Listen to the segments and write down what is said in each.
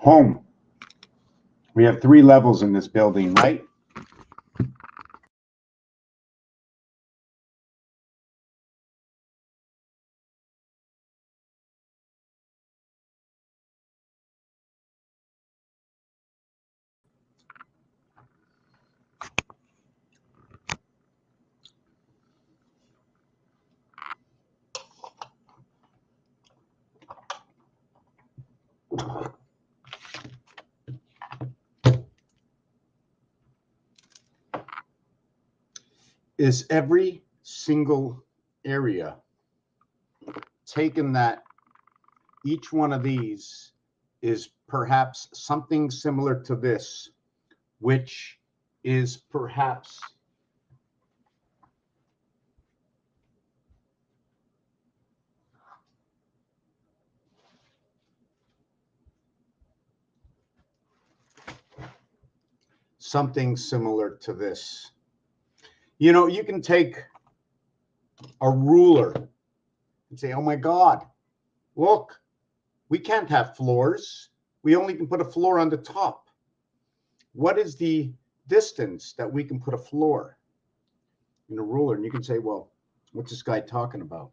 Home. We have 3 levels in this building, right? Is every single area taken that each one of these is perhaps something similar to this, which is perhaps something similar to this. You know, you can take a ruler and say, oh my God, look, we can't have floors. We only can put a floor on the top. What is the distance that we can put a floor in a ruler? And you can say, well, what's this guy talking about?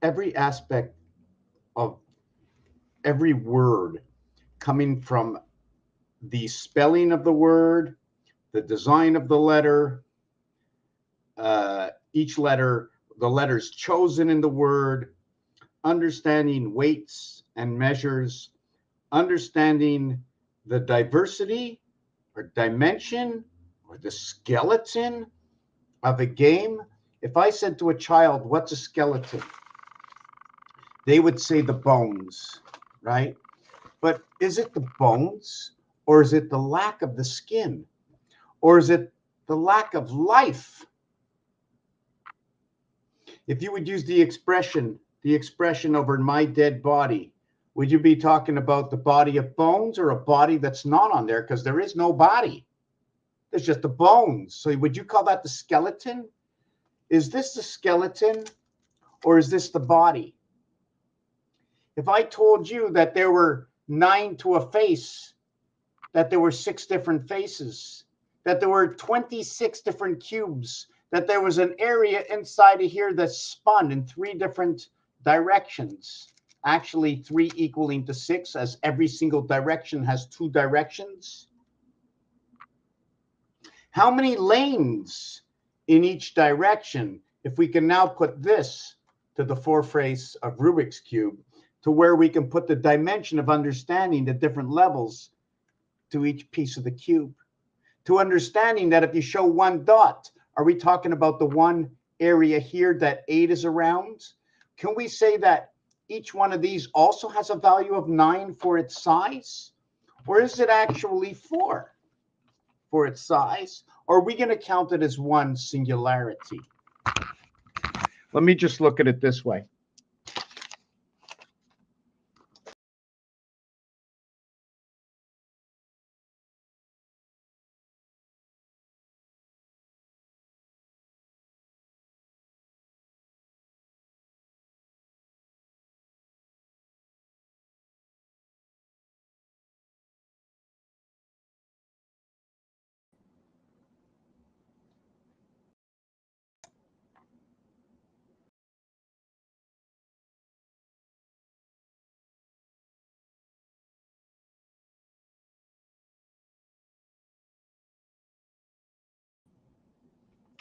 Every aspect of every word, coming from the spelling of the word, the design of the letter, each letter, the letters chosen in the word, understanding weights and measures, understanding the diversity or dimension or the skeleton of a game. If I said to a child, what's a skeleton? They would say the bones, right? But is it the bones, or is it the lack of the skin, or is it the lack of life? If you would use the expression over my dead body, would you be talking about the body of bones or a body that's not on there? Because there is no body. There's just the bones. So would you call that the skeleton? Is this the skeleton, or is this the body? If I told you that there were 9 to a face, that there were 6 different faces, that there were 26 different cubes, that there was an area inside of here that spun in 3 different directions, actually 3 equaling to 6, as every single direction has 2 directions. How many lanes in each direction, if we can now put this to the 4 face of Rubik's Cube, to where we can put the dimension of understanding the different levels to each piece of the cube, to understanding that if you show 1 dot, are we talking about the 1 area here that 8 is around? Can we say that each one of these also has a value of 9 for its size? Or is it actually 4 for its size? Or are we going to count it as 1 singularity? Let me just look at it this way.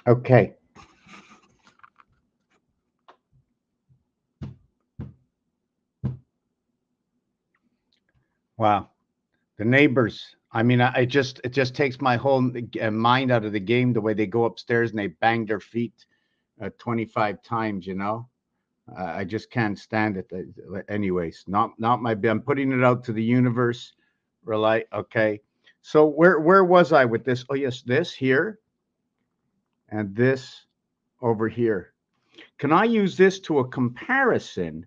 Okay. Wow. The neighbors. I mean, it just takes my whole mind out of the game, the way they go upstairs and they bang their feet 25 times, you know. I just can't stand it. Anyways, not my. I'm putting it out to the universe. Rely. Okay. So where was I with this? Oh yes, this here, and this over here. Can I use this to a comparison,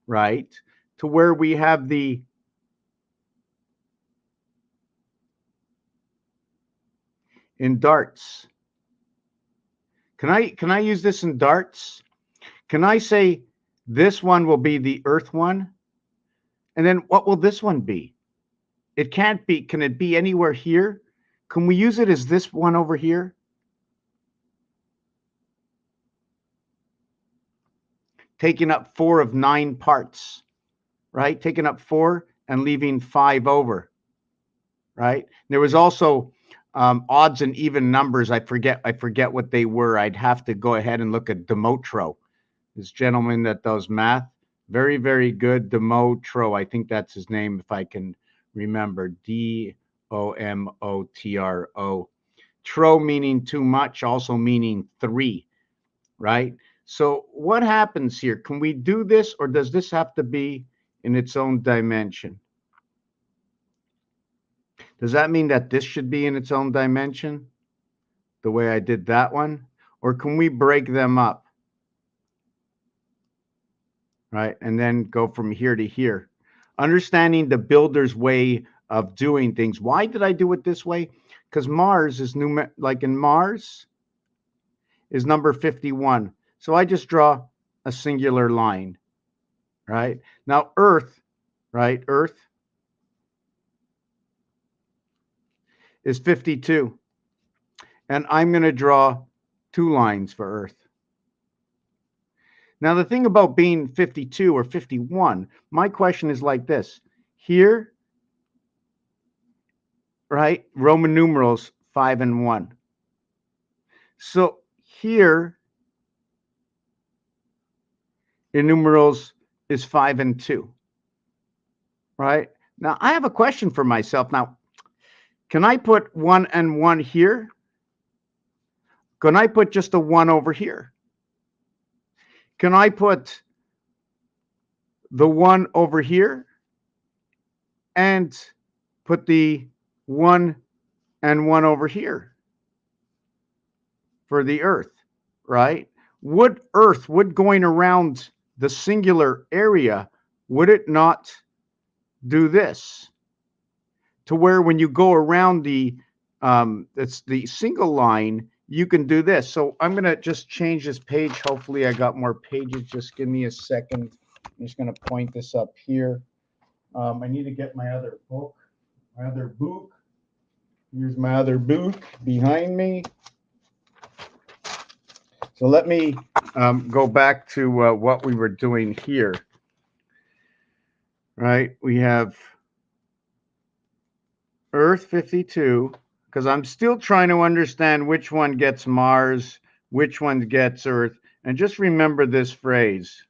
right? To where we have the in darts. Can I use this in darts? Can I say this one will be the earth one? And then what will this one be? It can't be. Can it be anywhere here? Can we use it as this one over here? Taking up 4 of 9 parts, right? Taking up 4 and leaving 5 over, right? There was also odds and even numbers. I forget what they were. I'd have to go ahead and look at Demotro, this gentleman that does math. Very, very good. Demotro. I think that's his name, if I can remember. Domotro. Tro meaning too much, also meaning 3, right? So what happens here? Can we do this, or does this have to be in its own dimension? Does that mean that this should be in its own dimension, the way I did that one? Or can we break them up, right? And then go from here to here. Understanding the builder's way of doing things. Why did I do it this way? Because Mars is like in Mars is number 51. So I just draw a singular line, right? Now Earth, right? Earth is 52. And I'm going to draw 2 lines for Earth. Now, the thing about being 52 or 51, my question is like this. Here, right, Roman numerals 5 and 1. So here, in numerals is 5 and 2, right? Now, I have a question for myself. Now, can I put 1 and 1 here? Can I put just a 1 over here? Can I put the 1 over here and put the 1 and 1 over here for the Earth, right? Would going around the singular area, would it not do this? To where when you go around it's the single line, you can do this. So I'm going to just change this page. Hopefully I got more pages. Just give me a second. I'm just going to point this up here. I need to get my other book, Here's my other book behind me. So let me go back to what we were doing here. Right? We have Earth 52, because I'm still trying to understand which one gets Mars, which one gets Earth. And just remember this phrase.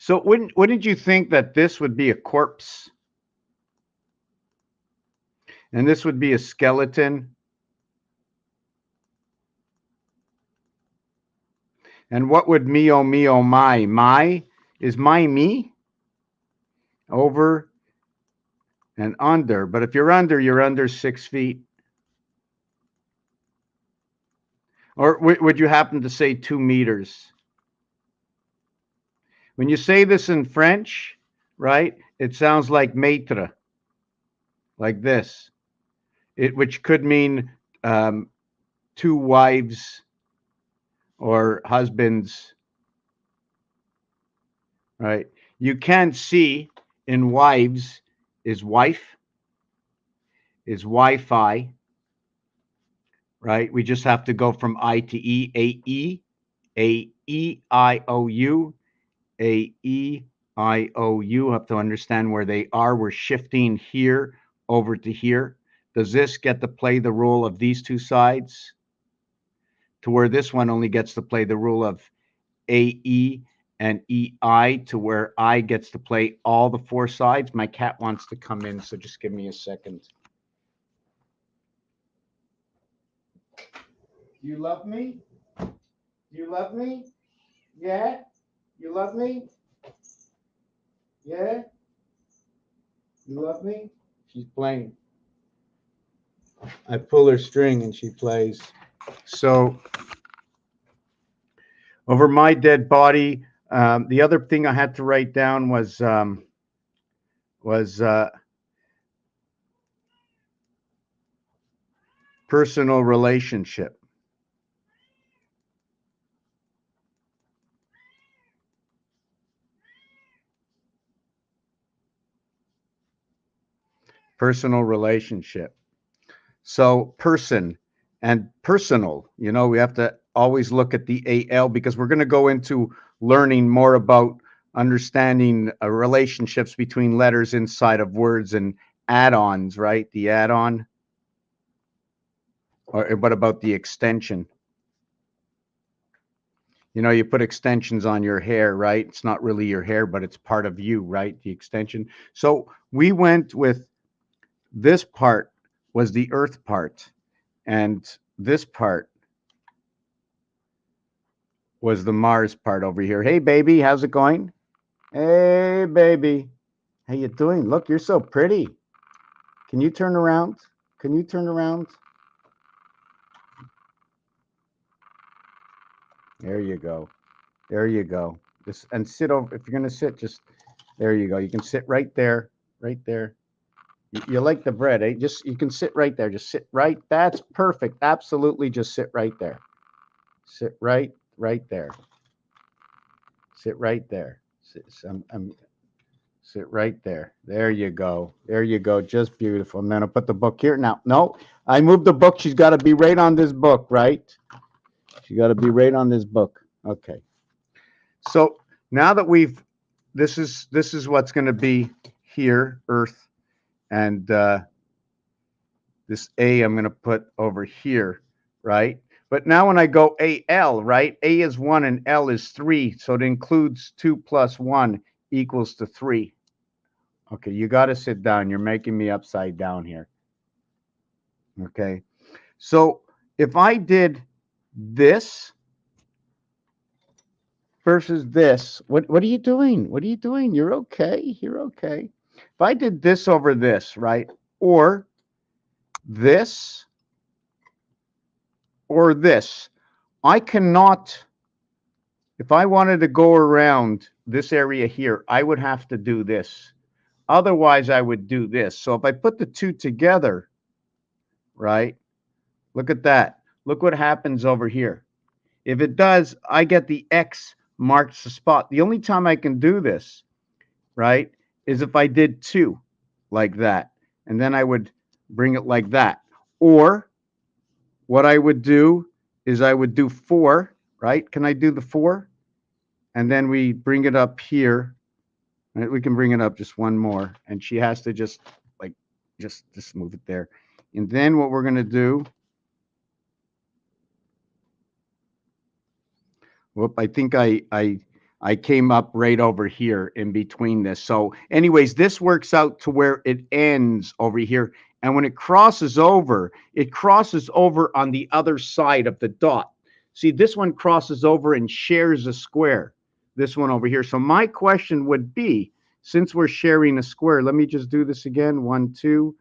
So wouldn't you think that this would be a corpse? And this would be a skeleton? And what would me, oh, my? My? Is my me? Over and under. But if you're under 6 feet. Or would you happen to say 2 meters? When you say this in French, right, it sounds like maître, like this, which could mean 2 wives or husbands, right? You can see in wives is wife, is Wi-Fi, right? We just have to go from I to E, A-E, A-E-I-O-U, A-E-I-O-U. Have to understand where they are. We're shifting here over to here. Does this get to play the role of these 2 sides? To where this one only gets to play the role of A-E and E-I, to where I gets to play all the 4 sides. My cat wants to come in, so just give me a second. You love me? You love me? Yeah? You love me? Yeah? You love me? She's playing. I pull her string and she plays. So over my dead body, the other thing I had to write down was Personal relationship. Personal relationship. So person and personal, you know, we have to always look at the AL because we're going to go into learning more about understanding relationships between letters inside of words and add-ons, right? The add-on, or what about the extension? You know, you put extensions on your hair, right? It's not really your hair, but it's part of you, right? The extension. So we went with this part was the earth part, and this part was the Mars part over here. Hey, baby, how's it going? Hey, baby, how you doing? Look, you're so pretty. Can you turn around? Can you turn around? There you go. There you go. Just and sit over. If you're gonna sit, just there you go. You can sit right there, right there. You like the bread, eh? Just you can sit right there. Just sit right. That's perfect. Absolutely, just sit right there. Sit right there. Sit right there. Sit right there. There you go. There you go. Just beautiful. And then I'll put the book here. Now, no, I moved the book. She's got to be right on this book, right? She got to be right on this book. Okay. So now that we've, this is what's going to be here, Earth, and this A I'm going to put over here, right? But now when I go AL, right? A is 1 and L is 3. So it includes 2 plus 1 equals to 3. Okay, you got to sit down. You're making me upside down here. Okay. So if I did this versus this, what are you doing? What are you doing? You're okay. You're okay. If I did this over this, right? Or this or this, I cannot, if I wanted to go around this area here, I would have to do this. Otherwise, I would do this. So if I put the two together, right? Look at that. Look what happens over here. If it does, I get the X marks the spot. The only time I can do this, right, is if I did 2 like that. And then I would bring it like that. Or what I would do is I would do 4, right? Can I do the 4? And then we bring it up here. Right? We can bring it up just one more. And she has to just like, just move it there. And then what we're going to do, whoop, I think I came up right over here in between this. So anyways, this works out to where it ends over here. And when it crosses over on the other side of the dot. See, this one crosses over and shares a square, this one over here. So my question would be, since we're sharing a square, let me just do this again. 1, 2,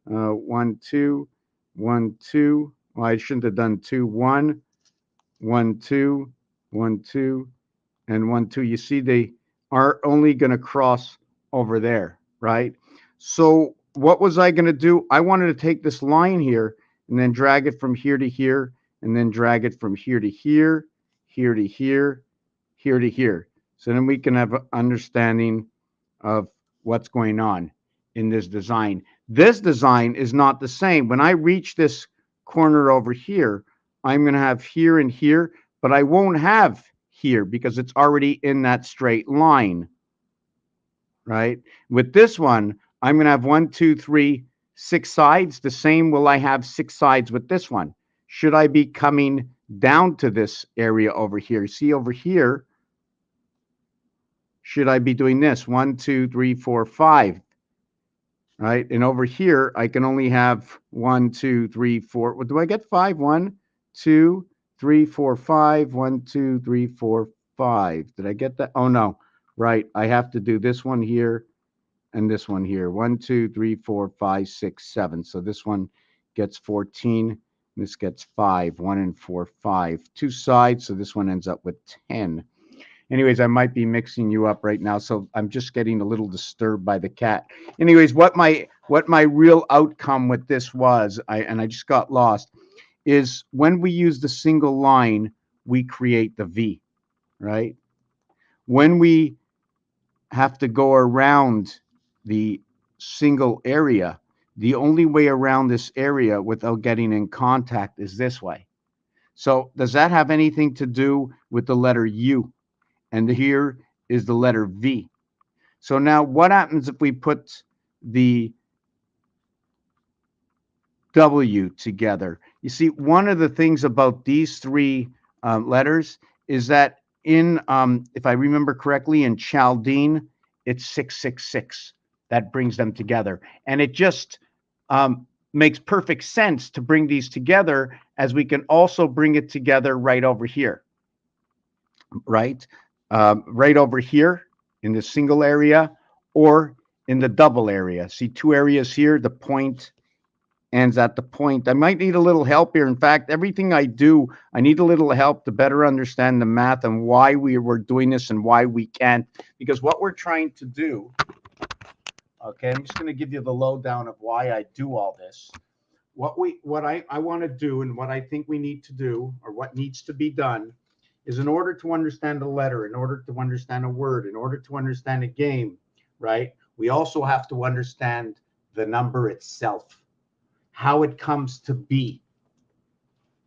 1, 2, 1, 2. Well, I shouldn't have done 2, 1, 1, 2, 1, 2, and 1, 2. You see, they are only going to cross over there, right? So what was I going to do? I wanted to take this line here and then drag it from here to here, and then drag it from here to here, here to here, here to here. So then we can have an understanding of what's going on in this design. This design is not the same. When I reach this corner over here, I'm going to have here and here, but I won't have here because it's already in that straight line, right? With this one, I'm going to have 1, 2, 3, 6 sides. The same will I have 6 sides with this one. Should I be coming down to this area over here? See over here, should I be doing this? 1, 2, 3, 4, 5, right? And over here, I can only have 1, 2, 3, 4. What do I get? 5. 1, 2, 3, 4, 5. 1, 2, 3, 4, 5. Did I get that? Oh, no. Right. I have to do this one here and this one here. 1, 2, 3, 4, 5, 6, 7. So this one gets 14. This gets 5. 1 and 4, 5. 2 sides. So this one ends up with 10. Anyways, I might be mixing you up right now, so I'm just getting a little disturbed by the cat. Anyways, what my real outcome with this was, I just got lost, is when we use the single line, we create the V, right? When we have to go around the single area, the only way around this area without getting in contact is this way. So does that have anything to do with the letter U? And here is the letter V. So now what happens if we put the W together? You see, one of the things about these three letters is that in, if I remember correctly, in Chaldean, it's 666. That brings them together. And it just makes perfect sense to bring these together, as we can also bring it together right over here, right? Right over here in the single area or in the double area. See two areas here, the point ends at the point. I might need a little help here. In fact, everything I do, I need a little help to better understand the math and why we were doing this and why we can't. Because what we're trying to do, okay, I'm just going to give you the lowdown of why I do all this. What I want to do and what I think we need to do, or what needs to be done, is in order to understand a letter, in order to understand a word, in order to understand a game, right? We also have to understand the number itself, how it comes to be,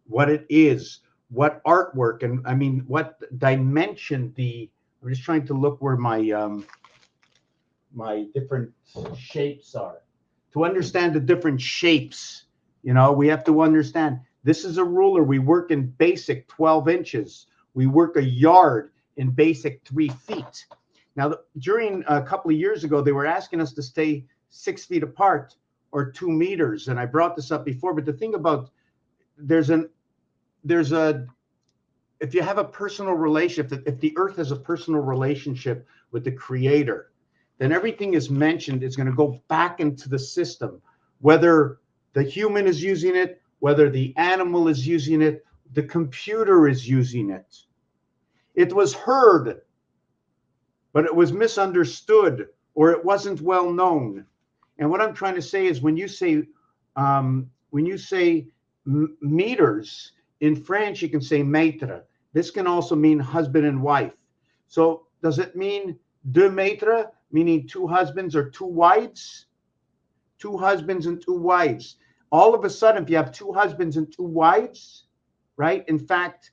what it is, what artwork, and I mean, what dimension I'm just trying to look where my different shapes are. To understand the different shapes, we have to understand this is a ruler. We work in basic 12 inches. We work a yard in basic 3 feet. Now, during a couple of years ago, they were asking us to stay 6 feet apart or 2 meters. And I brought this up before, but the thing about if you have a personal relationship, if the earth has a personal relationship with the creator, then everything is mentioned is going to go back into the system, whether the human is using it, whether the animal is using it, the computer is using it. It was heard, but it was misunderstood, or it wasn't well known. And what I'm trying to say is when you say meters in French, you can say mètre. This can also mean husband and wife. So does it mean deux mètres, meaning 2 husbands or 2 wives? 2 husbands and 2 wives. All of a sudden, if you have 2 husbands and 2 wives, right? In fact,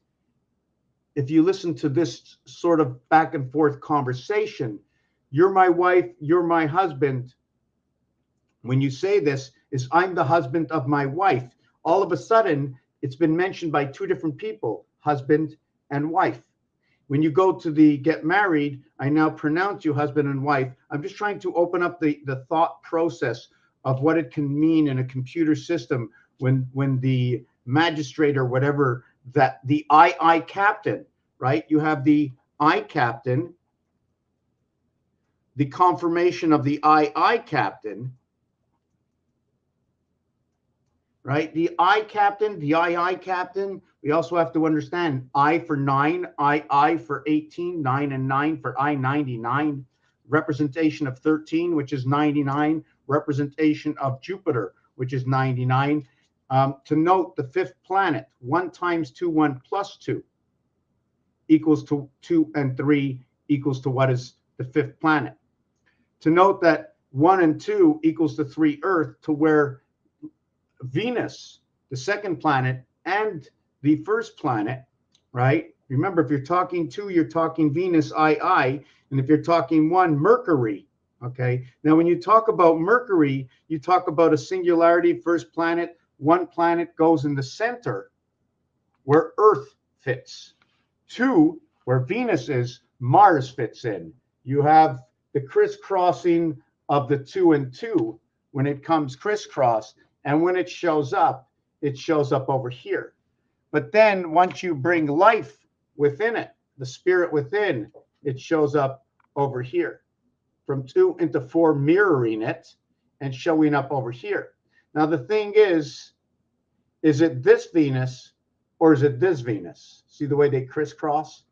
if you listen to this sort of back and forth conversation, you're my wife, you're my husband. When you say this, is I'm the husband of my wife. All of a sudden, it's been mentioned by 2 different people, husband and wife. When you go to the get married, I now pronounce you husband and wife. I'm just trying to open up the thought process of what it can mean in a computer system when the magistrate or whatever, that the I captain, right? You have the I captain, the confirmation of the I captain, right? The I captain, the I captain. We also have to understand I for 9, I for 18, 9 and 9 for I-99, representation of 13, which is 99, representation of Jupiter, which is 99. To note the 5th planet, 1 times 2, 1 plus 2 equals to 2 and 3 equals to what is the 5th planet. To note that 1 and 2 equals to 3 Earth, to where Venus, the 2nd planet, and the 1st planet, right? Remember, if you're talking 2, you're talking Venus, I, and if you're talking 1, Mercury, okay? Now, when you talk about Mercury, you talk about a singularity, 1st planet. 1 planet goes in the center where Earth fits. 2, where Venus is, Mars fits in. You have the crisscrossing of the 2 and 2 when it comes crisscross. And when it shows up over here. But then once you bring life within it, the spirit within, it shows up over here. From 2 into 4, mirroring it and showing up over here. Now the thing is it this Venus or is it this Venus? See the way they crisscross?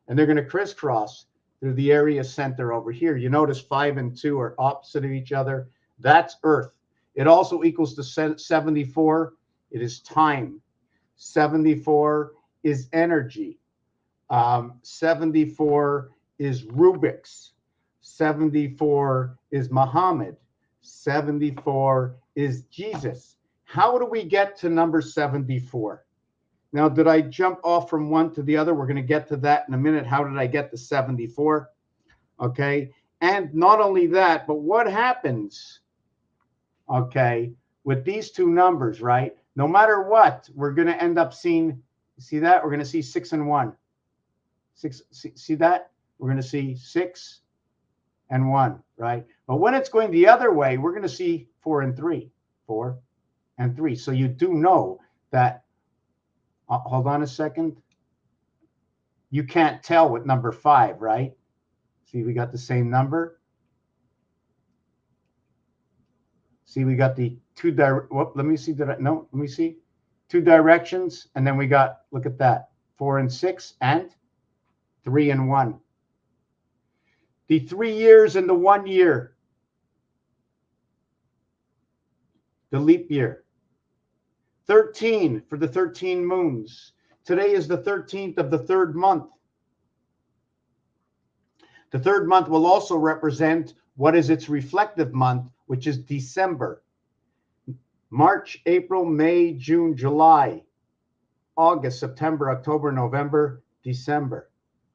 and they're going to crisscross through the area center over here. You notice 5 and 2 are opposite of each other. That's Earth. It also equals to 74. It is time. 74 is energy. 74 is Rubik's. 74 is Muhammad. 74 is Jesus. How do we get to number 74? Now, did I jump off from one to the other? We're going to get to that in a minute. How did I get to 74? Okay. And not only that, but what happens, okay, with these two numbers, right? No matter what, we're going to end up seeing, see that? We're going to see 6 and 1. See that? We're going to see 6 and 1, right? But when it's going the other way, we're going to see 4 and 3. 4 and 3. So you do know that, hold on a second. You can't tell with number 5, right? See, we got the same number. See, we got the let me see. Let me see. 2 directions. And then we got, look at that, 4 and 6 and 3 and 1. The 3 years and the 1 year. The leap year. 13 for the 13 moons. Today is the 13th of the 3rd month. The 3rd month will also represent what is its reflective month, which is December. March, April, May, June, July, August, September, October, November, December.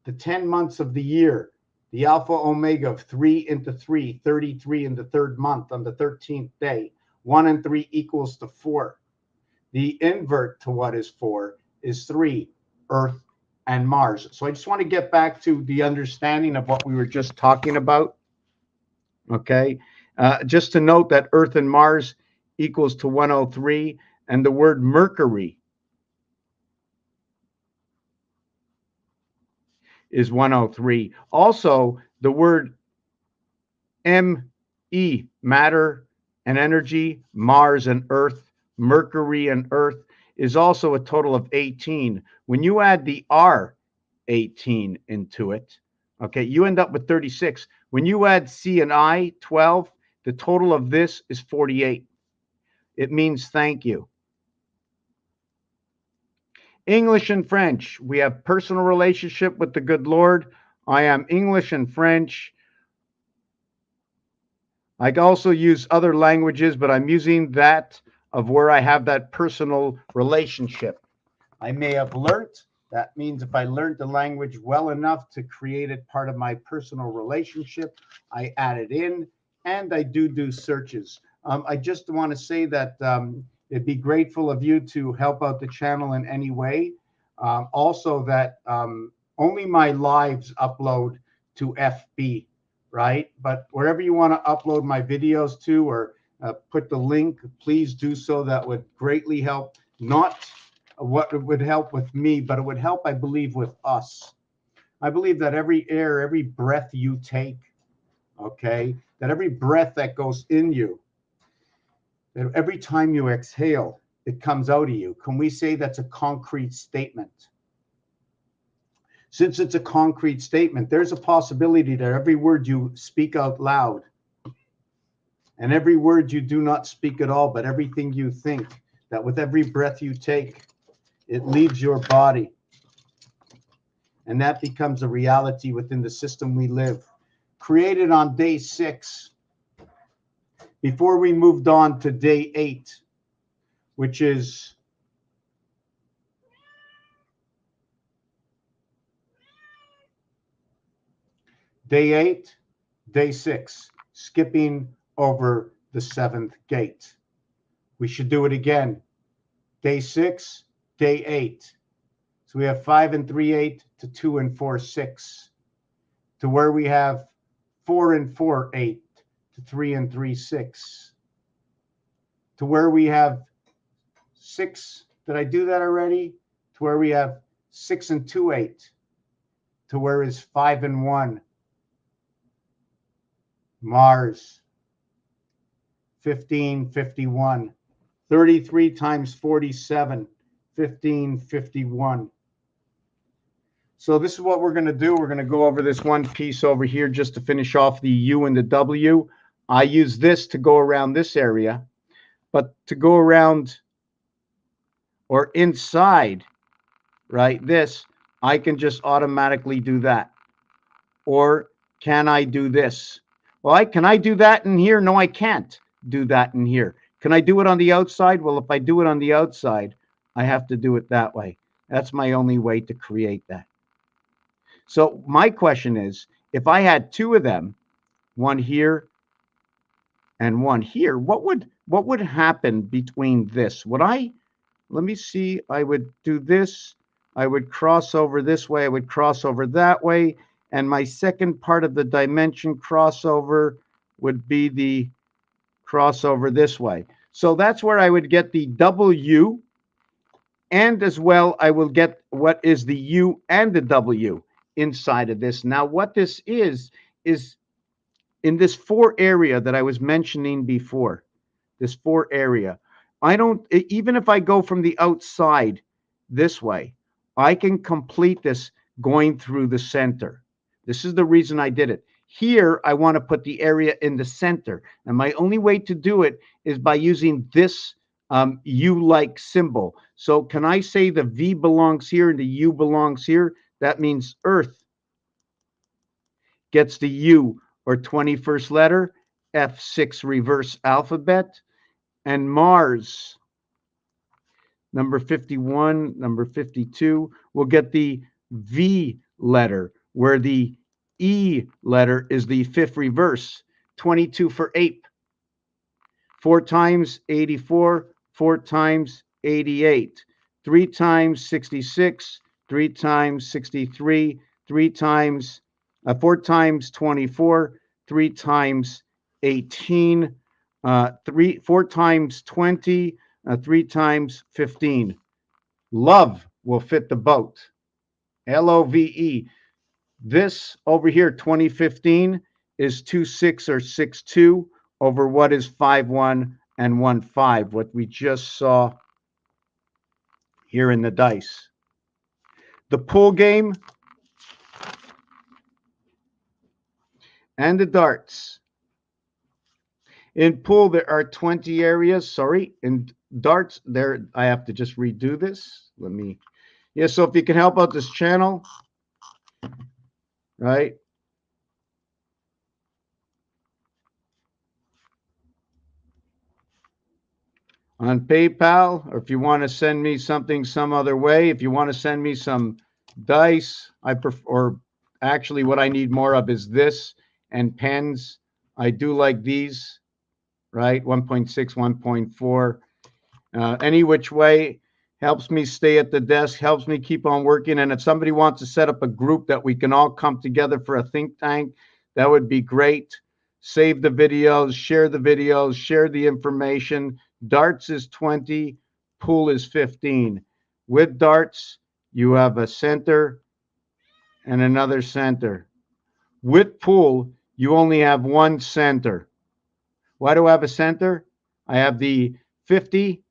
The 10 months of the year, the alpha omega of 3 into 3, 33 in the 3rd month on the 13th day. 1 and 3 equals to 4. The invert to what is 4 is 3, Earth and Mars. So I just want to get back to the understanding of what we were just talking about. Okay. Just to note that Earth and Mars equals to 103, and the word Mercury is 103. Also, the word ME, matter and energy, Mars and Earth, Mercury and Earth, is also a total of 18. When you add the R 18 into it, okay, you end up with 36. When you add C and I, 12, the total of this is 48. It means thank you. English and French. We have personal relationship with the good Lord. I am English and French. I can also use other languages, but I'm using that of where I have that personal relationship. I may have learnt. That means if I learned the language well enough to create it part of my personal relationship, I add it in, and I do searches. I just want to say that it'd be grateful of you to help out the channel in any way. Also that only my lives upload to FB, right? But wherever you want to upload my videos to or put the link, please do so. That would greatly help. Not what it would help with me, but it would help, I believe, with us. I believe that every air, every breath you take, okay, that every breath that goes in you, that every time you exhale, it comes out of you. Can we say that's a concrete statement? Since it's a concrete statement, there's a possibility that every word you speak out loud and every word you do not speak at all, but everything you think, that with every breath you take, it leaves your body. And that becomes a reality within the system we live. Created on day 6, before we moved on to day 8, which is day 8, day 6, skipping over the 7th gate. We should do it again. Day 6, day 8. So we have 5 and 3, 8 to 2 and 4, 6. To where we have 4 and 4, 8 to 3 and 3, 6. To where we have 6. Did I do that already? To where we have 6 and 2, 8. To where is 5 and 1. Mars. 15, 51. 33 times 47. 1551. So this is what we're going to do. We're going to go over this one piece over here just to finish off the U and the W. I use this to go around this area, but to go around or inside, right, this, I can just automatically do that. Or can I do this? Well, can I do that in here? No, I can't do that in here. Can I do it on the outside? Well, if I do it on the outside, I have to do it that way. That's my only way to create that. So my question is, if I had two of them, one here and one here, what would happen between this? Let me see, I would do this, I would cross over this way, I would cross over that way, and my second part of the dimension crossover would be the crossover this way. So that's where I would get the W, and as well, I will get what is the U and the W inside of this. Now, what this is in this 4 area that I was mentioning before, this 4 area, I don't, even if I go from the outside this way, I can complete this going through the center. This is the reason I did it. Here, I want to put the area in the center. And my only way to do it is by using this U-like symbol. So can I say the V belongs here and the U belongs here? That means Earth gets the U, or 21st letter, F6 reverse alphabet, and Mars, number 51, number 52, will get the V letter, where the E letter is the 5th reverse, 22 for ape. 4 times 84, 4 times 88, 3 times 66, 3 times 63, 3 times 4 times 24, 3 times 18, 4 times 20, 3 times 15. Love will fit the boat. Love. This over here, 2015, is 26 or 62 over what is 51 and 15, what we just saw here in the dice. The pool game and the darts. In pool, there are 20 areas. Sorry, in darts, there, I have to just redo this. Let me, yeah, so if you can help out this channel, right? On PayPal, or if you want to send me something some other way, if you want to send me some dice, I prefer, or actually what I need more of is this and pens. I do like these, right? 1.6, 1.4. Any which way helps me stay at the desk, helps me keep on working. And if somebody wants to set up a group that we can all come together for a think tank, that would be great. Save the videos, share the information. Darts is 20, pool is 15. With darts, you have a center and another center. With pool, you only have one center. Why do I have a center? I have the 50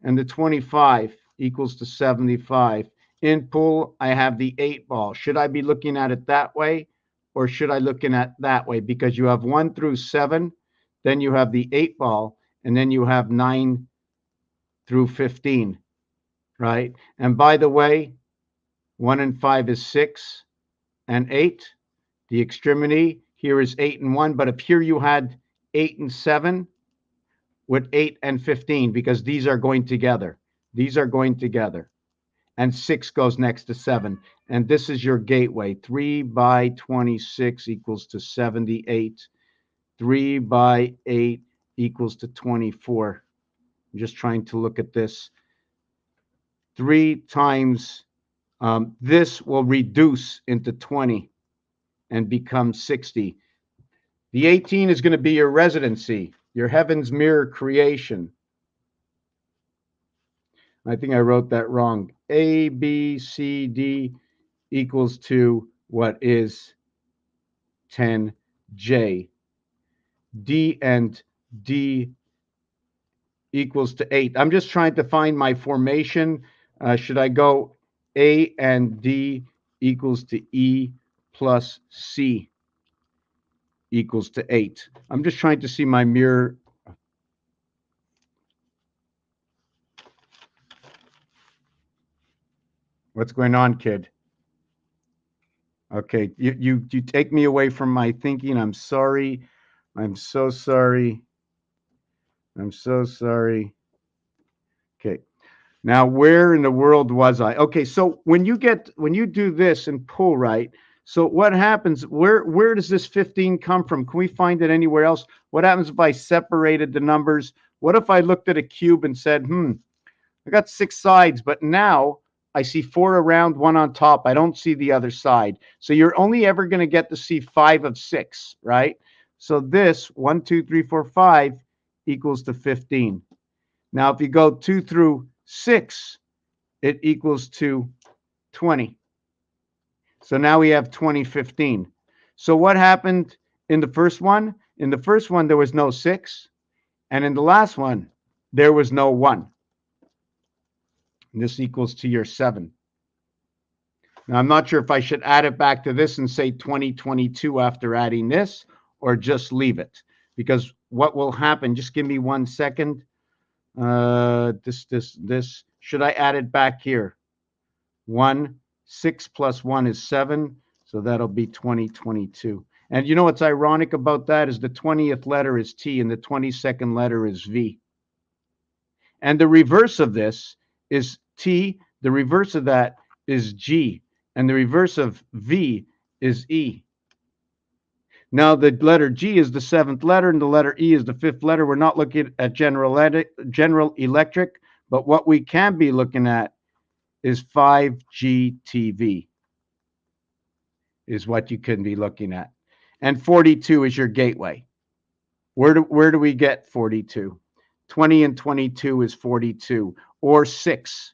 and the 25 equals to 75. In pool, I have the 8 ball. Should I be looking at it that way, or should I looking at that way? Because you have 1 through 7, then you have the 8 ball, and then you have 9 through 15, right? And by the way, 1 and 5 is 6 and 8. The extremity here is 8 and 1, but if here you had 8 and 7 with 8 and 15, because these are going together. These are going together. And 6 goes next to 7. And this is your gateway. 3 by 26 equals to 78. 3 by 8 equals to 24. I'm just trying to look at this. 3 times this will reduce into 20 and become 60. The 18 is going to be your residency, your heaven's mirror creation. I think I wrote that wrong. A, B, C, D equals to what is 10J. D and D equals to 8. I'm just trying to find my formation. Should I go A and D equals to E plus C equals to 8. I'm just trying to see my mirror. What's going on, kid? Okay, you take me away from my thinking. I'm sorry. I'm so sorry. I'm so sorry. Okay. Now, where in the world was I? Okay, so when you do this and pull, right? So what happens? Where does this 15 come from? Can we find it anywhere else? What happens if I separated the numbers? What if I looked at a cube and said, I got 6 sides, but now I see 4 around, 1 on top. I don't see the other side. So you're only ever going to get to see 5 of 6, right? So this 1, 2, 3, 4, 5 equals to 15. Now, if you go 2 through 6, it equals to 20. So now we have 20, 15. So what happened in the first one? In the first one, there was no 6. And in the last one, there was no 1. And this equals to your 7. Now, I'm not sure if I should add it back to this and say 2022 after adding this, or just leave it. Because what will happen, just give me 1 second. This. Should I add it back here? 6 plus 1 is 7. So that'll be 2022. And you know what's ironic about that is the 20th letter is T and the 22nd letter is V. And the reverse of this is T. The reverse of that is G. And the reverse of V is E. Now, the letter G is the 7th letter and the letter E is the 5th letter. We're not looking at General Electric, but what we can be looking at is 5G TV is what you can be looking at. And 42 is your gateway. Where do we get 42? 20 and 22 is 42, or 6.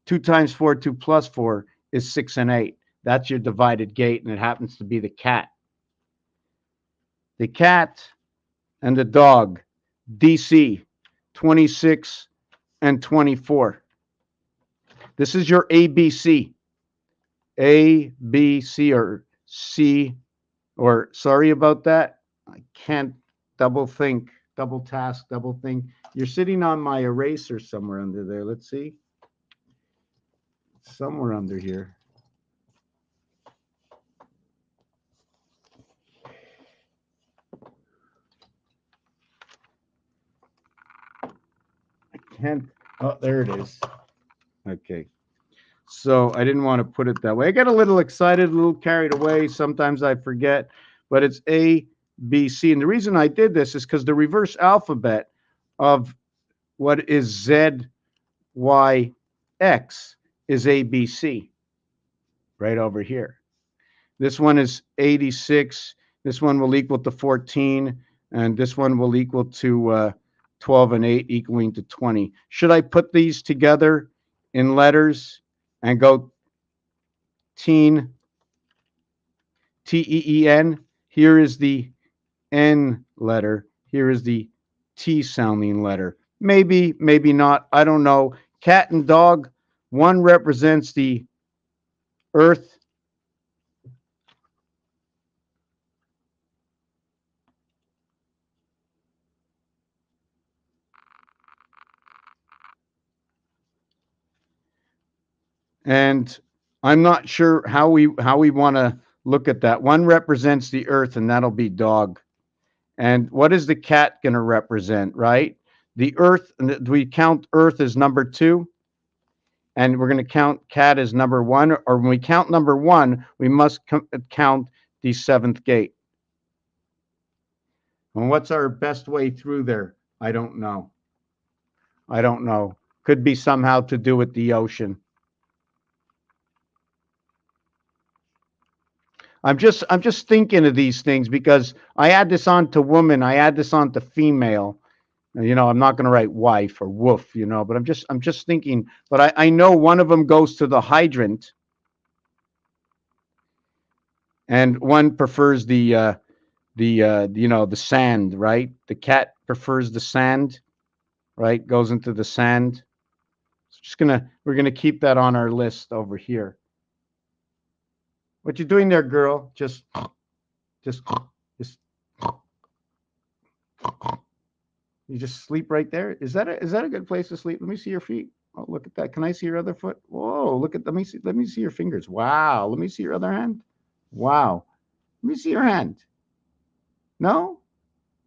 2 times 4, 2 plus 4 is 6 and 8. That's your divided gate, and it happens to be the cat. The cat and the dog, DC, 26 and 24. This is your ABC. A, B, C, or C, or sorry about that. I can't double think, double task, double think. You're sitting on my eraser somewhere under there. Let's see. Somewhere under here. I can't. Oh, there it is. Okay. So I didn't want to put it that way. I get a little excited, a little carried away. Sometimes I forget, but it's A, B, C. And the reason I did this is because the reverse alphabet of what is Z, Y, X is A, B, C right over here. This one is 86. This one will equal to 14. And this one will equal to 12 and 8 equaling to 20. Should I put these together in letters and go teen, T-E-E-N? Here is the N letter. Here is the T sounding letter. Maybe, maybe not. I don't know. Cat and dog, one represents the earth. And I'm not sure how we want to look at that. One represents the earth, and that'll be dog. And what is the cat going to represent, right? The earth, we count earth as number 2, and we're going to count cat as number 1. Or when we count number 1, we must count the 7th gate. And what's our best way through there? I don't know. I don't know. Could be somehow to do with the ocean. I'm just thinking of these things because I add this on to woman, I add this on to female. You know, I'm not going to write wife or woof, you know, but I'm just thinking. But I know one of them goes to the hydrant, and one prefers the sand, right? The cat prefers the sand, right? Goes into the sand. So we're gonna keep that on our list over here. What you doing there, girl? Just, just. You just sleep right there. Is that a good place to sleep? Let me see your feet. Oh, look at that. Can I see your other foot? Whoa, look at let me see your fingers. Wow. Let me see your other hand. Wow. Let me see your hand. No?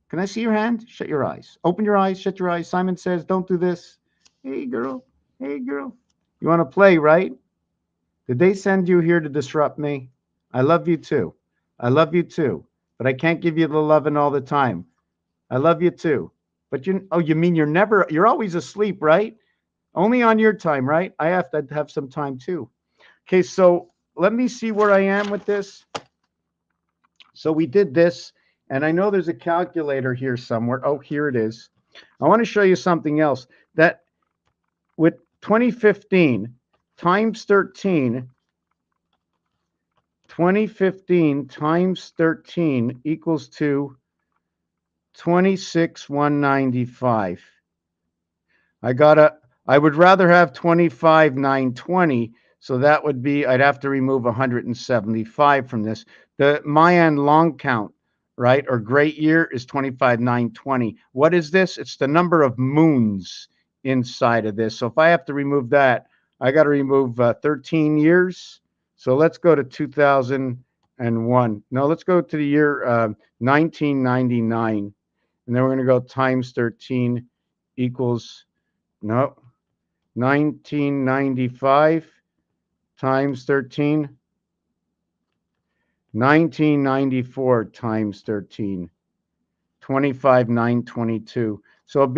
Can I see your hand? Shut your eyes. Open your eyes, shut your eyes. Simon says, don't do this. Hey girl. Hey girl. You want to play, right? Did they send you here to disrupt me? I love you too. I love you too. But I can't give you the loving all the time. I love you too. But you mean you're always asleep, right? Only on your time, right? I have to have some time too. Okay, so let me see where I am with this. So we did this, and I know there's a calculator here somewhere. Oh, here it is. I want to show you something else. That with 2015 times 13, 2015 times 13 equals to 26,195. I would rather have 25,920. So that would be, I'd have to remove 175 from this. The Mayan long count, right, or great year is 25,920. What is this? It's the number of moons inside of this. So if I have to remove that, I got to remove 13 years. So let's go to 2001. No, let's go to the year 1999. And then we're going to go times 13 equals, no, 1995 times 13, 1994 times 13, 25,922. So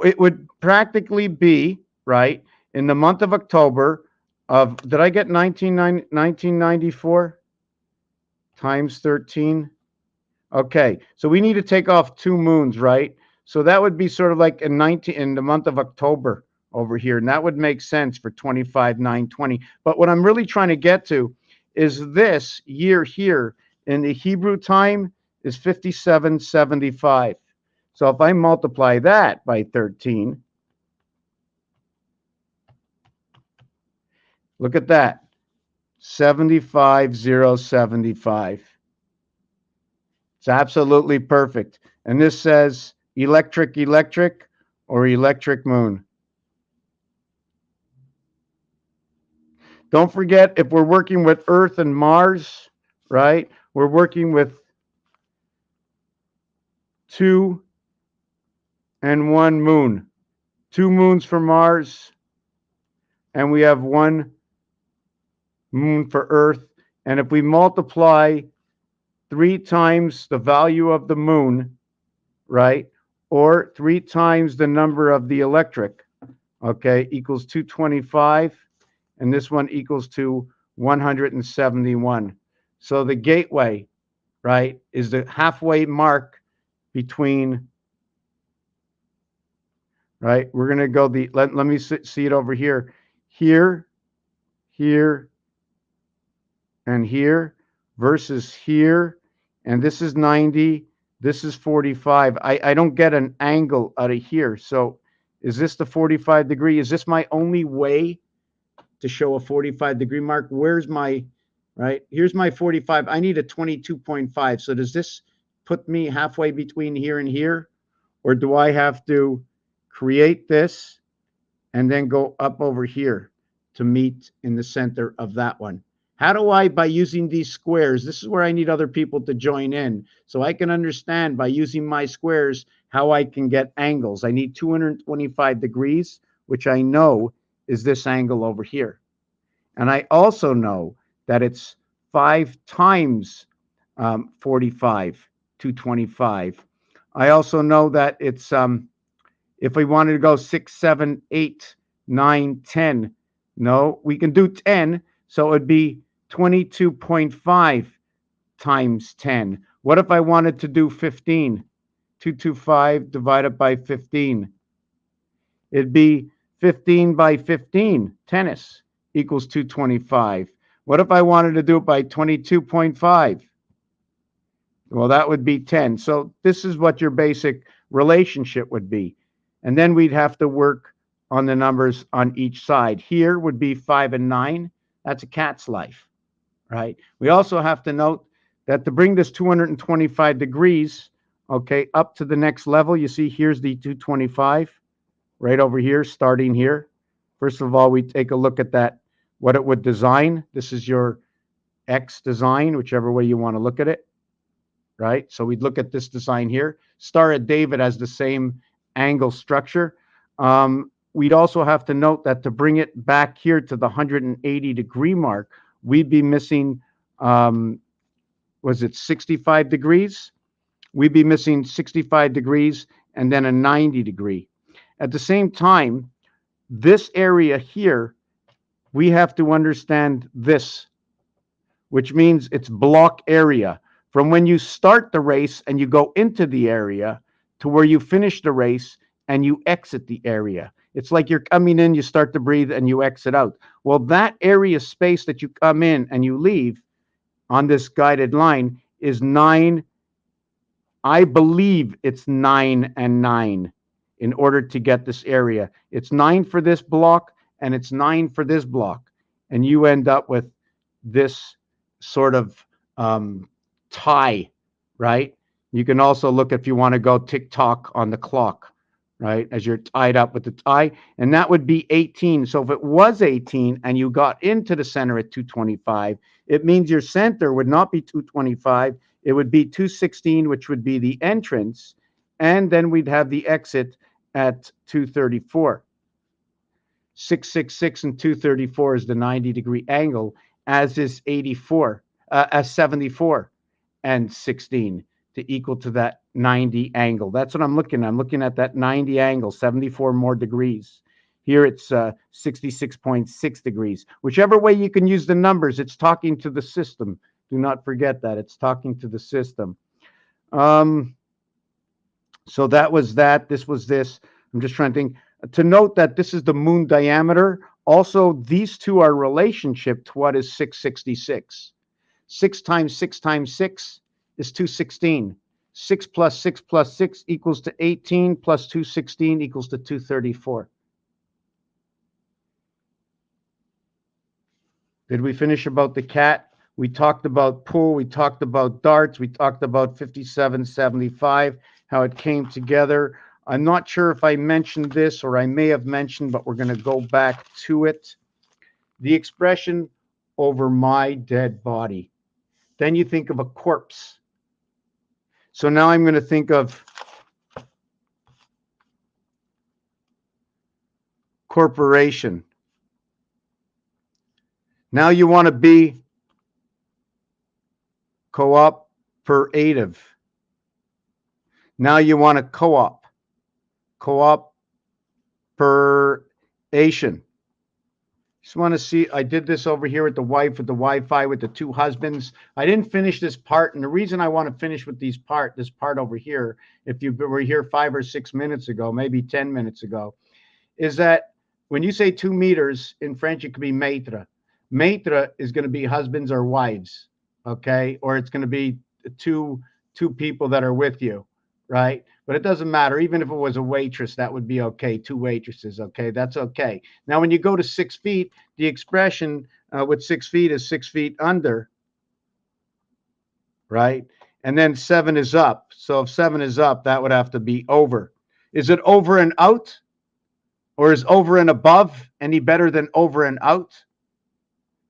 it would practically be, right, in the month of October of, did I get 1994 times 13? Okay, so we need to take off 2 moons, right? So that would be sort of like in the month of October over here, and that would make sense for 25,920. But what I'm really trying to get to is this year here in the Hebrew time is 5775. So if I multiply that by 13, look at that, 75075. It's absolutely perfect. And this says electric or electric moon. Don't forget, if we're working with Earth and Mars, right, we're working with 2 and 1 moon. 2 moons for Mars, and we have 1 moon for Earth. And if we multiply 3 times the value of the moon, right, or 3 times the number of the electric, okay, equals 225, and this one equals to 171. So the gateway, right, is the halfway mark between, right, we're going to go let me see it over here, here, and here, versus here, and this is 90, this is 45. I don't get an angle out of here. So is this the 45 degree? Is this my only way to show a 45-degree mark? Where's my, right? Here's my 45. I need a 22.5. So does this put me halfway between here and here? Or do I have to create this and then go up over here to meet in the center of that one? How do I, by using these squares, this is where I need other people to join in, so I can understand by using my squares how I can get angles. I need 225 degrees, which I know is this angle over here. And I also know that it's 5 times 45, 225. I also know that it's, if we wanted to go 6, 7, 8, 9, 10, no, we can do 10. So it'd be 22.5 times 10. What if I wanted to do 15? 225 divided by 15. It'd be 15 by 15, tennis, equals 225. What if I wanted to do it by 22.5? Well, that would be 10. So this is what your basic relationship would be. And then we'd have to work on the numbers on each side. Here would be 5 and 9. That's a cat's life. right? We also have to note that to bring this 225 degrees, okay, up to the next level, you see here's the 225 right over here, starting here. First of all, we take a look at that, what it would design. This is your X design, whichever way you want to look at it, right? So we'd look at this design here. Star at David has the same angle structure. We'd also have to note that to bring it back here to the 180-degree mark, we'd be missing, was it 65 degrees? We'd be missing 65 degrees and then a 90-degree. At the same time, this area here, we have to understand this, which means it's block area. From when you start the race and you go into the area to where you finish the race and you exit the area. It's like you're coming in, you start to breathe, and you exit out. Well, that area space that you come in and you leave on this guided line is 9. I believe it's 9 and 9 in order to get this area. It's 9 for this block and it's 9 for this block. And you end up with this sort of tie, right? You can also look if you want to go tick-tock on the clock, right? As you're tied up with the tie, and that would be 18. So if it was 18 and you got into the center at 225, it means your center would not be 225. It would be 216, which would be the entrance, and then we'd have the exit at 234. 666 and 234 is the 90-degree angle, as is 74, as 74 and 16 to equal to that 90 angle. That's what I'm looking at. I'm looking at that 90 angle, 74 more degrees. Here it's 66.6 degrees. Whichever way you can use the numbers, it's talking to the system. Do not forget that. It's talking to the system. So that was that. This was this. I'm just trying to think. To note that this is the moon diameter. Also, these two are relationship to what is 666. 6 times 6 times 6 is 216. 6 plus 6 plus 6 equals to 18 plus 216 equals to 234. Did we finish about the cat? We talked about pool. We talked about darts. We talked about 5775, how it came together. I'm not sure if I mentioned this or I may have mentioned, but we're going to go back to it. The expression over my dead body. Then you think of a corpse. So now I'm going to think of corporation. Now you want to be cooperative. Now you want to co-op. Cooperation. Just want to see, I did this over here with the wife, with the Wi-Fi, with the two husbands. I didn't finish this part, and the reason I want to finish with this part over here, if you were here 5 or 6 minutes ago, maybe 10 minutes ago, is that when you say 2 meters, in French, it could be mètre. Mètre is going to be husbands or wives, okay? Or it's going to be two people that are with you, right? But it doesn't matter. Even if it was a waitress, that would be okay. 2 waitresses, okay? That's okay. Now, when you go to 6 feet, the expression with 6 feet is 6 feet under, right? And then 7 is up. So if 7 is up, that would have to be over. Is it over and out? Or is over and above any better than over and out?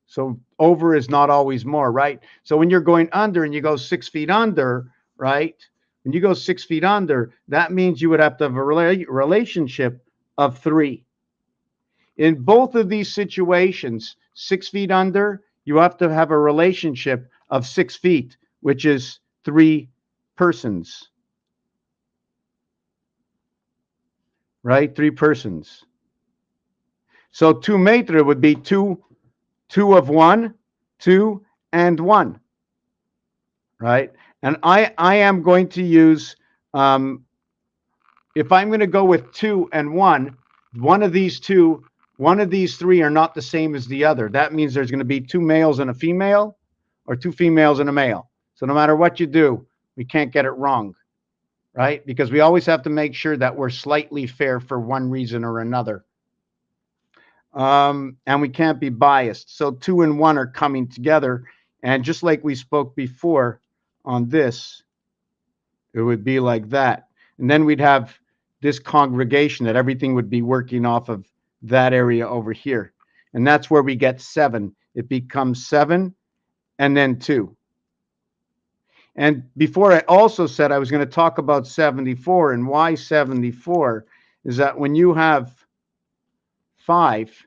So over is not always more, right? So when you're going under and you go 6 feet under, right? When you go 6 feet under, that means you would have to have a relationship of 3. In both of these situations, 6 feet under, you have to have a relationship of 6 feet, which is 3 persons. Right? 3 persons. So 2 mètres would be 2 of 1, 2 and 1. Right? And I am going to use, if I'm going to go with 2 and 1, one of these 3 are not the same as the other. That means there's going to be 2 males and a female, or 2 females and a male. So no matter what you do, we can't get it wrong, right? Because we always have to make sure that we're slightly fair for one reason or another. And we can't be biased. So 2 and 1 are coming together And just like we spoke before on this, it would be like that. And then we'd have this congregation that everything would be working off of that area over here. And that's where we get 7. It becomes 7 and then 2. And before I also said I was going to talk about 74, and why 74 is that when you have 5,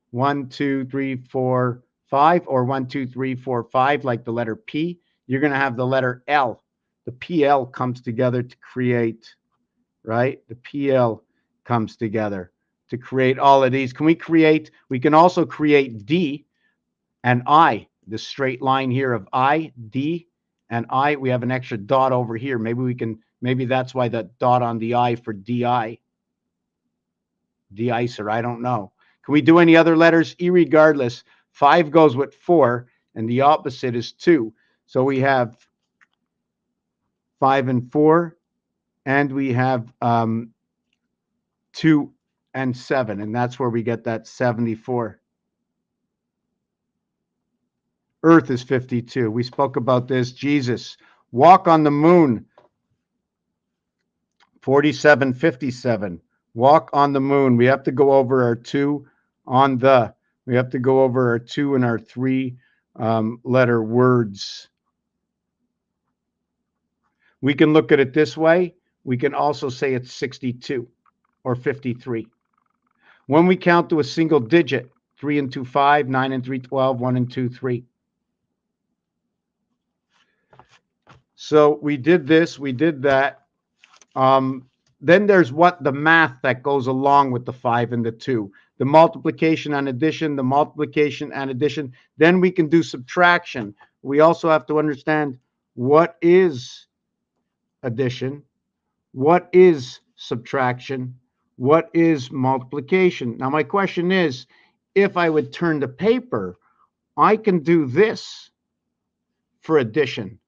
1, 2, 3, 4, 5, or 1, 2, 3, 4, 5, like the letter P, you're going to have the letter L. The PL comes together to create, right? The PL comes together to create all of these. Can we create? We can also create D and I, the straight line here of I, D, and I. We have an extra dot over here. Maybe that's why the dot on the I for DI. De-icer, I don't know. Can we do any other letters? Irregardless, 5 goes with 4, and the opposite is 2. So we have 5 and 4, and we have 2 and 7, and that's where we get that 74. Earth is 52. We spoke about this. Jesus, walk on the moon, 47, 57. Walk on the moon. We have to go over our 2 on the. We have to go over our 2 and our 3 letter words. We can look at it this way. We can also say it's 62 or 53. When we count to a single digit, 3 and 2, 5, 9 and 3, 12, 1 and 2, 3. So we did this, we did that. Then there's what the math that goes along with the 5 and the 2. The multiplication and addition, the multiplication and addition. Then we can do subtraction. We also have to understand what is addition, what is subtraction, what is multiplication. Now my question is, if I would turn the paper, I can do this for addition.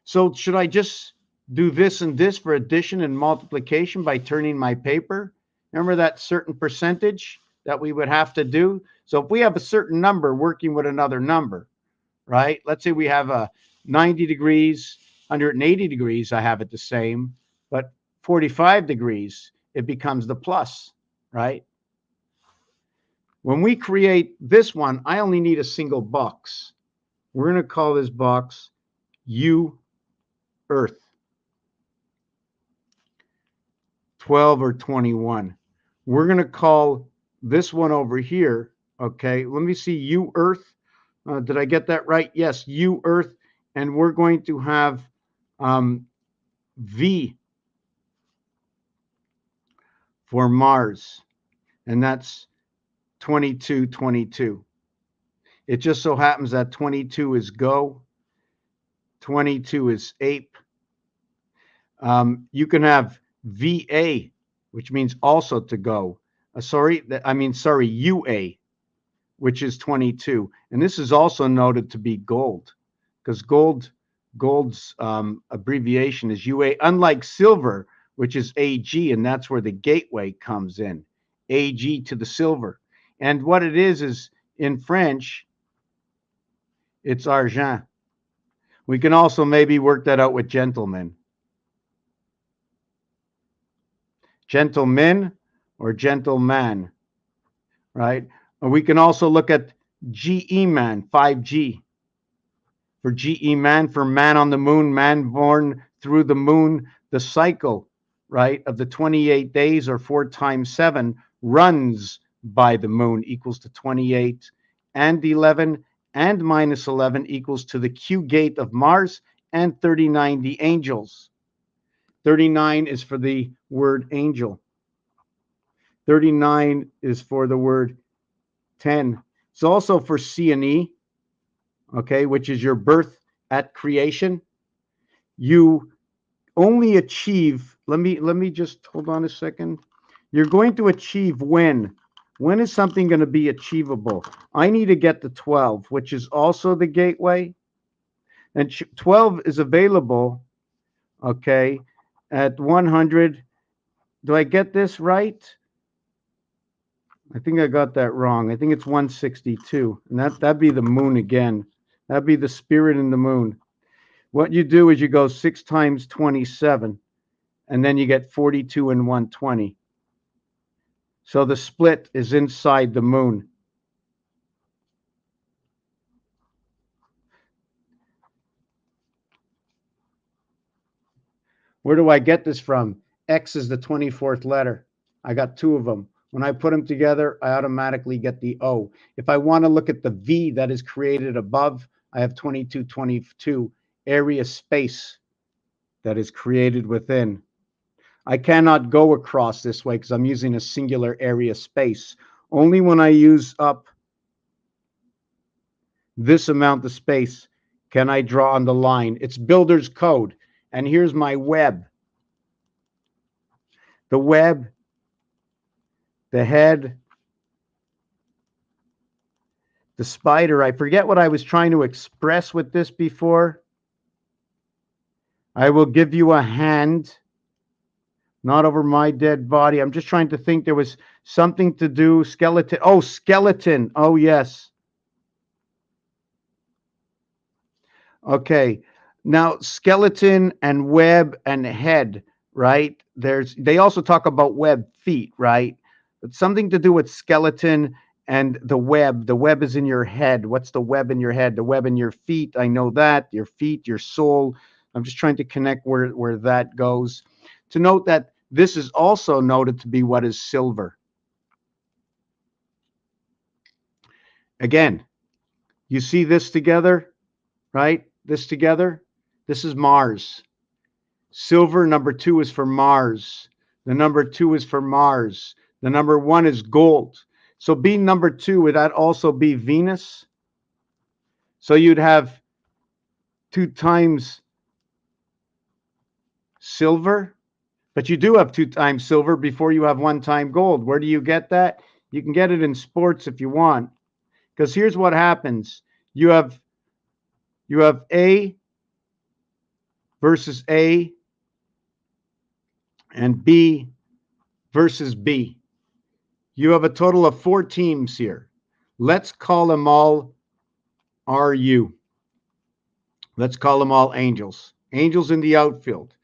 So should I just do this and this for addition and multiplication by turning my paper? Remember that certain percentage that we would have to do? So if we have a certain number working with another number, right? Let's say we have a 90 degrees, 180 degrees, I have it the same, but 45 degrees, it becomes the plus, right? When we create this one, I only need a single box. We're going to call this box U Earth. 12 or 21. We're going to call this one over here, okay? Let me see, U Earth. Did I get that right? Yes, U Earth. And we're going to have V for Mars. And that's 22, 22. It just so happens that 22 is go, 22 is ape. You can have VA, which means also to go. UA, which is 22. And this is also noted to be gold, because gold's abbreviation is UA, unlike silver, which is AG, and that's where the gateway comes in. AG to the silver. And what it is in French, it's argent. We can also maybe work that out with gentlemen. Gentleman or gentleman, right? Or we can also look at GE man, 5G. For GE man, for man on the moon, man born through the moon, the cycle, right, of the 28 days or 4 times 7 runs by the moon equals to 28, and 11 and minus 11 equals to the Q gate of Mars, and 39 the angels. 39 is for the word angel. 39 is for the word 10. It's also for C and E, okay, which is your birth at creation. You only achieve, let me just hold on a second. You're going to achieve when? When is something going to be achievable? I need to get to 12, which is also the gateway. And 12 is available, okay, at 100. Do I get this right? I think I got that wrong. I think it's 162, and that'd be the moon again. That'd be the spirit in the moon. What you do is you go 6 times 27, and then you get 42 and 120. So the split is inside the moon. Where do I get this from? X is the 24th letter. I got 2 of them. When I put them together, I automatically get the O. If I want to look at the V that is created above, I have 2222, area space that is created within. I cannot go across this way because I'm using a singular area space. Only when I use up this amount of space can I draw on the line. It's builder's code. And here's my web. The web, the head, the spider. I forget what I was trying to express with this before. I will give you a hand, not over my dead body. I'm just trying to think. There was something to do. Skeleton. Oh, skeleton. Oh, yes. Okay. Now, skeleton and web and head, right? They also talk about web feet, right? It's something to do with skeleton and the web. The web is in your head. What's the web in your head? The web in your feet. I know that. Your feet, your soul. I'm just trying to connect where that goes. To note that this is also noted to be what is silver. Again, you see this together, right? This together. This is Mars. Silver, number 2 is for Mars. The number 2 is for Mars. The number 1 is gold. So being number 2, would that also be Venus? So you'd have 2 times silver, but you do have 2 times silver before you have 1 time gold. Where do you get that? You can get it in sports if you want. Because here's what happens. You have A versus A and B versus B. You have a total of 4 teams here. Let's call them all RU. Let's call them all Angels. Angels in the outfield.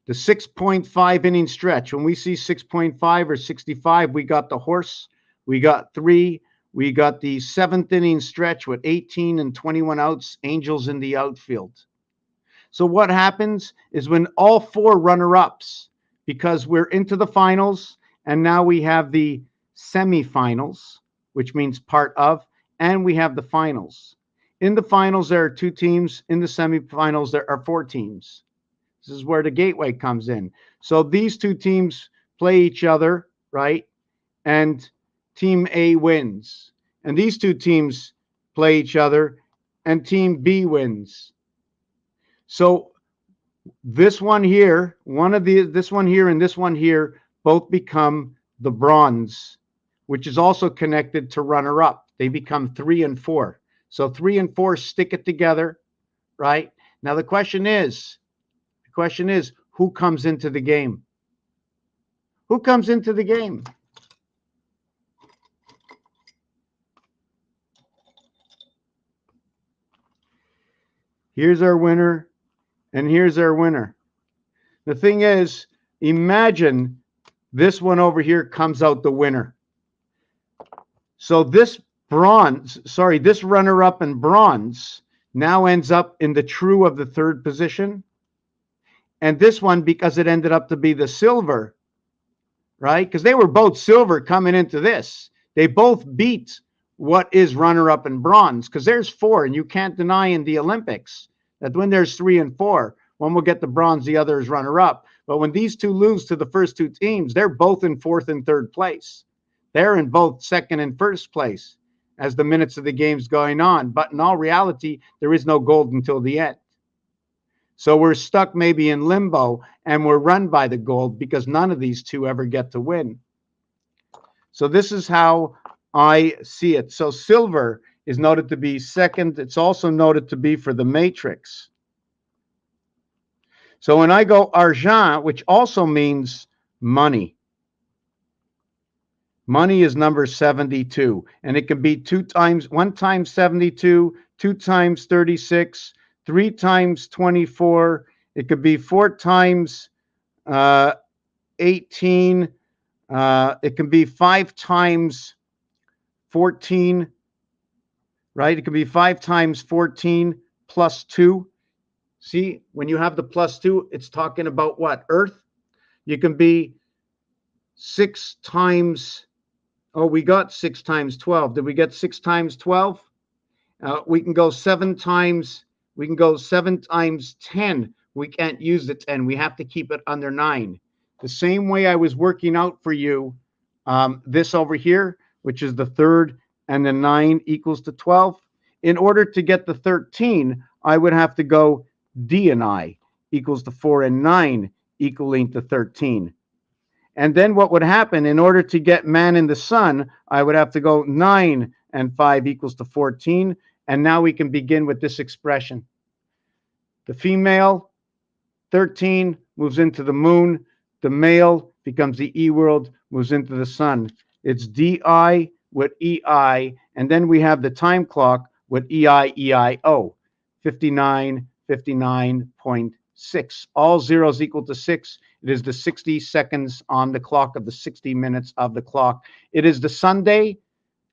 The 6.5 inning stretch. When we see 6.5 or 65, we got the horse. We got 3. We got the 7th inning stretch with 18 and 21 outs. Angels in the outfield. So what happens is when all 4 runner-ups, because we're into the finals, and now we have the semifinals, which means part of, and we have the finals. In the finals, there are 2 teams. In the semifinals, there are 4 teams. This is where the gateway comes in. So these 2 teams play each other, right? And Team A wins. And these 2 teams play each other, and Team B wins. So this one here, this one here and this one here both become the bronze, which is also connected to runner-up. They become 3 and 4. So 3 and 4 stick it together, right? Now the question is, who comes into the game? Who comes into the game? Here's our winner, and here's our winner. The thing is, imagine this one over here comes out the winner. So this this runner-up in bronze now ends up in the true of the 3rd position. And this one, because it ended up to be the silver, right? Because they were both silver coming into this. They both beat what is runner-up in bronze, because there's 4, and you can't deny in the Olympics that when there's 3 and 4, one will get the bronze, the other is runner-up. But when these 2 lose to the first 2 teams, they're both in 4th and 3rd place. They're in both 2nd and 1st place as the minutes of the game's going on. But in all reality, there is no gold until the end. So we're stuck maybe in limbo, and we're run by the gold because none of these 2 ever get to win. So this is how I see it. So silver is noted to be 2nd. It's also noted to be for the matrix. So when I go argent, which also means money, Money is number 72, and it can be 1 times 72, 2 times 36, 3 times 24. It could be 4 times 18. It can be 5 times 14, right? It can be 5 times 14 plus 2. See, when you have the plus 2, it's talking about what? Earth. You can be 6 times, oh, we got 6 times 12. Did we get 6 times 12? We can go 7 times 10. We can't use the 10. We have to keep it under 9. The same way I was working out for you, this over here, which is the third, and the 9 equals to 12. In order to get the 13, I would have to go D and I equals to 4 and 9 equaling to 13. And then what would happen, in order to get man in the sun, I would have to go 9 and 5 equals to 14. And now we can begin with this expression. The female, 13, moves into the moon. The male becomes the E world, moves into the sun. It's DI with EI. And then we have the time clock with EIEIO, 59, 59.6. All zeros equal to 6. It is the 60 seconds on the clock of the 60 minutes of the clock. It is the Sunday,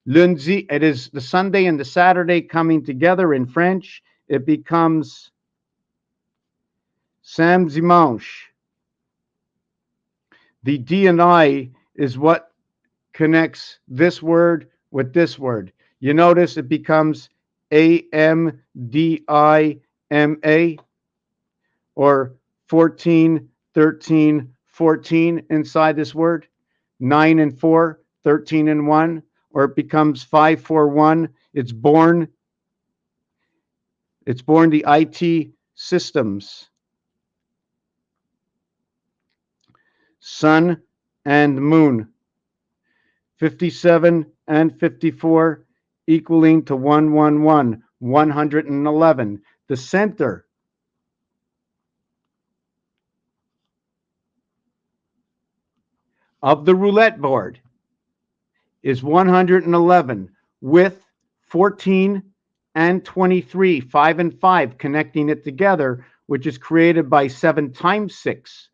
lundi. It is the Sunday and the Saturday coming together in French. It becomes samedi dimanche. The D and I is what connects this word with this word. You notice it becomes AMDIMA, or 14, 13, 14 inside this word. 9 and 4, 13 and 1, or it becomes 541. It's born the IT systems. Sun and moon. 57 and 54 equaling to 111, 111. The center of the roulette board is 111, with 14 and 23, 5 and 5, connecting it together, which is created by 7 times 6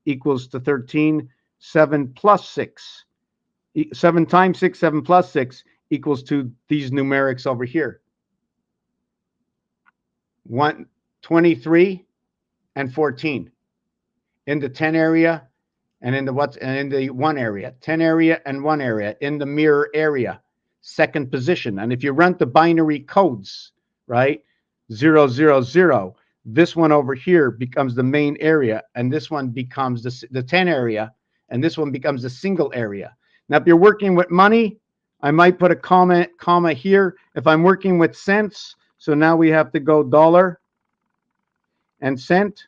equals to 13. 7 plus 6. 7 times 6, 7 plus 6 equals to these numerics over here. 23 and 14 in the 10 area and in the 1 area. 10 area and 1 area in the mirror area, second position. And if you run the binary codes, right, 0, 0, 0, this one over here becomes the main area, and this one becomes the 10 area, and this one becomes the single area. Now, if you're working with money, I might put a comma here. If I'm working with cents, so now we have to go dollar and cent.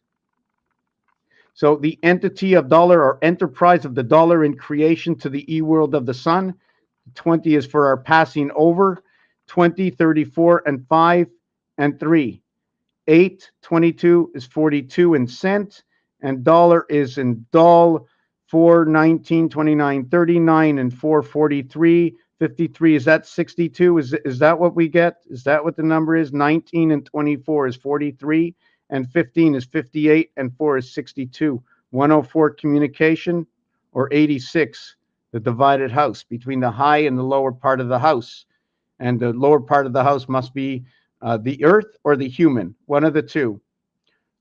So the entity of dollar, or enterprise of the dollar in creation to the E world of the sun. 20 is for our passing over. 20, 34, and 5, and 3. 8, 22 is 42 in cent, and dollar is in doll. 4, 19, 29, 39, and 4, 43. 53, is that 62? Is that what we get? Is that what the number is? 19 and 24 is 43, and 15 is 58, and 4 is 62. 104, communication, or 86, the divided house between the high and the lower part of the house. And the lower part of the house must be the earth or the human, one of the two.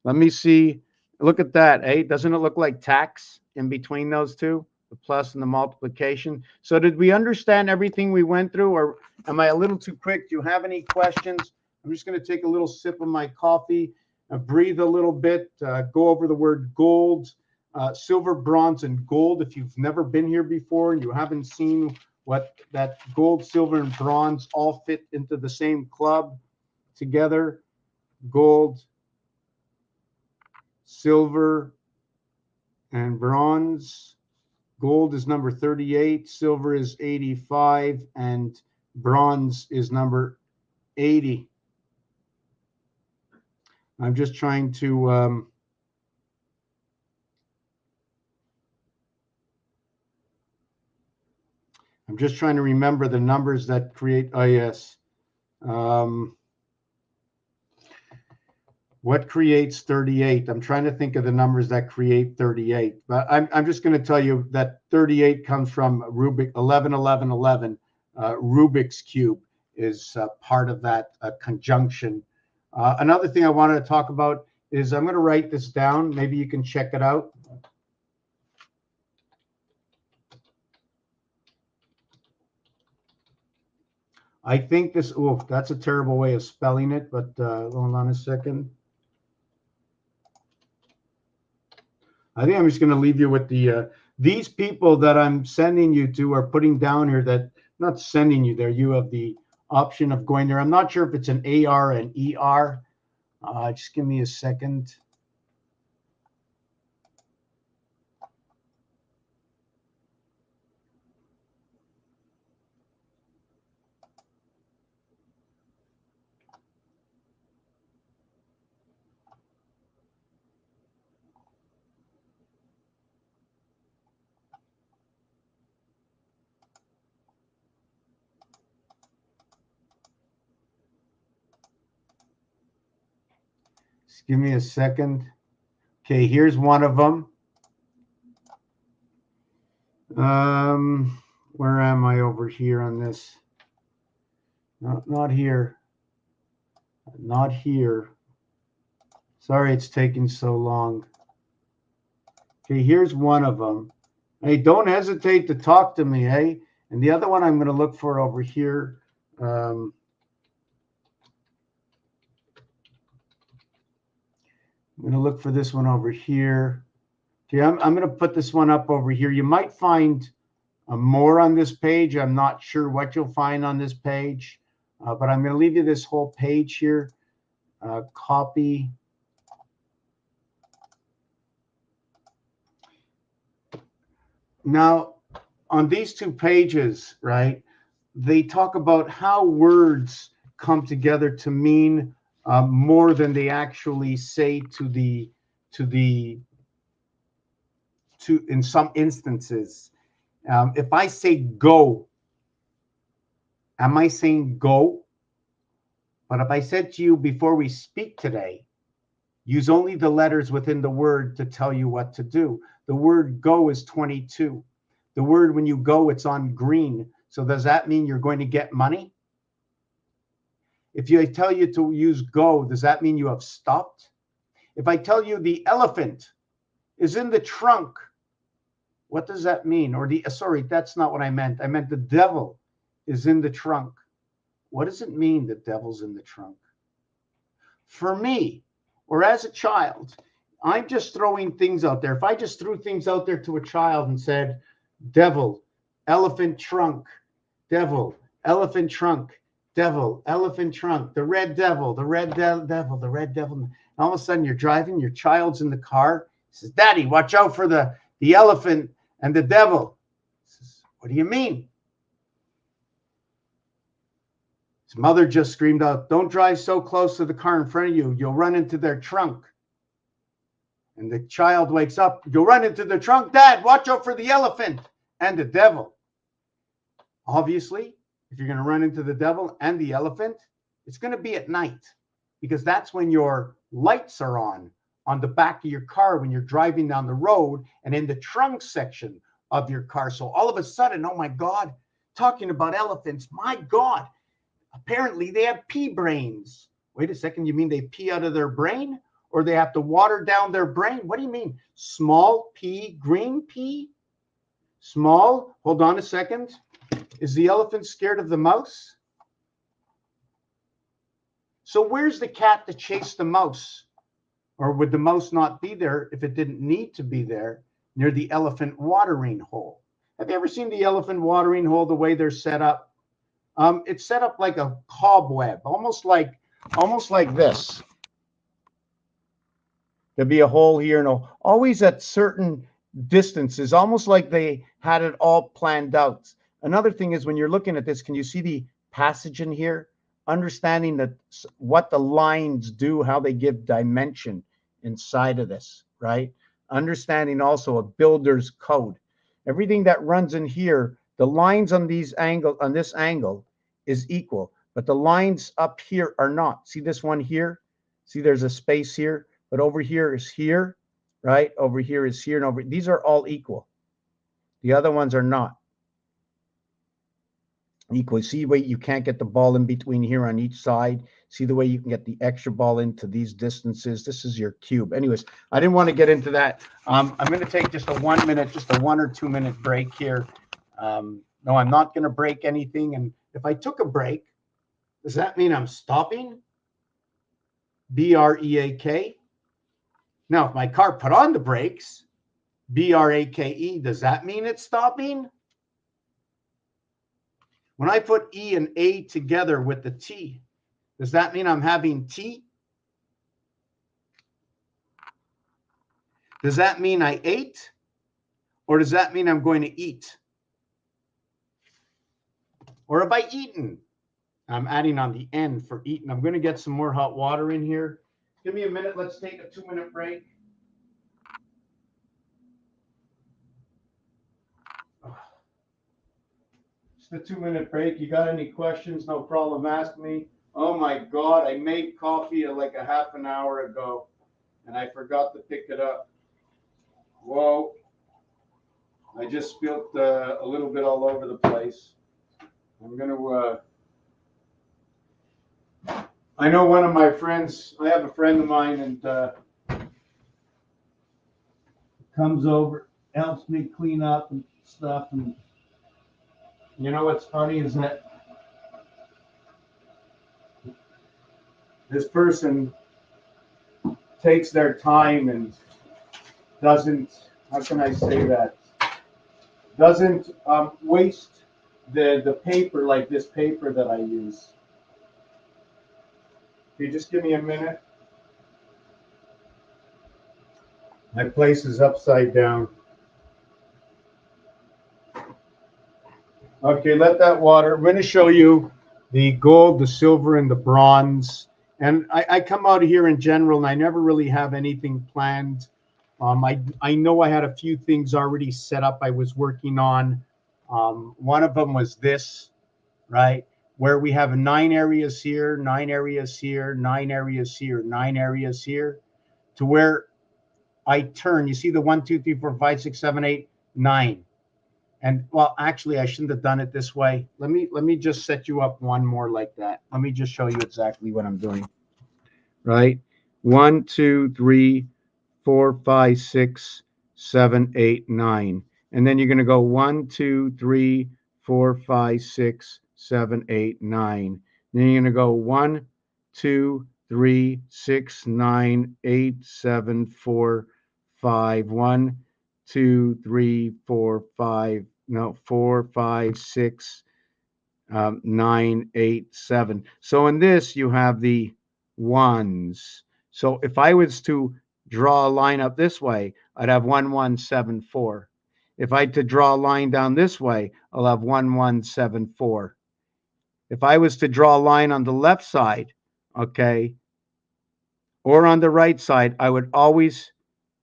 Let me see. Look at that, eh? Doesn't it look like tax in between those two, the plus and the multiplication? So did we understand everything we went through, or am I a little too quick? Do you have any questions? I'm just going to take a little sip of my coffee, breathe a little bit, go over the word gold, silver, bronze, and gold. If you've never been here before and you haven't seen what that gold, silver, and bronze all fit into the same club together, gold, silver, and bronze. Gold is number 38, silver is 85, and bronze is number 80. I'm just trying to I'm just trying to remember the numbers that create, oh yes. What creates 38? I'm trying to think of the numbers that create 38, but I'm just going to tell you that 38 comes from Rubik 11, 11, 11. Rubik's Cube is part of that conjunction. Another thing I wanted to talk about is I'm going to write this down. Maybe you can check it out. I think this, oh, that's a terrible way of spelling it, but hold on a second. I think I'm just going to leave you with the, these people that I'm sending you to are putting down here that, not sending you there, you have the option of going there. I'm not sure if it's an AR and ER. Just give me a second. Just give me a second. Okay, here's one of them. Where am I over here on this? No, not here. Not here. Sorry it's taking so long. Okay, here's one of them. Hey, don't hesitate to talk to me, hey? And the other one I'm going to look for over here. I'm going to look for this one over here. Okay, I'm going to put this one up over here. You might find more on this page. I'm not sure what you'll find on this page, but I'm going to leave you this whole page here. Copy. Now, on these two pages, right, they talk about how words come together to mean more than they actually say in some instances. If I say go, am I saying go? But if I said to you before we speak today, use only the letters within the word to tell you what to do. The word go is 22. The word when you go, it's on green. So does that mean you're going to get money? If I tell you to use go, does that mean you have stopped? If I tell you the elephant is in the trunk, what does that mean? Or sorry, that's not what I meant. I meant the devil is in the trunk. What does it mean the devil's in the trunk? For me, or as a child, I'm just throwing things out there. If I just threw things out there to a child and said, devil, elephant trunk, devil, elephant trunk, devil, elephant trunk, the red devil, the red devil, the red devil. And all of a sudden you're driving, your child's in the car. He says, Daddy, watch out for the elephant and the devil. He says, what do you mean? His mother just screamed out, don't drive so close to the car in front of you. You'll run into their trunk. And the child wakes up. You'll run into the trunk. Dad, watch out for the elephant and the devil. Obviously, if you're going to run into the devil and the elephant, it's going to be at night because that's when your lights are on the back of your car when you're driving down the road and in the trunk section of your car. So all of a sudden, oh my God, talking about elephants, my God, apparently they have pea brains. Wait a second, you mean they pee out of their brain? Or they have to water down their brain? What do you mean? Small pea, green pea? Small? Hold on a second. Is the elephant scared of the mouse? So where's the cat to chase the mouse? Or would the mouse not be there if it didn't need to be there near the elephant watering hole? Have you ever seen the elephant watering hole, the way they're set up? It's set up like a cobweb, almost like this. There'd be a hole here and always at certain distances, almost like they had it all planned out. Another thing is when you're looking at this, can you see the passage in here? Understanding that what the lines do, how they give dimension inside of this, right? Understanding also a builder's code. Everything that runs in here The lines on these angle, on this angle, is equal, but the lines up here are not. See this one here? See, there's a space here, but over here is here, right? Over here is here, and over. These are all equal. The other ones are not equal. See the way you can't get the ball in between here on each side? See the way you can get the extra ball into these distances? This is your cube. Anyways, I didn't want to get into that. I'm going to take just a 1 minute, just a 1 or 2 minute break here. No, I'm not going to break anything. And if I took a break, does that mean I'm stopping? B-R-E-A-K. Now, if my car put on the brakes, B-R-A-K-E, does that mean it's stopping? When I put E and A together with the T, does that mean I'm having tea? Does that mean I ate? Or does that mean I'm going to eat? Or have I eaten? I'm adding on the end for eaten. I'm going to get some more hot water in here. Give me a minute. Let's take a 2-minute break. Just a 2-minute break. You got any questions? No problem. Ask me. Oh my God, I made coffee like a half an hour ago and I forgot to pick it up. Whoa. I just spilled a little bit all over the place. I'm going to, I know one of my friends, I have a friend of mine and comes over, helps me clean up and stuff. And you know what's funny is that this person takes their time and doesn't, how can I say that? Doesn't waste the paper like this paper that I use. Okay, just give me a minute. My place is upside down. Okay, let that water. I'm going to show you the gold, the silver, and the bronze. And I come out here in general, and I never really have anything planned. I know I had a few things already set up I was working on. One of them was this, right? Where we have 9 areas here, 9 areas here, 9 areas here, 9 areas here, to where I turn. You see the 1, 2, 3, 4, 5, 6, 7, 8, 9. And well, actually, I shouldn't have done it this way. Let me just set you up one more like that. Let me just show you exactly what I'm doing. Right? 1, 2, 3, 4, 5, 6, 7, 8, 9. And then you're going to go 1, 2, 3, 4, 5, 6, 7, 8, 9. Then you're going to go 1, 2, 3, 6, 9, 8, 7, 4, 5. 1, 2, 3, 4, 5. No, 4, 5, 6, 9, 8, 7. So in this, you have the ones. So if I was to draw a line up this way, I'd have 1, 1, 7, 4. If I had to draw a line down this way, I'll have 1, 1, 7, 4. If I was to draw a line on the left side, okay, or on the right side, I would always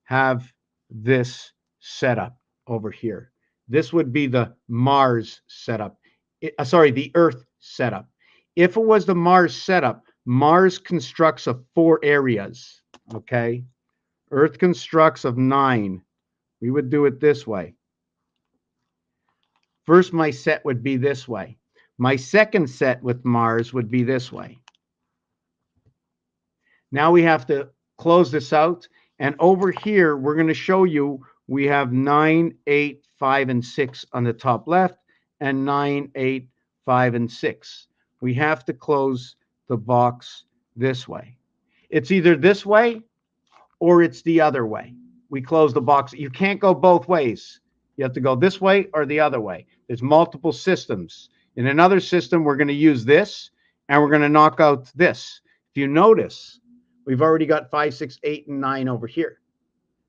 have this setup over here. This would be the Mars setup. The Earth setup. If it was the Mars setup, Mars constructs of 4 areas, okay? Earth constructs of 9. We would do it this way. First, my set would be this way. My second set with Mars would be this way. Now we have to close this out. And over here, we're going to show you we have 9, 8, 5, and 6 on the top left, and 9, 8, 5, and 6. We have to close the box this way. It's either this way or it's the other way. We close the box. You can't go both ways. You have to go this way or the other way. There's multiple systems. In another system, we're going to use this, and we're going to knock out this. If you notice, we've already got 5, 6, 8, and 9 over here.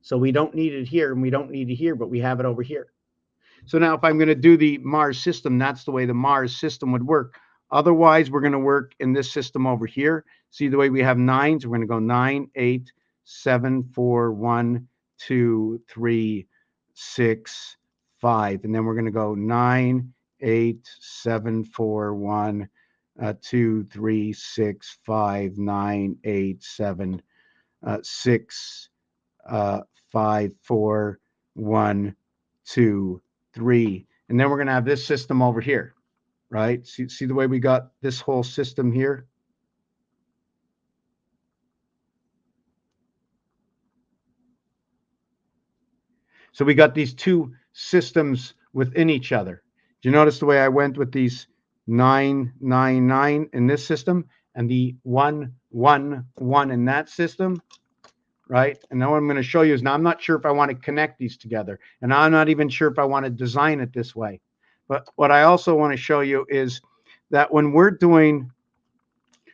So we don't need it here, and we don't need it here, but we have it over here. So now if I'm going to do the Mars system, that's the way the Mars system would work. Otherwise, we're going to work in this system over here. See the way we have 9s? We're going to go 9, 8, 7, 4, 1, 2, 3, 6, 5. And then we're going to go 9, 8, 7, 4, 1, 2, 3, 6, 5, 9, 8, 7, 6, 5, 4, 1, 2, 3. And then we're going to have this system over here, right? See the way we got this whole system here? So we got these two systems within each other. Do you notice the way I went with these 9, 9, 9 in this system and the 1, 1, 1 in that system, right? And now what I'm going to show you is now I'm not sure if I want to connect these together, and I'm not even sure if I want to design it this way. But what I also want to show you is that when we're doing,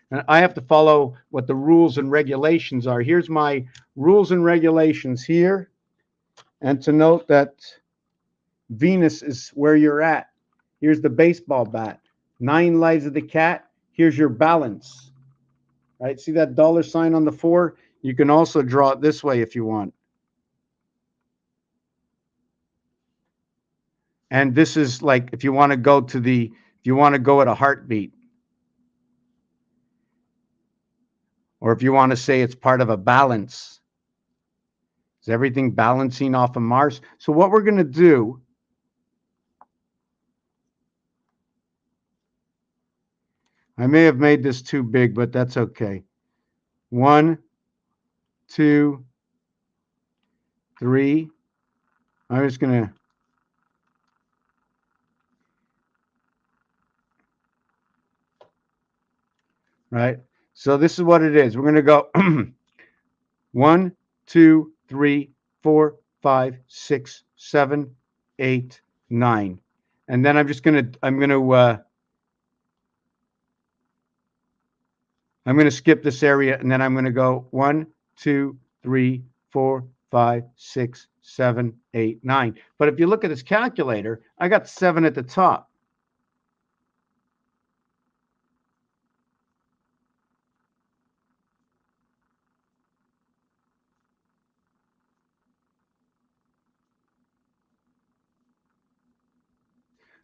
and I have to follow what the rules and regulations are. Here's my rules and regulations here. And to note that Venus is where you're at. Here's the baseball bat. 9 lives of the cat. Here's your balance. Right? See that $sign on the 4? You can also draw it this way if you want. And this is like if you want to go to the, if you want to go at a heartbeat. Or if you want to say it's part of a balance. Is everything balancing off of Mars? So what we're going to do, I may have made this too big, but that's okay. 1, 2, 3. I'm just going to, right? So this is what it is. We're going to go 1, 2, 3, 4, 5, 6, 7, 8, 9. And then I'm going to skip this area, and then I'm going to go 1, 2, 3, 4, 5, 6, 7, 8, 9. But if you look at this calculator, I got 7 at the top.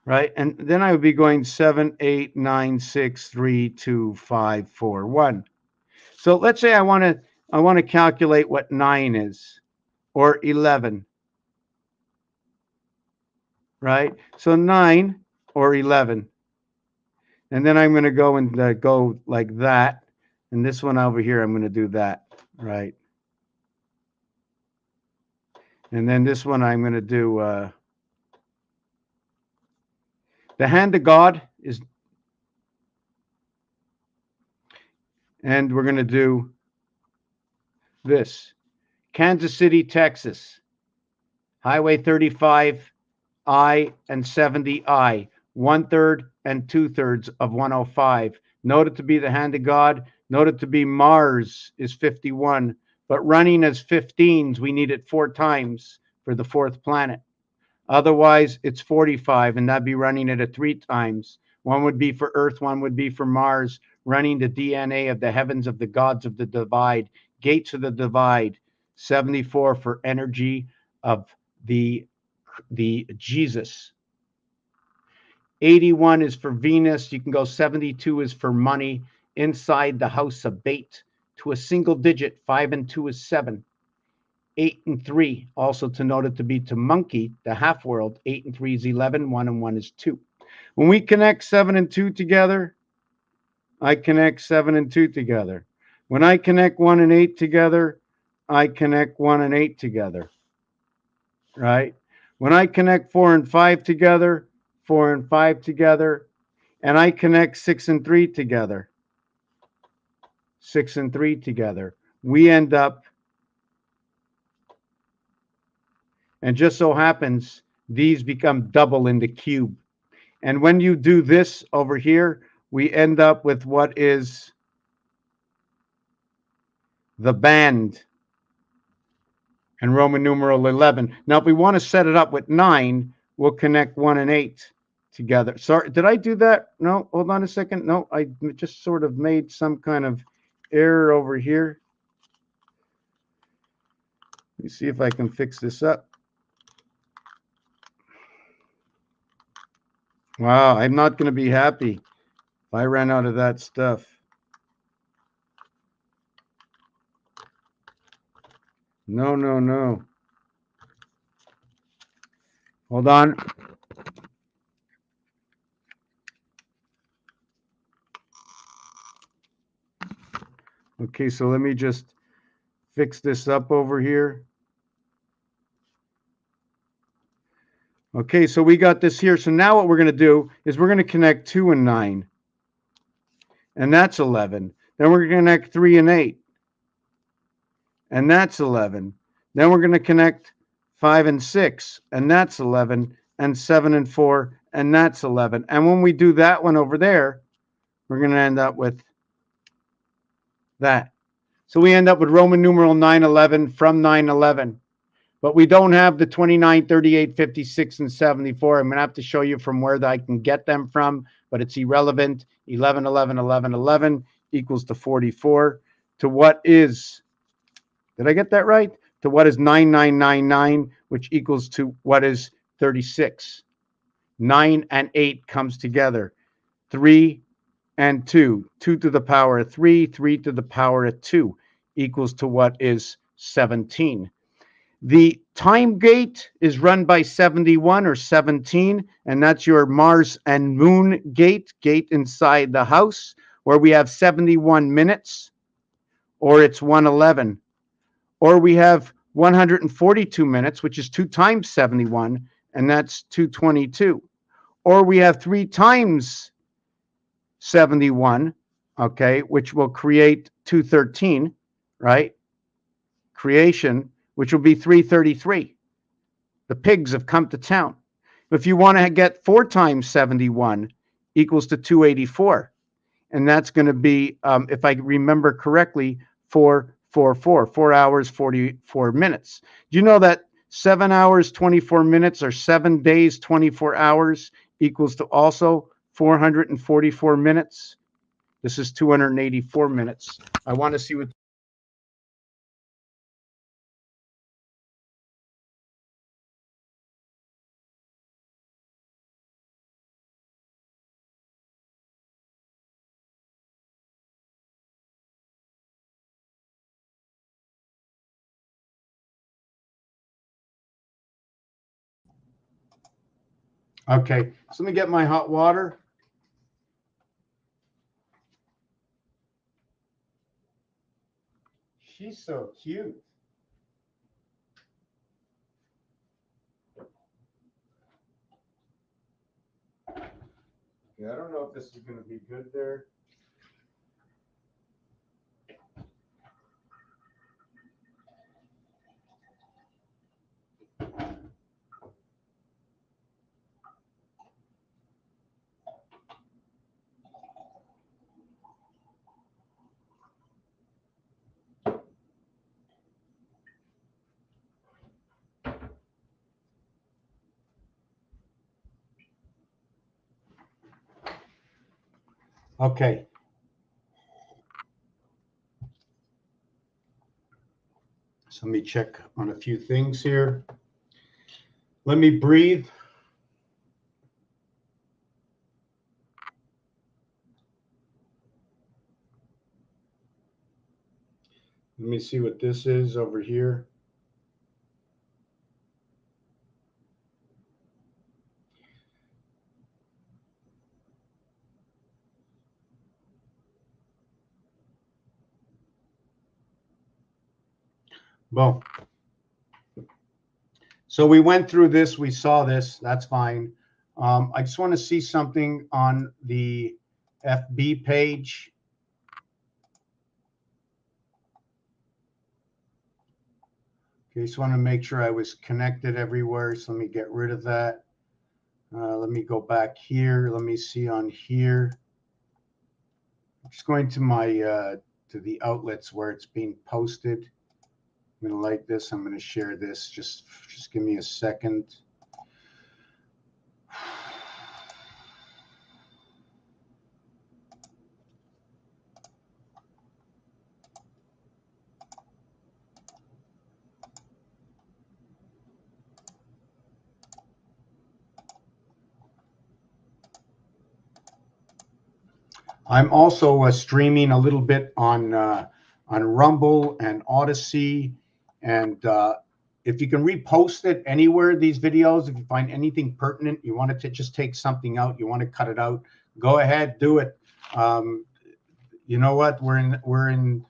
Right? And then I would be going 7, 8, 9, 6, 3, 2, 5, 4, 1. So let's say I want to calculate what 9 is, or 11. Right? So 9 or 11. And then I'm going to go and go like that. And this one over here, I'm going to do that. Right? And then this one, I'm going to do the hand of God is, and we're going to do this. Kansas City, Texas. Highway 35I and 70I. 1/3 and 2/3 of 105. Noted to be the hand of God. Noted to be Mars is 51. But running as 15s, we need it 4 times for the 4th planet. Otherwise, it's 45, and that'd be running it at 3 times. One would be for Earth, one would be for Mars, running the DNA of the heavens of the gods of the divide, gates of the divide. 74 for energy of the Jesus. 81 is for Venus. You can go 72 is for money. Inside the house of bait to a single digit. 5 and 2 is 7. 8 and 3, also to note it to be to monkey, the half world. 8 and 3 is 11, 1 and 1 is 2. When we connect 7 and 2 together, I connect 7 and 2 together. When I connect 1 and 8 together, I connect 1 and 8 together, right? When I connect 4 and 5 together, 4 and 5 together, and I connect 6 and 3 together, 6 and 3 together, we end up. And just so happens, these become double in the cube. And when you do this over here, we end up with what is the band and Roman numeral 11. Now, if we want to set it up with 9, we'll connect 1 and 8 together. Sorry, did I do that? No, hold on a second. No, I just sort of made some kind of error over here. Let me see if I can fix this up. Wow, I'm not going to be happy if I ran out of that stuff. No, no, no. Hold on. Okay, so let me just fix this up over here. Okay, so we got this here. So now what we're going to do is we're going to connect 2 and 9, and that's 11. Then we're going to connect 3 and 8, and that's 11. Then we're going to connect 5 and 6, and that's 11, and 7 and 4, and that's 11. And when we do that one over there, we're going to end up with that. So we end up with Roman numeral 911 from 911. But we don't have the 29, 38, 56, and 74. I'm going to have to show you from where I can get them from, but it's irrelevant. 11, 11, 11, 11 equals to 44. To what is, did I get that right? To what is 9999, which equals to what is 36. 9 and 8 comes together. 3 and 2. 2 to the power of 3, 3 to the power of 2 equals to what is 17. The time gate is run by 71 or 17, and that's your Mars and Moon gate inside the house, where we have 71 minutes, or it's 111. Or we have 142 minutes, which is 2 times 71, and that's 222. Or we have 3 times 71, okay, which will create 213, right? Creation, which will be 333. The pigs have come to town. If you want to get 4 times 71 equals to 284. And that's going to be, if I remember correctly, 4 hours, 44 minutes. Do you know that 7 hours, 24 minutes, or 7 days, 24 hours equals to also 444 minutes? This is 284 minutes. I want to see what. Okay, so let me get my hot water. She's so cute. Yeah, I don't know if this is going to be good there. Okay. So let me check on a few things here. Let me breathe. Let me see what this is over here. Well, so we went through this. We saw this. That's fine. I just want to see something on the FB page. Okay, just want to make sure I was connected everywhere. So let me get rid of that. Let me go back here. Let me see on here. I'm just going to my to the outlets where it's being posted. I'm going to like this. I'm going to share this. Just give me a second. I'm also streaming a little bit on Rumble and Odyssey, and if you can repost it anywhere, these videos, if you find anything pertinent, you want to just take something out, you want to cut it out, go ahead, do it. You know what? We're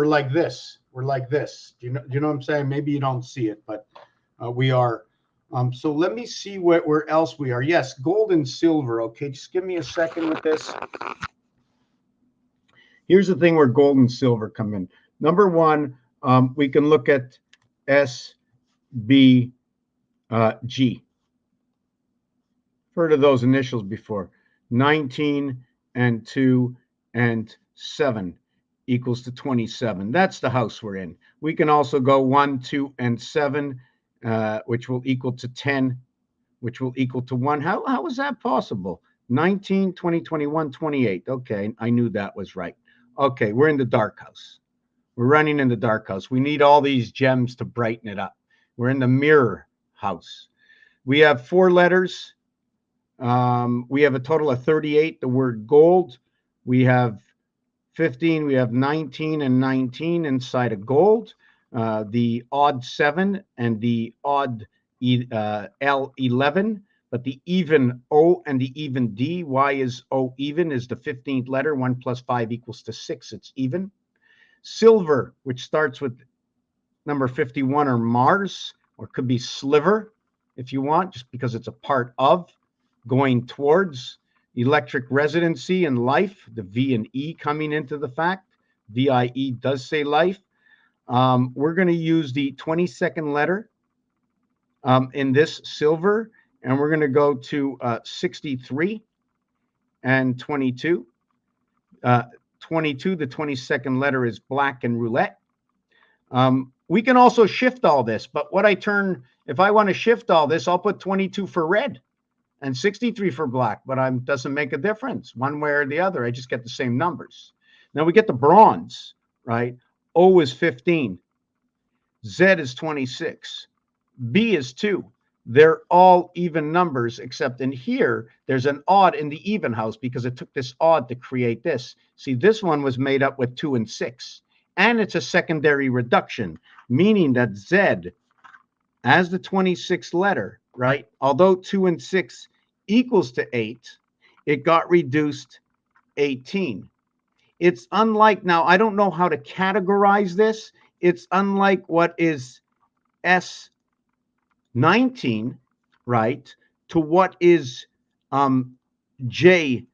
like this. We're like this. Do you know what I'm saying? Maybe you don't see it, but we are. So let me see where else we are. Yes, gold and silver. Okay, just give me a second with this. Here's the thing where gold and silver come in. Number one, we can look at SBG. Heard of those initials before. 19 and 2 and 7 equals to 27. That's the house we're in. We can also go 1, 2, and 7, which will equal to 10, which will equal to 1. How is that possible? 19, 20, 21, 28. Okay, I knew that was right. Okay, we're in the dark house. We're running in the dark house. We need all these gems to brighten it up. We're in the mirror house. We have 4 letters. We have a total of 38. The word gold. We have 15. We have 19 and 19 inside of gold. The odd 7 and the odd L11. But the even O and the even D, why is O even, is the 15th letter. 1 plus 5 equals to 6. It's even. Silver, which starts with number 51, or Mars, or could be sliver if you want, just because it's a part of, going towards. Electric residency and life, the V and E coming into the fact. VIE does say life. We're going to use the 22nd letter in this silver, and we're going to go to 63 and 22. 22, the 22nd letter is black and roulette. We can also shift all this, but if I want to shift all this, I'll put 22 for red and 63 for black, but doesn't make a difference one way or the other. I just get the same numbers. Now we get the bronze, right? O is 15. Z is 26. B is 2. They're all even numbers, except in here, there's an odd in the even house because it took this odd to create this. See, this one was made up with 2 and 6. And it's a secondary reduction, meaning that Z, as the 26th letter, right, although 2 and 6 equals to 8, it got reduced 18. It's unlike, now I don't know how to categorize this. It's unlike what is S19, right, to what is J10,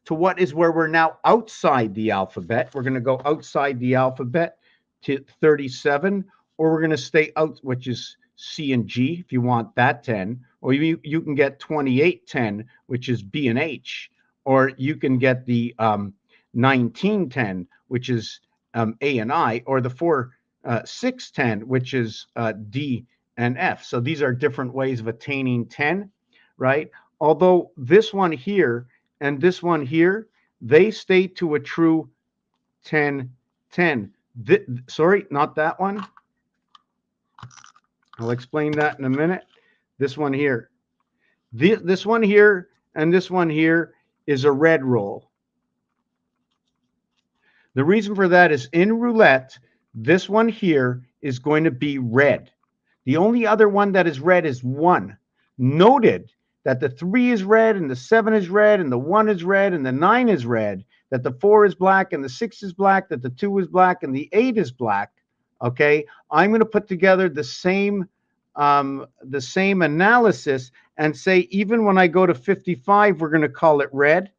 to what is where we're now outside the alphabet. We're going to go outside the alphabet to 37, or we're going to stay out, which is C and G, if you want that 10, or you can get 2810, which is B and H, or you can get the 1910, which is A and I, or the 4610, which is D and F. So these are different ways of attaining 10, right? Although this one here and this one here, they stay to a true 10, 10. Sorry, not that one. I'll explain that in a minute. This one here. This one here and this one here is a red roll. The reason for that is in roulette, this one here is going to be red. The only other one that is red is 1. Noted that the 3 is red and the 7 is red and the 1 is red and the 9 is red, that the 4 is black and the 6 is black, that the 2 is black and the 8 is black. Okay, I'm going to put together the same analysis and say, even when I go to 55, we're going to call it red,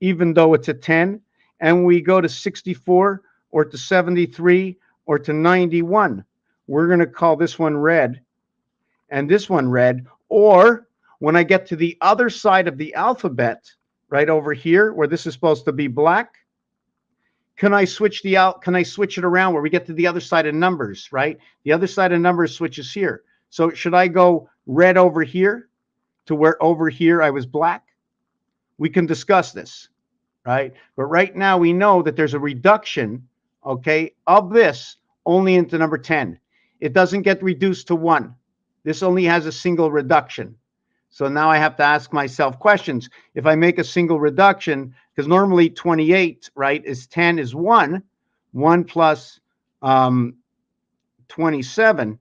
even though it's a 10. And we go to 64 or to 73 or to 91, we're going to call this one red and this one red. Or when I get to the other side of the alphabet, right over here, where this is supposed to be black, can I switch it around where we get to the other side of numbers, right? The other side of numbers switches here. So should I go red over here to where over here I was black? We can discuss this, right? But right now we know that there's a reduction, okay, of this only into number 10. It doesn't get reduced to 1. This only has a single reduction. So now I have to ask myself questions. If I make a single reduction, because normally 28, right, is 10 is 1. 1 plus 27.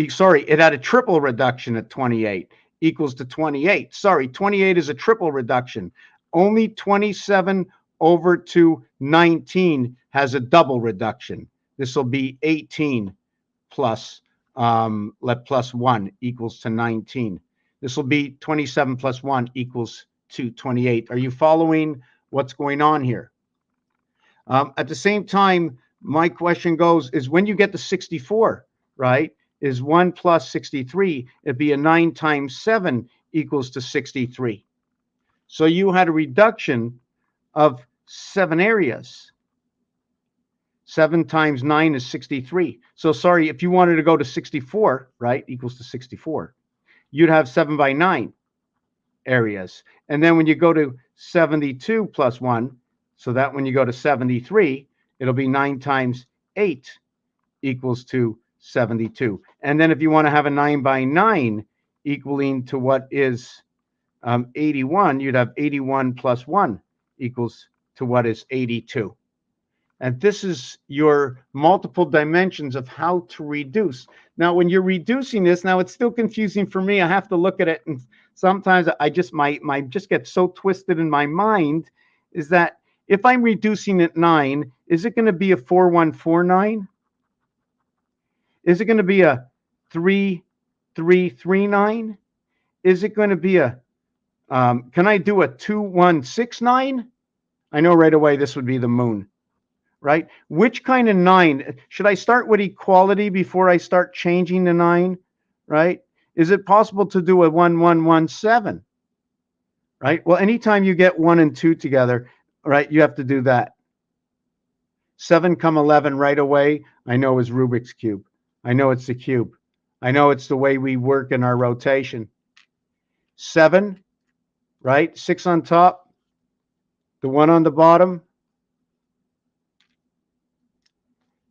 Sorry, it had a triple reduction at 28 equals to 28. Sorry, 28 is a triple reduction. Only 27 over to 19 has a double reduction. This will be 18 plus 1 equals to 19. This will be 27 plus 1 equals to 28. Are you following what's going on here? At the same time, my question goes is when you get to 64, right, is 1 plus 63, it'd be a 9 times 7 equals to 63. So you had a reduction of 7 areas. 7 times 9 is 63. So sorry, if you wanted to go to 64, right, equals to 64, you'd have 7 by 9 areas. And then when you go to 72 plus 1, so that when you go to 73, it'll be 9 times 8 equals to 72. And then if you want to have a 9 by 9 equaling to what is 81, you'd have 81 plus 1 equals to what is 82. And this is your multiple dimensions of how to reduce. Now, when you're reducing this, now it's still confusing for me. I have to look at it, and sometimes I just my just get so twisted in my mind. Is that if I'm reducing at 9, is it going to be a 4149? Is it going to be a 3339? Is it going to be a can I do a 2169? I know right away this would be the moon. Right? Which kind of 9? Should I start with equality before I start changing the 9? Right? Is it possible to do a 1117? Right? Well, anytime you get 1 and 2 together, right, you have to do that. 7 come 11 right away, I know is Rubik's Cube. I know it's the cube. I know it's the way we work in our rotation. 7, right? 6 on top, the 1 on the bottom.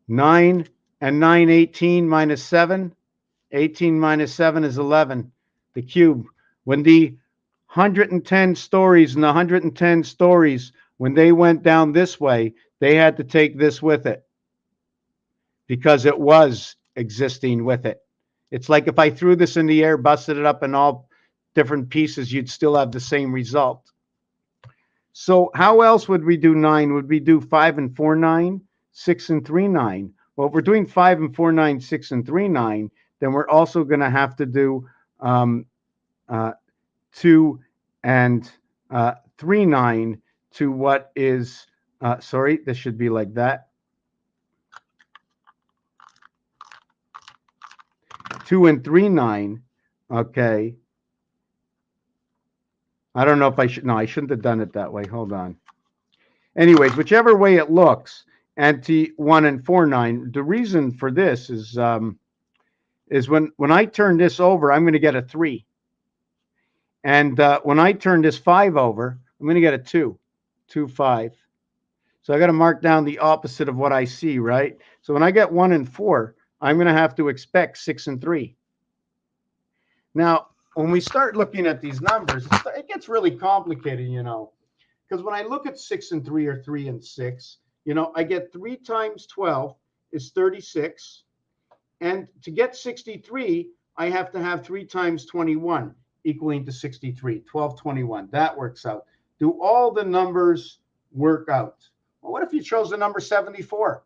9 and 9, 18 minus 7. 18 minus 7 is 11. The cube. When the 110 stories and the 110 stories, when they went down this way, they had to take this with it because it was existing with it. It's like if I threw this in the air, busted it up in all different pieces, you'd still have the same result. So how else would we do 9? Would we do 5 and 4, 9? 6 and 3, 9. Well, if we're doing 5 and 4, 9, 6 and 3, 9, then we're also going to have to do 2 and 3, 9 to what is, sorry, this should be like that. 2 and 3, 9. Okay. I don't know if I should, no, I shouldn't have done it that way. Hold on. Anyways, whichever way it looks, and to 1 and 4, 9. The reason for this is when I turn this over, I'm going to get a 3. And when I turn this 5 over, I'm going to get a 2. 2, 5. So I got to mark down the opposite of what I see, right? So when I get 1 and 4, I'm going to have to expect 6 and 3. Now, when we start looking at these numbers, it gets really complicated, you know, because when I look at 6 and 3 or 3 and 6, you know, I get 3 times 12 is 36. And to get 63, I have to have 3 times 21 equaling to 63, 1221. That works out. Do all the numbers work out? Well, what if you chose the number 74?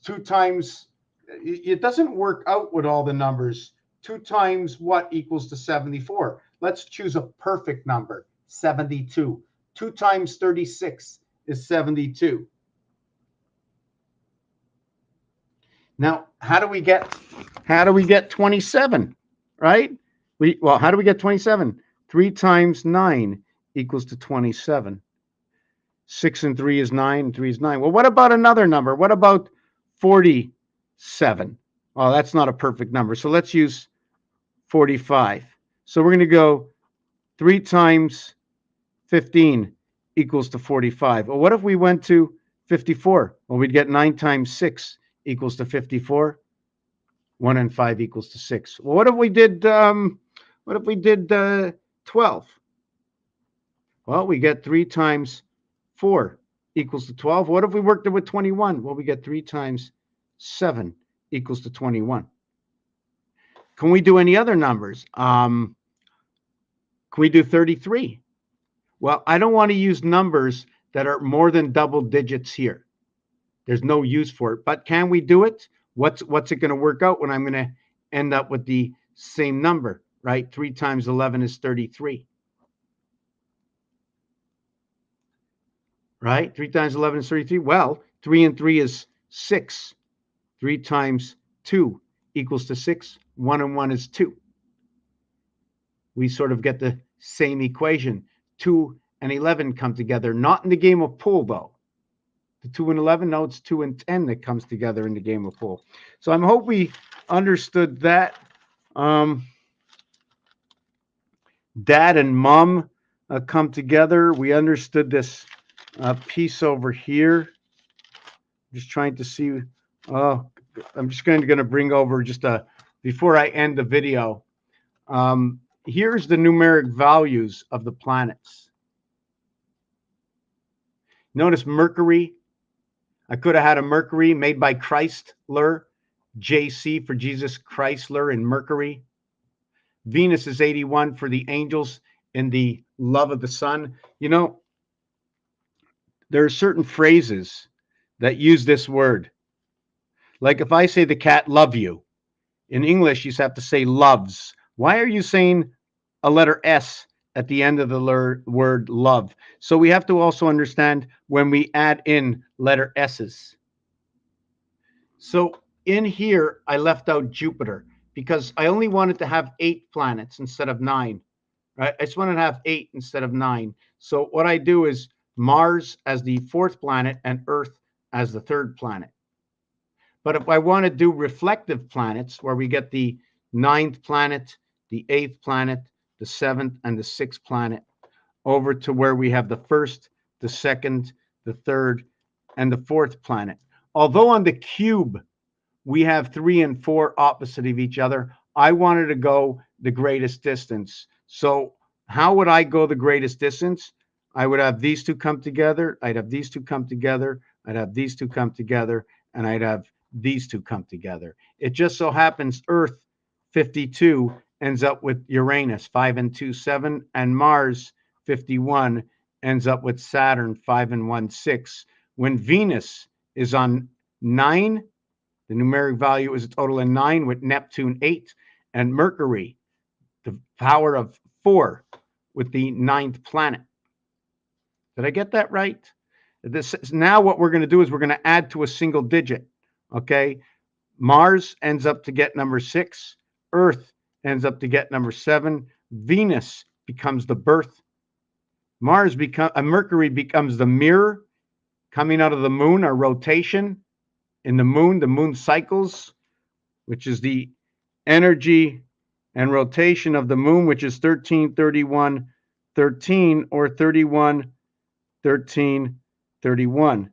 2 times, it doesn't work out with all the numbers. 2 times what equals to 74? Let's choose a perfect number, 72. 2 times 36 is 72. Now, how do we get 27, right? Well, how do we get 27? 3 times 9 equals to 27. 6 and 3 is 9, and 3 is 9. Well, what about another number? What about 47? Oh, that's not a perfect number. So let's use 45. So we're going to go 3 times 15 equals to 45. Well, what if we went to 54? Well, we'd get 9 times 6 equals to 54. 1 and 5 equals to 6. Well, what if we did What if we did 12? Well, we get 3 times 4 equals to 12. What if we worked it with 21? Well, we get 3 times 7 equals to 21. Can we do any other numbers? Can we do 33? Well, I don't want to use numbers that are more than double digits here. There's no use for it. But can we do it? What's it going to work out when I'm going to end up with the same number, right? 3 times 11 is 33. Right? 3 times 11 is 33. Well, 3 and 3 is 6. 3 times 2 equals to 6. 1 and 1 is 2. We sort of get the same equation. 2 and 11 come together, not in the game of pool, though. The 2 and 11, no, it's 2 and 10 that comes together in the game of pool. So I hope we understood that. Dad and mom come together. We understood this piece over here. Just trying to see. I'm just going to bring over just before I end the video. Here's the numeric values of the planets. Notice Mercury. I could have had a Mercury made by Chrysler, JC for Jesus Chrysler in Mercury. Venus is 81 for the angels in the love of the sun. You know, there are certain phrases that use this word. Like if I say the cat love you, in English, you have to say loves. Why are you saying a letter S at the end of the word love? So we have to also understand when we add in letter S's. So in here, I left out Jupiter because I only wanted to have 8 planets instead of 9. Right? I just wanted to have 8 instead of 9. So what I do is Mars as the 4th planet and Earth as the 3rd planet. But if I want to do reflective planets, where we get the 9th planet, the 8th planet, the 7th, and the 6th planet, over to where we have the 1st, the 2nd, the 3rd, and the 4th planet. Although on the cube, we have 3 and 4 opposite of each other, I wanted to go the greatest distance. So how would I go the greatest distance? I would have these two come together. I'd have these two come together. I'd have these two come together. And I'd have these two come together. It just so happens Earth 52 ends up with Uranus 5 and 2, 7, and Mars 51 ends up with Saturn 5 and 1, 6. When Venus is on 9, the numeric value is a total of 9 with Neptune 8, and Mercury, the power of 4 with the 9th planet. Did I get that right? This now what we're going to do is we're going to add to a single digit. Okay, Mars ends up to get number 6. Earth ends up to get number 7. Venus becomes the birth. Mercury becomes the mirror coming out of the moon, or rotation in the moon cycles, which is the energy and rotation of the moon, which is 13, 31, 13, or 31, 13, 31.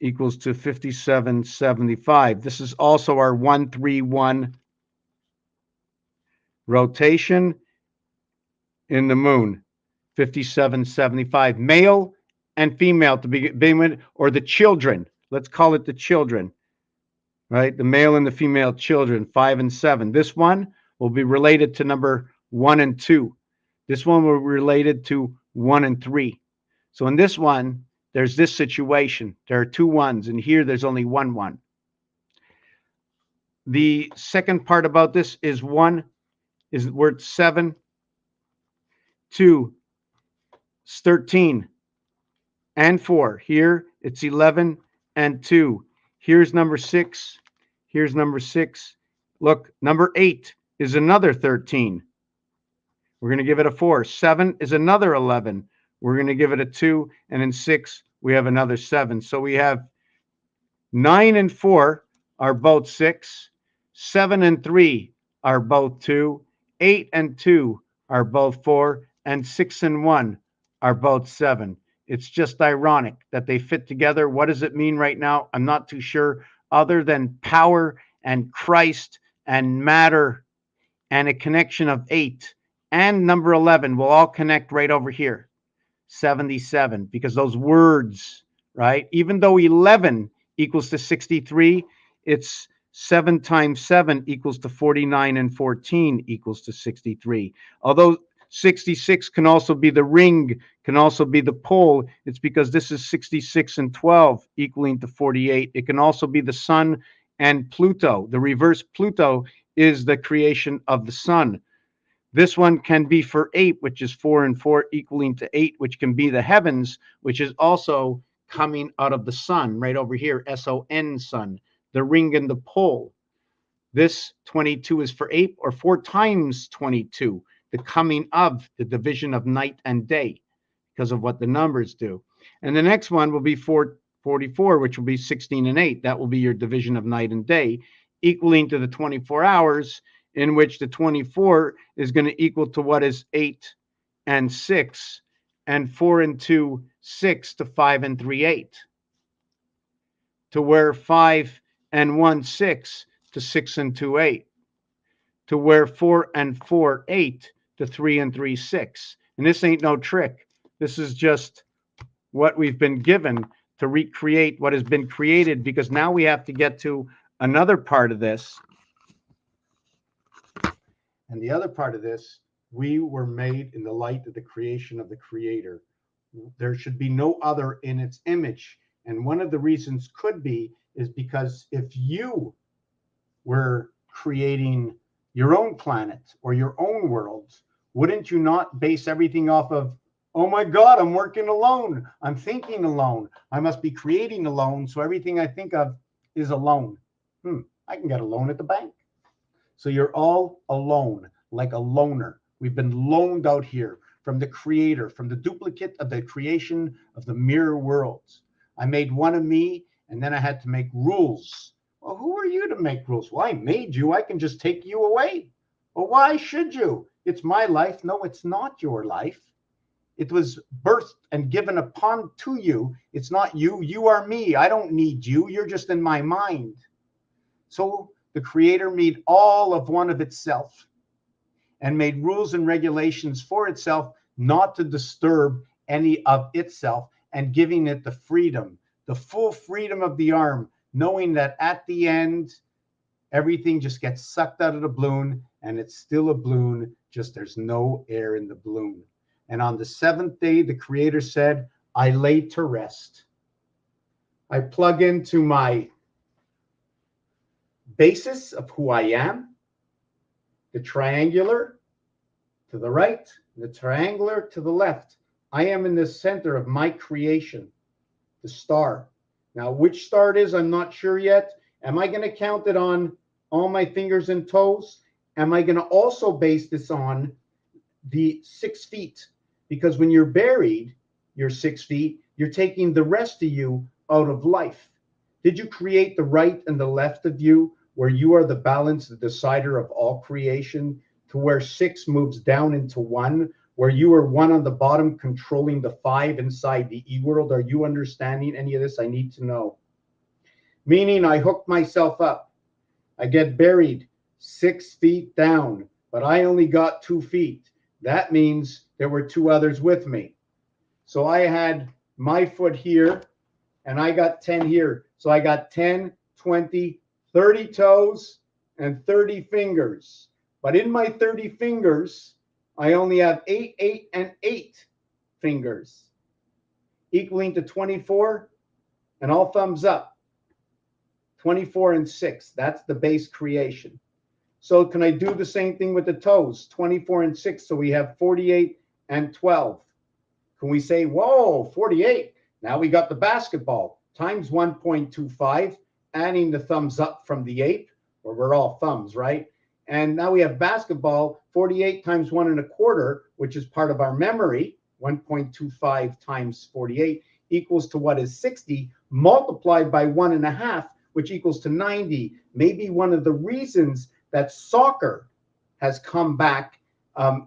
Equals to 5775. This is also our 131 rotation in the moon. 5775. Male and female to begin with, or the children. Let's call it the children. Right? The male and the female children, 5 and 7. This one will be related to number 1 and 2. This one will be related to 1 and 3. So in this one, there's this situation. There are 2 1s, and here there's only 1 1. The second part about this is 1 is worth 7. 2 is 13 and 4. Here it's 11 and 2. Here's number 6. Here's number 6. Look, number 8 is another 13. We're going to give it a 4. 7 is another 11. We're going to give it a 2, and in 6, we have another 7. So we have 9 and 4 are both 6. 7 and 3 are both 2. 8 and 2 are both 4. And 6 and 1 are both 7. It's just ironic that they fit together. What does it mean right now? I'm not too sure, other than power and Christ and matter and a connection of 8 and number 11 will all connect right over here. 77, because those words, right? Even though 11 equals to 63, it's 7 times 7 equals to 49, and 14 equals to 63. Although 66 can also be the ring, can also be the pole, it's because this is 66 and 12 equaling to 48. It can also be the sun and Pluto. The reverse Pluto is the creation of the sun. This one can be for 8, which is 4 and 4 equaling to 8, which can be the heavens, which is also coming out of the sun right over here, S-O-N, sun, the ring and the pole. This 22 is for 8, or 4 times 22, the coming of, the division of night and day, because of what the numbers do. And the next one will be 44, which will be 16 and 8. That will be your division of night and day, equaling to the 24 hours, in which the 24 is going to equal to what is 8 and 6, and 4 and 2, 6, to 5 and 3, 8. To where 5 and 1, 6, to 6 and 2, 8. To where 4 and 4, 8, to 3 and 3, 6. And this ain't no trick. This is just what we've been given to recreate what has been created, because now we have to get to another part of this. And the other part of this, we were made in the light of the creation of the Creator. There should be no other in its image. And one of the reasons could be is because if you were creating your own planet or your own world, wouldn't you not base everything off of, oh my God, I'm working alone, I'm thinking alone, I must be creating alone, so everything I think of is alone. I can get a loan at the bank. So you're all alone, like a loner. We've been loaned out here from the Creator, from the duplicate of the creation of the mirror worlds. I made one of me, and then I had to make rules. Well, who are you to make rules? Well, I made you. I can just take you away. Well, why should you? It's my life. No, it's not your life. It was birthed and given upon to you. It's not you. You are me. I don't need you. You're just in my mind. So the Creator made all of one of itself and made rules and regulations for itself, not to disturb any of itself, and giving it the freedom, the full freedom of the arm, knowing that at the end, everything just gets sucked out of the balloon, and it's still a balloon, just there's no air in the balloon. And on the 7th day, the Creator said, I lay to rest. I plug into my basis of who I am, the triangular to the right, the triangular to the left. I am in the center of my creation, the star. Now, which star it is, I'm not sure yet. Am I going to count it on all my fingers and toes? Am I going to also base this on the 6 feet? Because when you're buried, you're 6 feet, you're taking the rest of you out of life. Did you create the right and the left of you, where you are the balance, the decider of all creation, to where 6 moves down into 1, where you are 1 on the bottom controlling the 5 inside the E-world? Are you understanding any of this? I need to know. Meaning I hook myself up. I get buried 6 feet down, but I only got 2 feet. That means there were 2 others with me. So I had my foot here, and I got 10 here. So I got 10, 20, 30 toes and 30 fingers. But in my 30 fingers, I only have 8, 8, and 8 fingers, equaling to 24, and all thumbs up. 24 and 6, that's the base creation. So can I do the same thing with the toes? 24 and 6, so we have 48 and 12. Can we say, whoa, 48? Now we got the basketball times 1.25, adding the thumbs up from the ape, where we're all thumbs, right? And now we have basketball, 48 times 1.25, which is part of our memory. 1.25 times 48 equals to what is 60, multiplied by 1.5, which equals to 90. Maybe one of the reasons that soccer has come back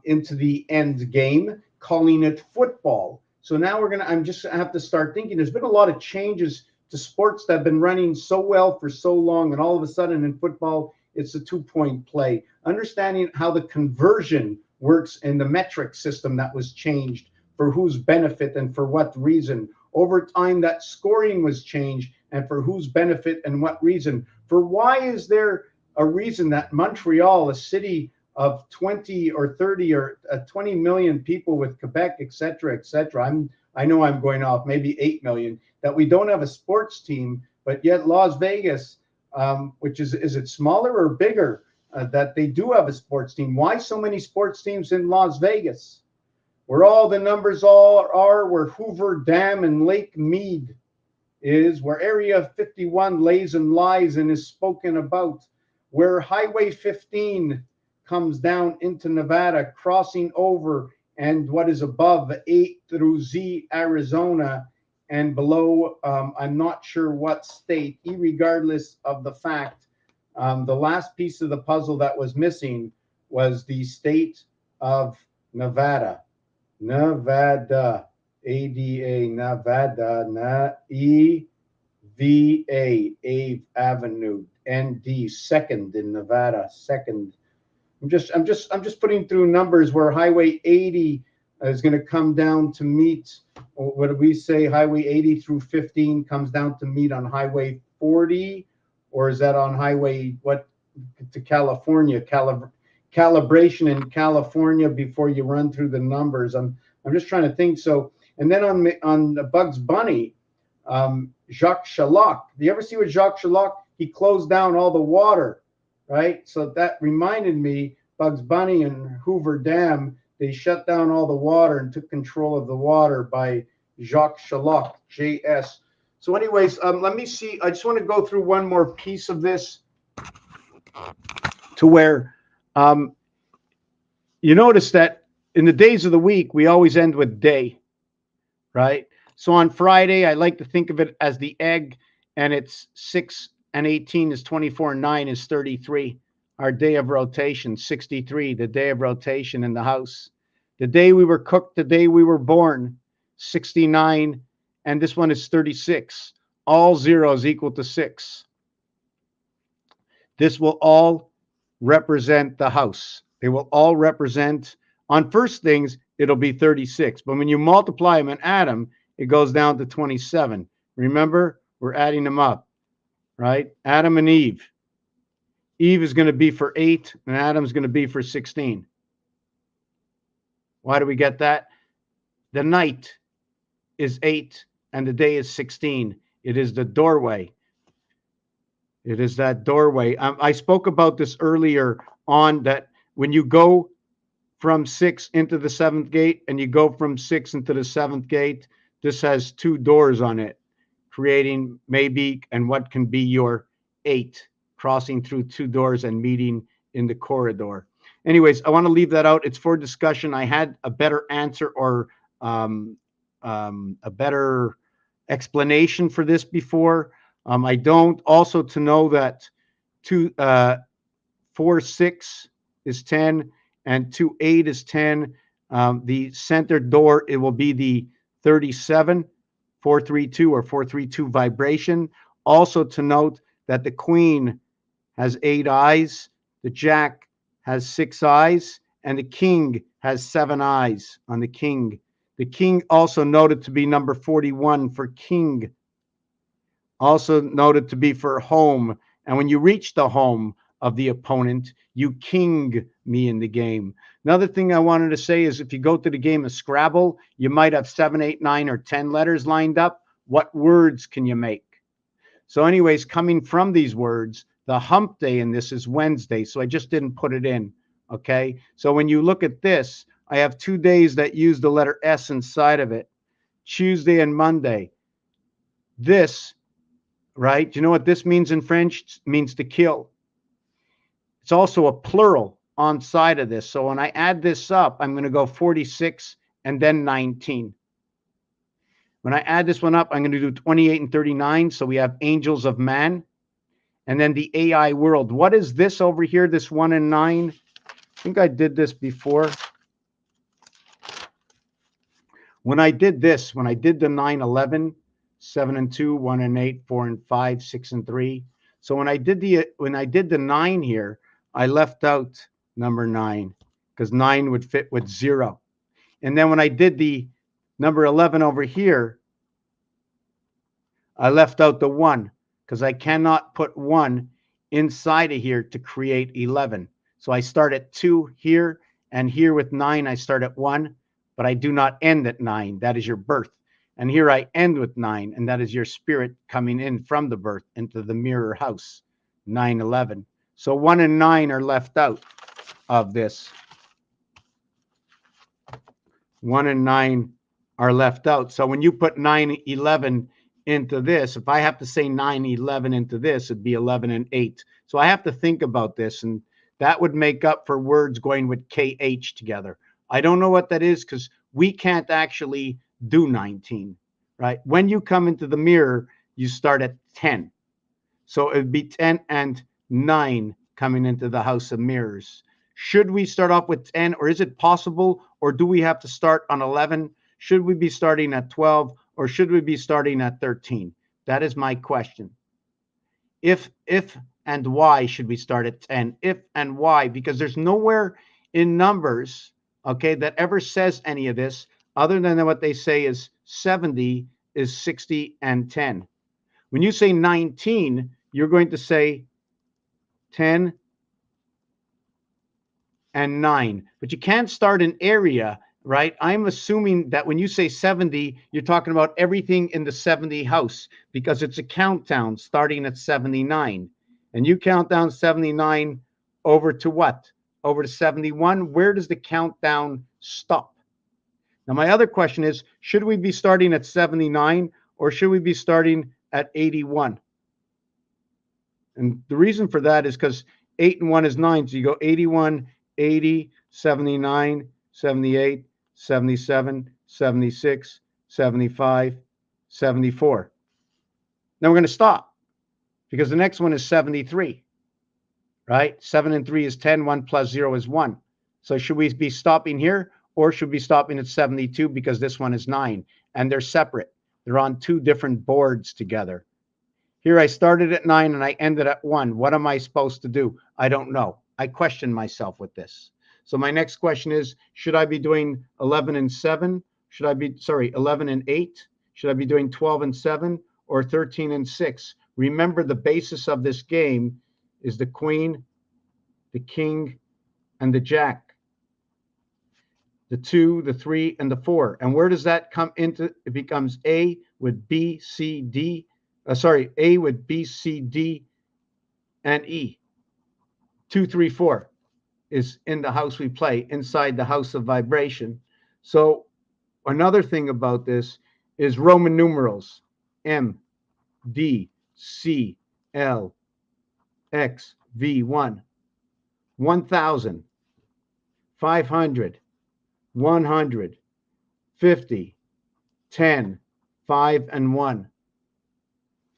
into the end game, calling it football. So now I'm just have to start thinking. There's been a lot of changes to sports that have been running so well for so long, and all of a sudden in football, it's a 2-point play. Understanding how the conversion works in the metric system that was changed for whose benefit and for what reason. Over time, that scoring was changed and for whose benefit and what reason. For why is there a reason that Montreal, a city of 20 or 30 or 20 million people with Quebec, et cetera, I know I'm going off, maybe 8 million, that we don't have a sports team, but yet Las Vegas, which is it smaller or bigger, that they do have a sports team? Why so many sports teams in Las Vegas? Where all the numbers all are, where Hoover Dam and Lake Mead is, where Area 51 lays and lies and is spoken about, where Highway 15 comes down into Nevada, crossing over, and what is above 8 through Z, Arizona, and below, I'm not sure what state, irregardless of the fact. The last piece of the puzzle that was missing was the state of Nevada. Nevada, ADA, Nevada, EVA, Ave Avenue, ND, second in Nevada, second. I'm just putting through numbers where Highway 80 is going to come down to meet. What do we say? Highway 80 through 15 comes down to meet on Highway 40, or is that on Highway what to California? Calibration in California before you run through the numbers. I'm just trying to think. So, and then on the Bugs Bunny, Jacques Chaloc. Do you ever see what Jacques Chaloc? He closed down all the water, right? So that reminded me, Bugs Bunny and Hoover Dam, they shut down all the water and took control of the water by Jacques Chaloc, JS. So anyways, let me see. I just want to go through one more piece of this to where you notice that in the days of the week, we always end with day, right? So on Friday, I like to think of it as the egg, and it's 6 and 18 is 24, and 9 is 33. Our day of rotation, 63, the day of rotation in the house. The day we were cooked, the day we were born, 69, and this one is 36. All zeros equal to 6. This will all represent the house. They will all represent, on first things, it'll be 36. But when you multiply them and add them, it goes down to 27. Remember, we're adding them up, right? Adam and Eve. Eve is going to be for 8, and Adam's going to be for 16. Why do we get that? The night is 8, and the day is 16. It is the doorway. It is that doorway. I spoke about this earlier on, that when you go from 6 into the 7th gate and you go from 6 into the 7th gate, this has 2 doors on it, creating maybe and what can be your 8, crossing through 2 doors and meeting in the corridor. Anyways, I want to leave that out. It's for discussion. I had a better answer or a better explanation for this before. I don't. Also to know that 4, 6 is 10 and 2, 8 is 10. The center door, it will be the 37, 432 or 432 vibration. Also to note that the queen has 8 eyes, the jack has 6 eyes, and the king has 7 eyes on the king. The king also noted to be number 41 for king. Also noted to be for home. And when you reach the home of the opponent, you king me in the game. Another thing I wanted to say is if you go to the game of Scrabble, you might have 7, 8, 9, or 10 letters lined up. What words can you make? So anyways, coming from these words, the hump day in this is Wednesday, so I just didn't put it in, okay? So when you look at this, I have 2 days that use the letter S inside of it, Tuesday and Monday. This, right? Do you know what this means in French? It means to kill. It's also a plural on side of this. So when I add this up, I'm going to go 46 and then 19. When I add this one up, I'm going to do 28 and 39. So we have angels of man. And then the AI world. What is this over here, this 1 and 9? I think I did this before. When I did this, when I did the 9, 11, 7 and 2, 1 and 8, 4 and 5, 6 and 3. So when I did the 9 here, I left out number 9. because 9 would fit with 0. And then when I did the number 11 over here, I left out the 1 because I cannot put 1 inside of here to create 11. So I start at 2 here, and here with 9, I start at 1, but I do not end at 9. That is your birth. And here I end with 9, and that is your spirit coming in from the birth into the mirror house, 9/11. So 1 and 9 are left out of this. 1 and 9 are left out. So when you put 9/11 into this, if I have to say 9/11 into this, it'd be 11 and 8. So I have to think about this, and that would make up for words going with KH together. I don't know what that is because we can't actually do 19, right? When you come into the mirror, you start at 10. So it'd be 10 and 9 coming into the house of mirrors. Should we start off with 10, or is it possible, or do we have to start on 11? Should we be starting at 12, or should we be starting at 13? That is my question. If and why should we start at 10? If and why? Because there's nowhere in numbers, okay, that ever says any of this other than what they say is 70 is 60 and 10. When you say 19, you're going to say 10 and 9. But you can't start an area, right? I'm assuming that when you say 70, you're talking about everything in the 70 house because it's a countdown starting at 79. And you count down 79 over to what? Over to 71. Where does the countdown stop? Now, my other question is, should we be starting at 79 or should we be starting at 81? And the reason for that is because 8 and 1 is 9. So you go 81, 80, 79, 78, 77, 76, 75, 74. Now we're going to stop because the next one is 73, right? 7 and 3 is 10, 1 plus 0 is 1. So should we be stopping here or should we be stopping at 72 because this one is 9 and they're separate? They're on two different boards together. Here I started at 9 and I ended at 1. What am I supposed to do? I don't know. I question myself with this. So my next question is, should I be doing 11 and 7? 11 and 8? Should I be doing 12 and 7 or 13 and 6? Remember, the basis of this game is the queen, the king, and the jack. The 2, the 3, and the 4. And where does that come into? It becomes A with B, C, D. A with B, C, D, and E. 2, 3, 4 is in the house we play, inside the house of vibration. So another thing about this is Roman numerals. M, D, C, L, X, V, 1. 1,000, 500, 100, 50, 10, 5, and 1.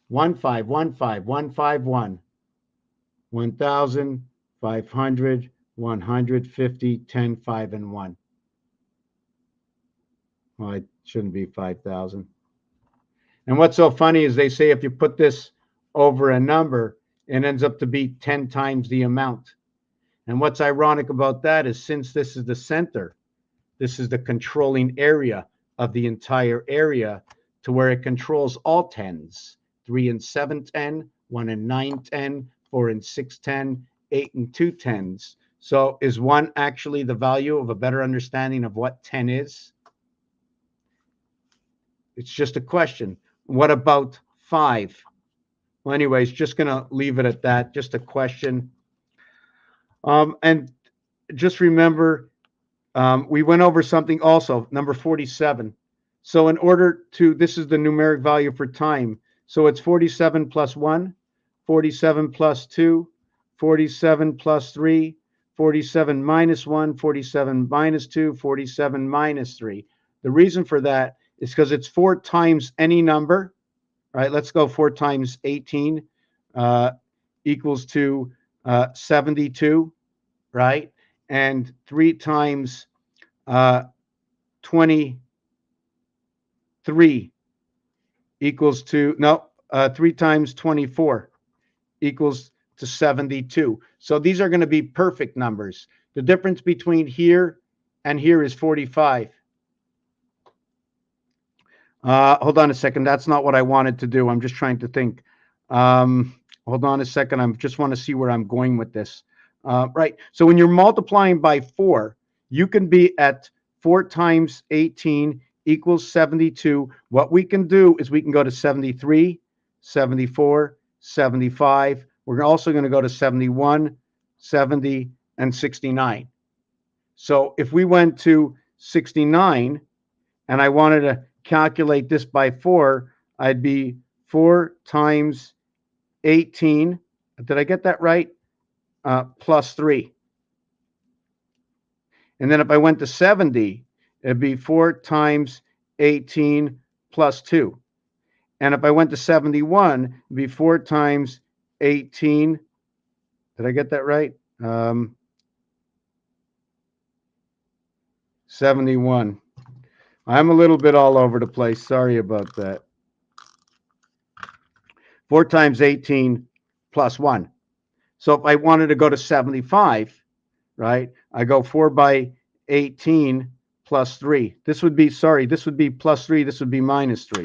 1, 5, 1, 5, 1, 5, 1. 1,000, 500, 150, 10, 5, and 1. Well, it shouldn't be 5,000. And what's so funny is they say if you put this over a number, it ends up to be 10 times the amount. And what's ironic about that is since this is the center, this is the controlling area of the entire area to where it controls all 10s. 3 and 7, 10, 1 and 9, 10, 4 and 6, 10, 8 and 2, 10s. So is 1 actually the value of a better understanding of what 10 is? It's just a question. What about 5? Well, anyways, just going to leave it at that. Just a question. And just remember, we went over something also, number 47. So in order to, this is the numeric value for time. So it's 47 plus 1, 47 plus 2, 47 plus 3, 47 minus 1, 47 minus 2, 47 minus 3. The reason for that is because it's 4 times any number, right? Let's go 4 times 18 equals to 72, right? And 3 times 23 equals to, 3 times 24 equals to 72. So these are going to be perfect numbers. The difference between here and here is 45. Hold on a second. That's not what I wanted to do. I'm just trying to think. Hold on a second. I just want to see where I'm going with this. Right. So when you're multiplying by 4, you can be at 4 times 18 equals 72. What we can do is we can go to 73, 74, 75. We're also going to go to 71, 70, and 69. So if we went to 69 and I wanted to calculate this by 4, I'd be 4 times 18. Did I get that right? Plus 3. And then if I went to 70, it'd be 4 times 18 plus 2. And if I went to 71, it'd be 4 times 18. Did I get that right? 71. I'm a little bit all over the place. Sorry about that. 4 times 18 plus 1. So if I wanted to go to 75, right, I go 4 by 18 plus 3. This would be, sorry, this would be plus 3. This would be minus 3.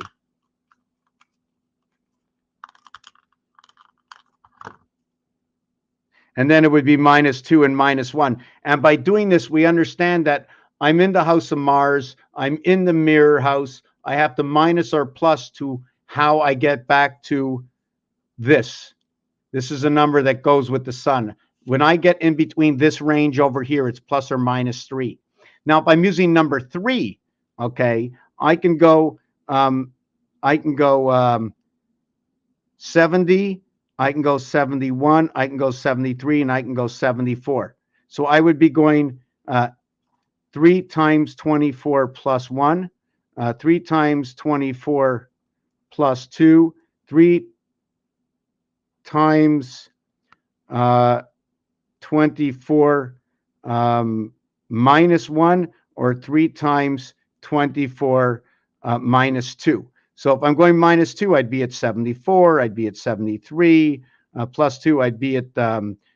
And then it would be minus 2 and minus 1. And by doing this, we understand that I'm in the house of Mars. I'm in the mirror house. I have to minus or plus to how I get back to this. This is a number that goes with the sun. When I get in between this range over here, it's plus or minus 3. Now, if I'm using number 3, okay, I can go 70, I can go 71, I can go 73, and I can go 74. So I would be going 3 times 24 plus 1, 3 times 24 plus 2, 3 times 24 minus 1, or 3 times 24 minus 2. So if I'm going minus 2, I'd be at 74, I'd be at 73, plus 2, I'd be at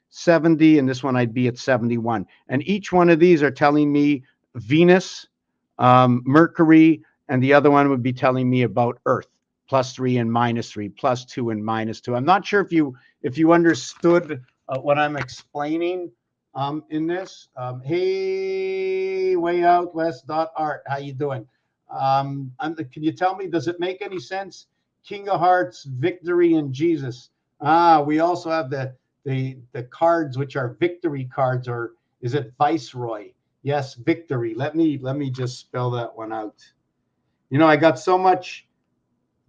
70, and this one I'd be at 71. And each one of these are telling me Venus, Mercury, and the other one would be telling me about Earth, plus 3 and minus 3, plus 2 and minus 2. I'm not sure if you understood what I'm explaining in this. Hey, way out west.art, how you doing? Can you tell me, does it make any sense? King of Hearts, Victory, and Jesus. We also have the cards, which are victory cards, or is it Viceroy? Yes, Victory. Let me just spell that one out. You know, I got so much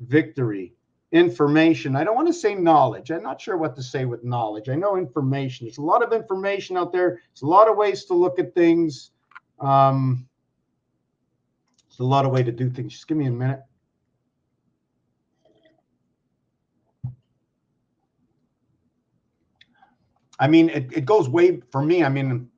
victory, information. I don't want to say knowledge. I'm not sure what to say with knowledge. I know information. There's a lot of information out there. There's a lot of ways to look at things. There's a lot of ways to do things. Just give me a minute. I mean, it goes way, for me, I mean,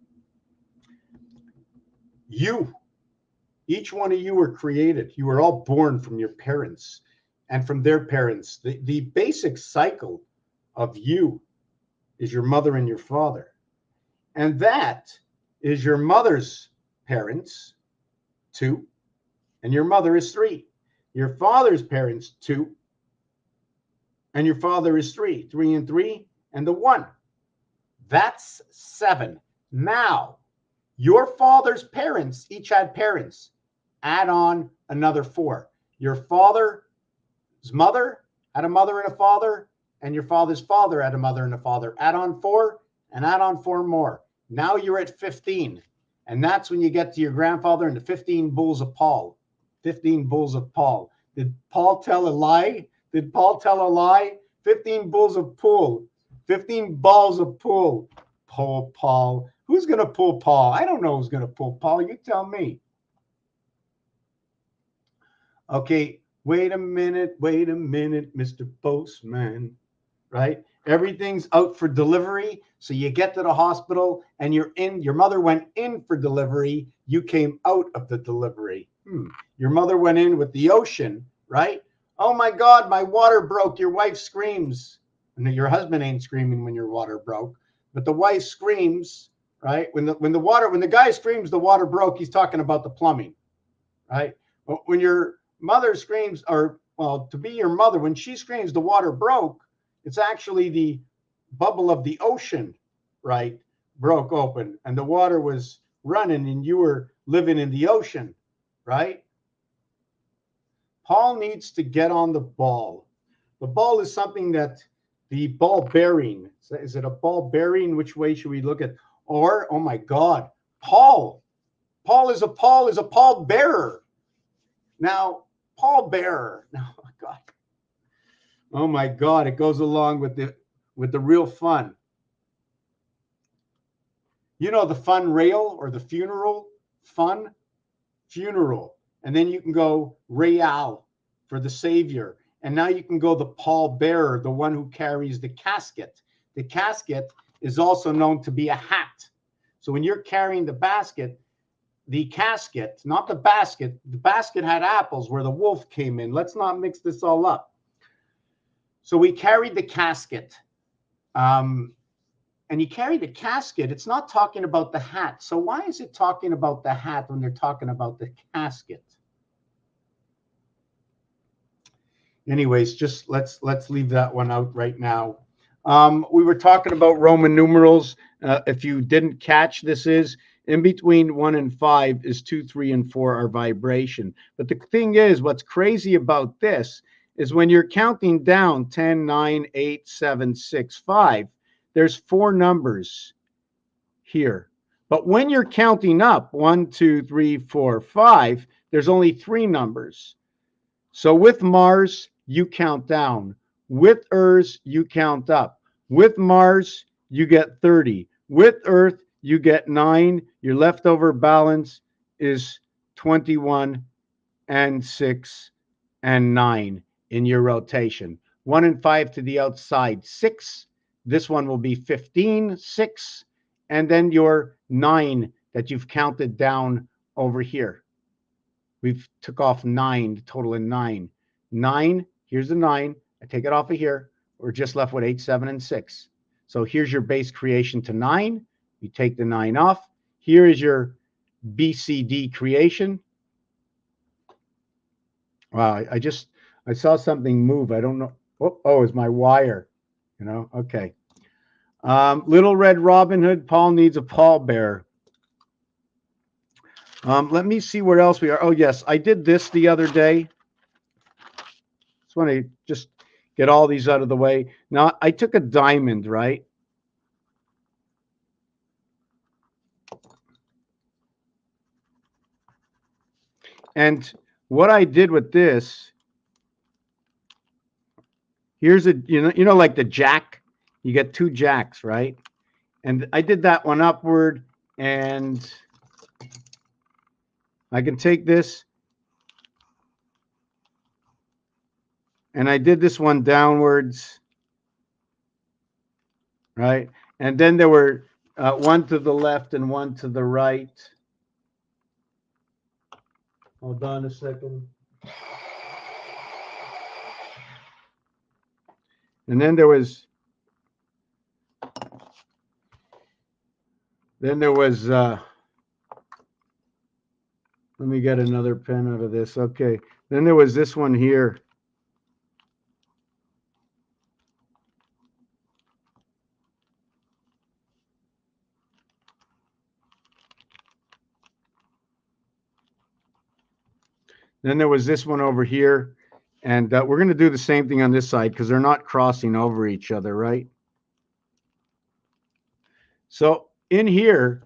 each one of you were created. You were all born from your parents and from their parents. The basic cycle of you is your mother and your father. And that is your mother's parents, 2, and your mother is 3. Your father's parents, 2, and your father is 3. 3 and 3, and the 1. That's 7. Now, your father's parents each had parents. Add on another 4. Your father's mother had a mother and a father, and your father's father had a mother and a father. Add on 4 and add on 4 more. Now you're at 15. And that's when you get to your grandfather and the 15 bulls of Paul. 15 bulls of Paul. Did Paul tell a lie? Did Paul tell a lie? 15 bulls of pool. 15 balls of pool. Pull Paul. Who's going to pull Paul? I don't know who's going to pull Paul. You tell me. Okay, wait a minute, Mr. Postman, right? Everything's out for delivery. So you get to the hospital and your mother went in for delivery. You came out of the delivery. Your mother went in with the ocean, right? Oh my God, my water broke. Your wife screams. And your husband ain't screaming when your water broke, but the wife screams, right? When the guy screams the water broke, he's talking about the plumbing, right? When your mother screams, or well, to be your mother, when she screams the water broke, it's actually the bubble of the ocean, right? Broke open and the water was running and you were living in the ocean, right? Paul needs to get on the ball. The ball is something that the ball bearing, is it a ball bearing? Which way should we look at? Or, oh my God, Paul is a Paul bearer. Now, Paul bearer. Oh my God, it goes along with the real fun. You know the fun rail or the funeral? Fun, funeral. And then you can go real for the Savior. And now you can go the Paul bearer, the one who carries the casket. The casket is also known to be a hat. So when you're carrying the basket, the casket, not the basket had apples where the wolf came in. Let's not mix this all up. So we carried the casket. And you carry the casket, it's not talking about the hat. So why is it talking about the hat when they're talking about the casket? Anyways, just let's leave that one out right now. We were talking about Roman numerals. If you didn't catch, this is in between 1 and 5 is 2, 3, and 4 are vibration. But the thing is, what's crazy about this is when you're counting down 10, 9, 8, 7, 6, 5, there's 4 numbers here. But when you're counting up 1, 2, 3, 4, 5, there's only 3 numbers. So with Mars, you count down. With Earth, you count up. With Mars, you get 30. With Earth, you get 9. Your leftover balance is 21 and 6 and 9 in your rotation. 1 and 5 to the outside, 6. This one will be 15, 6, and then your 9 that you've counted down over here. We've took off 9, total in 9. 9, here's the 9. I take it off of here. We're just left with 8, 7, and 6. So here's your base creation to 9. You take the 9 off. Here is your BCD creation. Wow, I saw something move. I don't know. Oh, it's my wire. You know, okay. Little Red Robin Hood, Paul needs a pallbearer. Let me see where else we are. Oh, yes, I did this the other day. Just want to just get all these out of the way. Now, I took a diamond, right? And what I did with this, here's a, you know, like the jack, you get 2 jacks, right? And I did that one upward, and I can take this, and I did this one downwards, right? And then there were one to the left and one to the right. Hold on a second. And then there was, let me get another pen out of this. Okay. Then there was this one here. Then there was this one over here. And we're going to do the same thing on this side because they're not crossing over each other, right? So in here,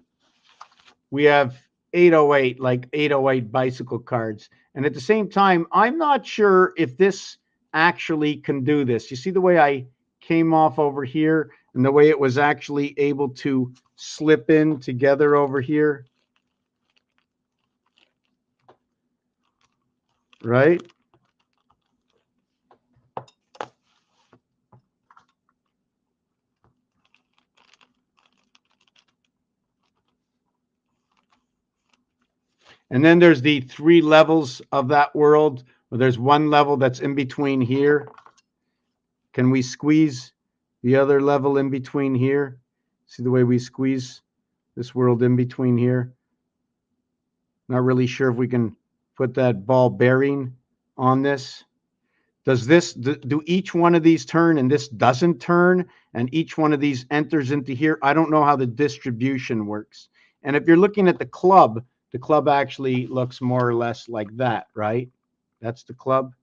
we have 808, like 808 bicycle cards. And at the same time, I'm not sure if this actually can do this. You see the way I came off over here and the way it was actually able to slip in together over here? Right? And then there's the 3 levels of that world. Well, there's one level that's in between here. Can we squeeze the other level in between here? See the way we squeeze this world in between here. Not really sure if we can put that ball bearing on this. Does this, do each one of these turn and this doesn't turn and each one of these enters into here? I don't know how the distribution works. And if you're looking at the club actually looks more or less like that, right? That's the club.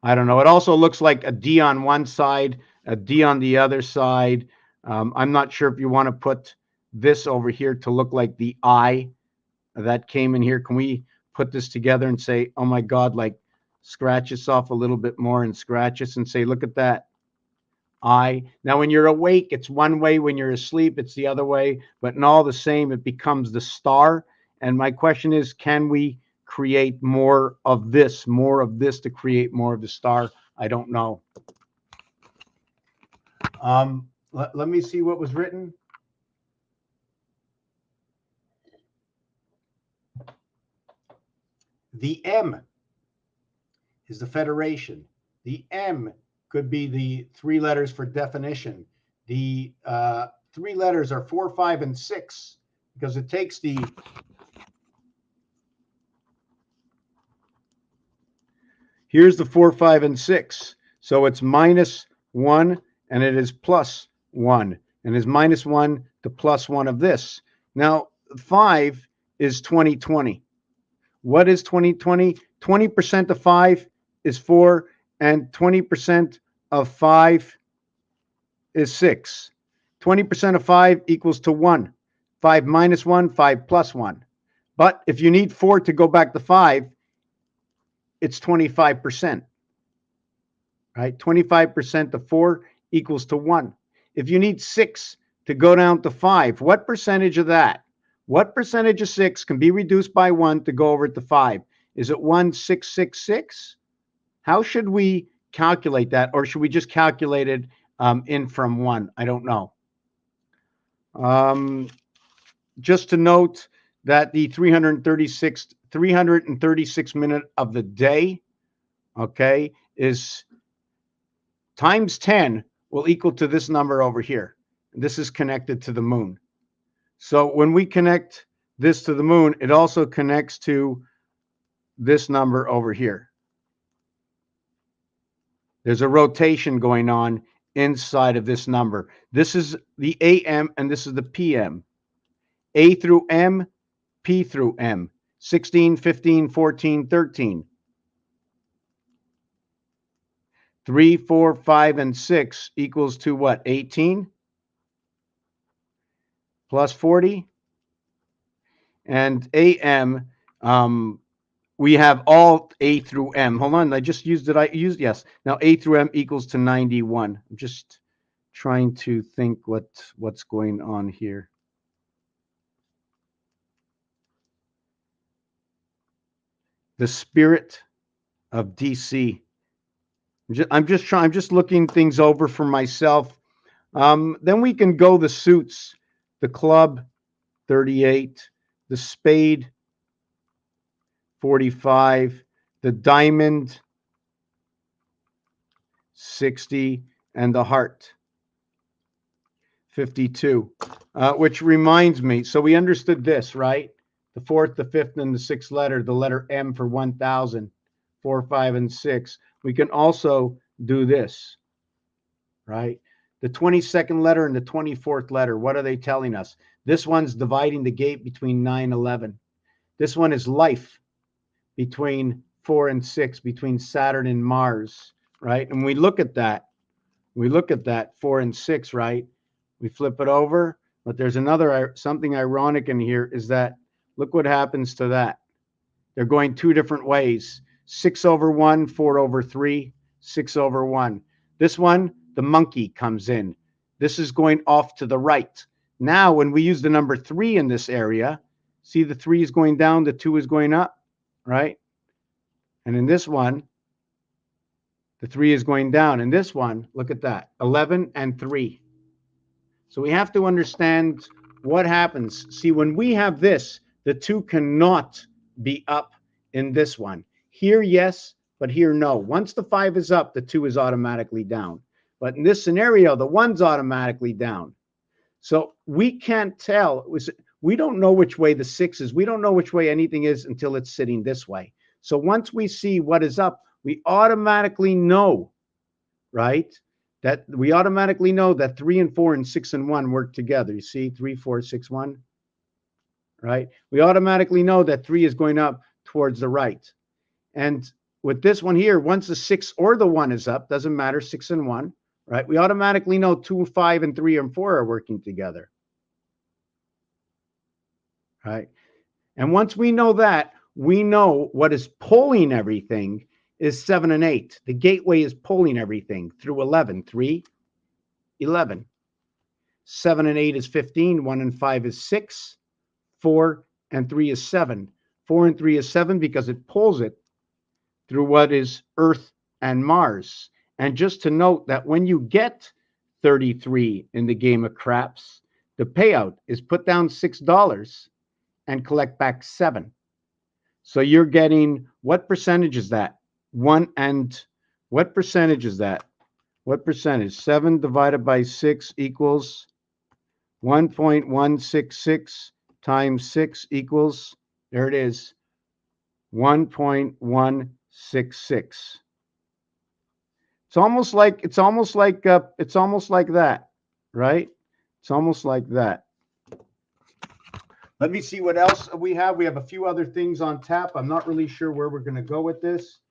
I don't know. It also looks like a D on one side, a D on the other side. I'm not sure if you want to put this over here to look like the I that came in here. Can we put this together and say, oh my God, like scratch this off a little bit more and scratch this and say, look at that. I. Now, when you're awake, it's one way. When you're asleep, it's the other way. But in all the same, it becomes the star. And my question is, can we create more of this to create more of the star? I don't know. Let me see what was written. The M is the Federation. The M could be the 3 letters for definition. The 3 letters are 4, 5, and 6 because it takes the here's the 4, 5, and 6. So it's -1 and it is +1 and is -1 to +1 of this. Now 5 is 20/20. What is 20/20? 20% of 5 is 4 and 20% of 5 is 6. 20% of 5 equals to 1. 5 minus 1, 5 plus 1. But if you need 4 to go back to 5, it's 25%. Right? 25% of 4 equals to 1. If you need 6 to go down to 5, what percentage of that? What percentage of 6 can be reduced by 1 to go over to 5? Is it 1,666? How should we calculate that? Or should we just calculate it in from 1? I don't know. Just to note that the 336 minute of the day, okay, is times 10 will equal to this number over here. This is connected to the moon. So when we connect this to the moon, it also connects to this number over here. There's a rotation going on inside of this number. This is the AM and this is the PM. A through M, P through M. 16, 15, 14, 13. 3, 4, 5, and 6 equals to what? 18 plus 40. And AM, we have all A through M. Hold on, I just used it. Yes. Now A through M equals to 91. I'm just trying to think what's going on here. The spirit of DC. I'm just looking things over for myself. Then we can go the suits, the club, 38, the spade, 45, the diamond, 60, and the heart, 52. Which reminds me, so we understood this, right? The 4th, the 5th, and the 6th letter, the letter M for 1,000, 4, 5, and 6. We can also do this, right? The 22nd letter and the 24th letter, what are they telling us? This one's dividing the gate between 9 and 11. This one is life between 4 and 6, between Saturn and Mars, right? And we look at that. We look at that 4 and 6, right? We flip it over, but there's something ironic in here is that look what happens to that. They're going 2 different ways. 6 over 1, 4 over 3, 6 over 1. This one, the monkey comes in. This is going off to the right. Now, when we use the number 3 in this area, see the 3 is going down, the 2 is going up, right? And in this one, the 3 is going down. In this one, look at that, 11 and 3. So we have to understand what happens. See, when we have this, the 2 cannot be up in this one. Here, yes, but here, no. Once the 5 is up, the 2 is automatically down. But in this scenario, the 1's automatically down. So we can't tell. We don't know which way the 6 is. We don't know which way anything is until it's sitting this way. So once we see what is up, we automatically know, right? That we automatically know that 3 and 4 and 6 and 1 work together. You see 3, 4, 6, 1, right? We automatically know that 3 is going up towards the right. And with this one here, once the 6 or the 1 is up, doesn't matter, 6 and 1, right? We automatically know 2, 5, and 3 and 4 are working together, right? And once we know that, we know what is pulling everything is 7 and 8. The gateway is pulling everything through 11. 3, 11. 7 and 8 is 15. 1 and 5 is 6. 4 and 3 is 7. 4 and 3 is 7 because it pulls it through what is Earth and Mars. And just to note that when you get 33 in the game of craps, the payout is put down $6 and collect back 7. So you're getting, what percentage is that? 1 and what percentage is that? What percentage? 7 divided by 6 equals 1.166 times 6 equals, there it is, 1.166. It's almost like that, right? It's almost like that. Let me see what else we have. We have a few other things on tap. I'm not really sure where we're going to go with this.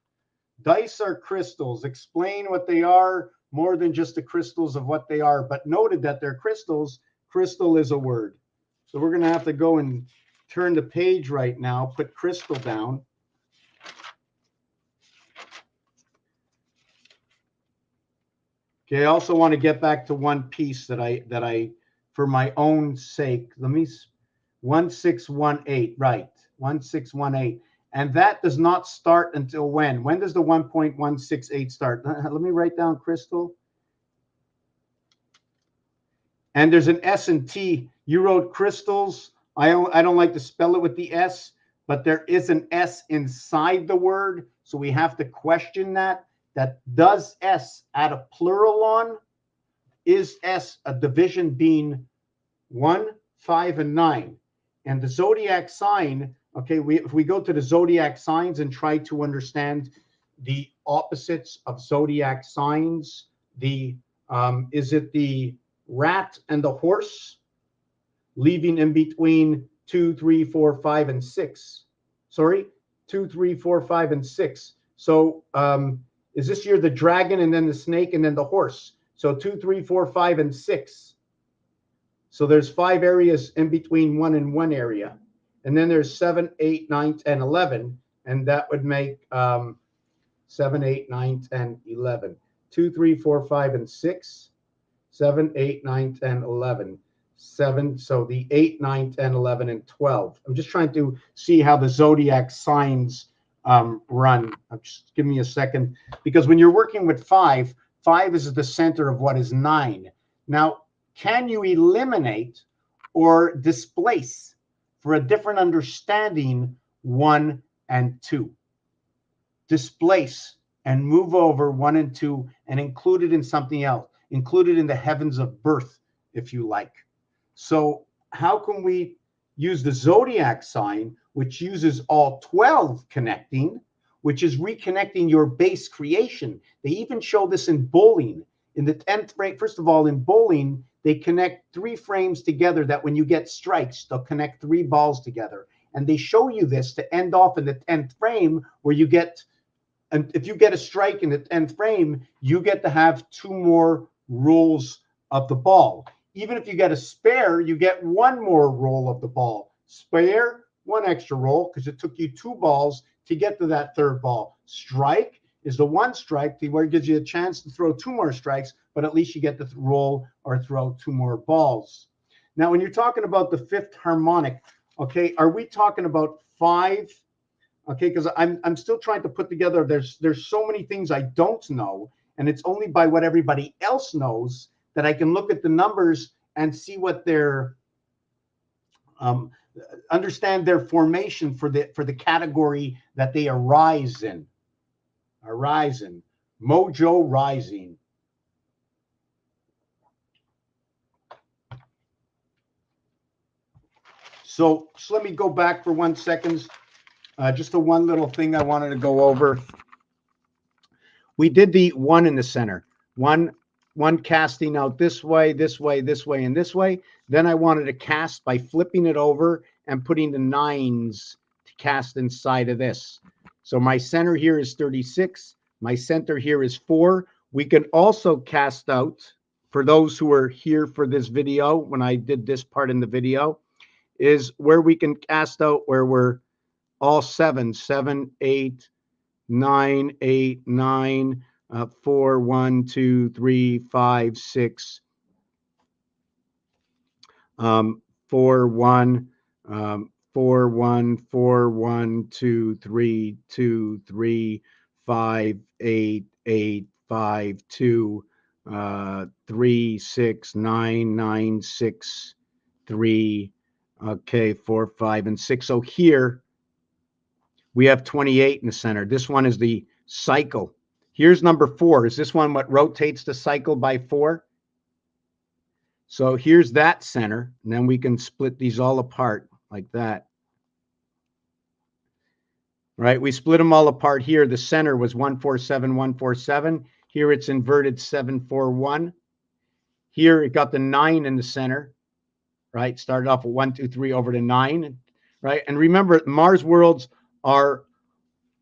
Dice are crystals. Explain what they are, more than just the crystals of what they are, but noted that they're crystals. Crystal is a word. So we're going to have to go and turn the page right now, put crystal down. Okay, I also want to get back to one piece that I for my own sake, let me 1618, right? 1618. And that does not start until when? When does the 1.168 start? Let me write down crystal. And there's an S and T. You wrote crystals. I don't like to spell it with the S, but there is an S inside the word. So we have to question that. That does S add a plural on? Is S a division being 1, 5, and 9? And the zodiac sign, okay, if we go to the zodiac signs and try to understand the opposites of zodiac signs, is it the rat and the horse, leaving in between 2, 3, 4, 5, and 6? Sorry, 2, 3, 4, 5, and 6. So is this year the dragon and then the snake and then the horse? So 2, 3, 4, 5, and 6. So there's 5 areas in between 1 and 1 area. And then there's 7, 8, 9, 10, 11. And that would make 7, 8, 9, 10, 11. 2, 3, 4, 5, and 6. 7, 8, 9, 10, 11. 7. So the 8, 9, 10, 11, and 12. I'm just trying to see how the zodiac signs run. Just give me a second. Because when you're working with 5, 5 is the center of what is 9. Now, can you eliminate or displace for a different understanding 1 and 2? Displace and move over 1 and 2 and include it in something else. Include it in the heavens of birth, if you like. So how can we use the zodiac sign, which uses all 12 connecting, which is reconnecting your base creation? They even show this in bowling. In the 10th frame, first of all, in bowling, they connect 3 frames together that when you get strikes, they'll connect 3 balls together. And they show you this to end off in the 10th frame where you get, and if you get a strike in the 10th frame, you get to have 2 more rolls of the ball. Even if you get a spare, you get 1 more roll of the ball. Spare, 1 extra roll because it took you 2 balls to get to that 3rd ball. Strike is the 1 strike where it gives you a chance to throw 2 more strikes, but at least you get to roll or throw 2 more balls. Now, when you're talking about the 5th harmonic, okay, are we talking about 5? Okay, because I'm still trying to put together, there's so many things I don't know, and it's only by what everybody else knows that I can look at the numbers and see what their understand their formation for the category that they arise in. Mojo rising. So let me go back for 1 second. Just one little thing I wanted to go over. We did the 1 in the center. One casting out this way, this way, this way, and this way. Then I wanted to cast by flipping it over and putting the 9s to cast inside of this. So my center here is 36. My center here is 4. We can also cast out, for those who are here for this video, when I did this part in the video, is where we can cast out where we're all 7, 7, 8, 9, 8, 9, 4, 1, 2, 3, 5, 6, 4, 1, 4, 1, 4, 1, 2, 3, 2, 3, 5, 8, 8, 5, 2, 3, 6, 9, 9, 6, 3, okay, 4, 5, and 6. So here we have 28 in the center. This one is the cycle. Here's number 4. Is this one what rotates the cycle by 4? So here's that center, and then we can split these all apart like that. Right? We split them all apart here. The center was 147, 147. Here it's inverted 741. Here it got the 9 in the center, right? Started off with 1, 2, 3 over to 9, right? And remember, Mars worlds are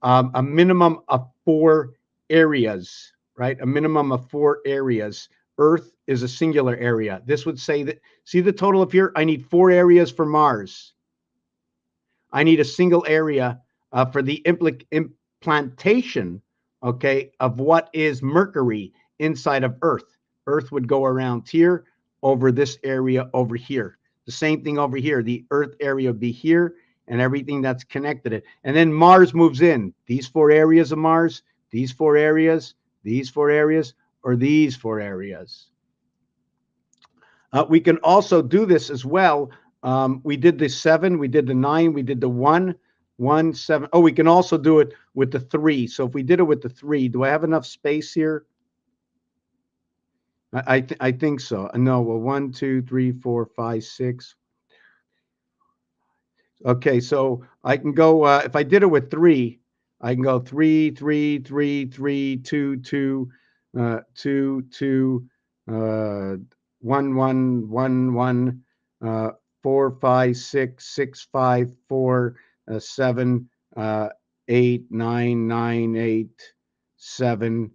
a minimum of 4 areas, right? A minimum of 4 areas. Earth is a singular area. This would say that, see the total of here? I need 4 areas for Mars. I need a single area for the implantation, okay, of what is Mercury inside of Earth. Earth would go around here, over this area over here. The same thing over here. The Earth area would be here, and everything that's connected it. And then Mars moves in. These 4 areas of Mars, these 4 areas, these 4 areas, or these 4 areas. We can also do this as well. We did the 7, we did the 9, we did the 1, 1, 7. Oh, we can also do it with the 3. So if we did it with the 3, do I have enough space here? I think so. No, well, 1, 2, 3, 4, 5, 6. Okay, so I can go, if I did it with 3, I can go 3, 3, 3, 3, 2, 2, 2, 2, 1, 1, 1, 1, 4, 5, 6, 6, 5, 4, 7, 8, 9, 9, 8, 7,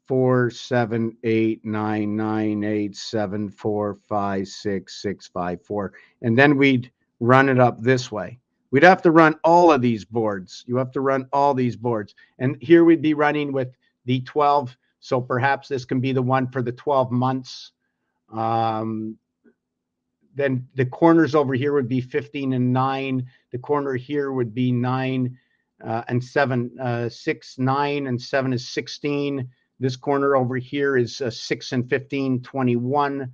4, 7, 8, 9, 9, 8, 7, 4, 5, 6, 6, 5, 4. And then we'd run it up this way. We'd have to run all of these boards. You have to run all these boards. And here we'd be running with the 12. So perhaps this can be the one for the 12 months. Then the corners over here would be 15 and 9. The corner here would be 9 and 7, 6, 9, and 7 is 16. This corner over here is 6 and 15, 21.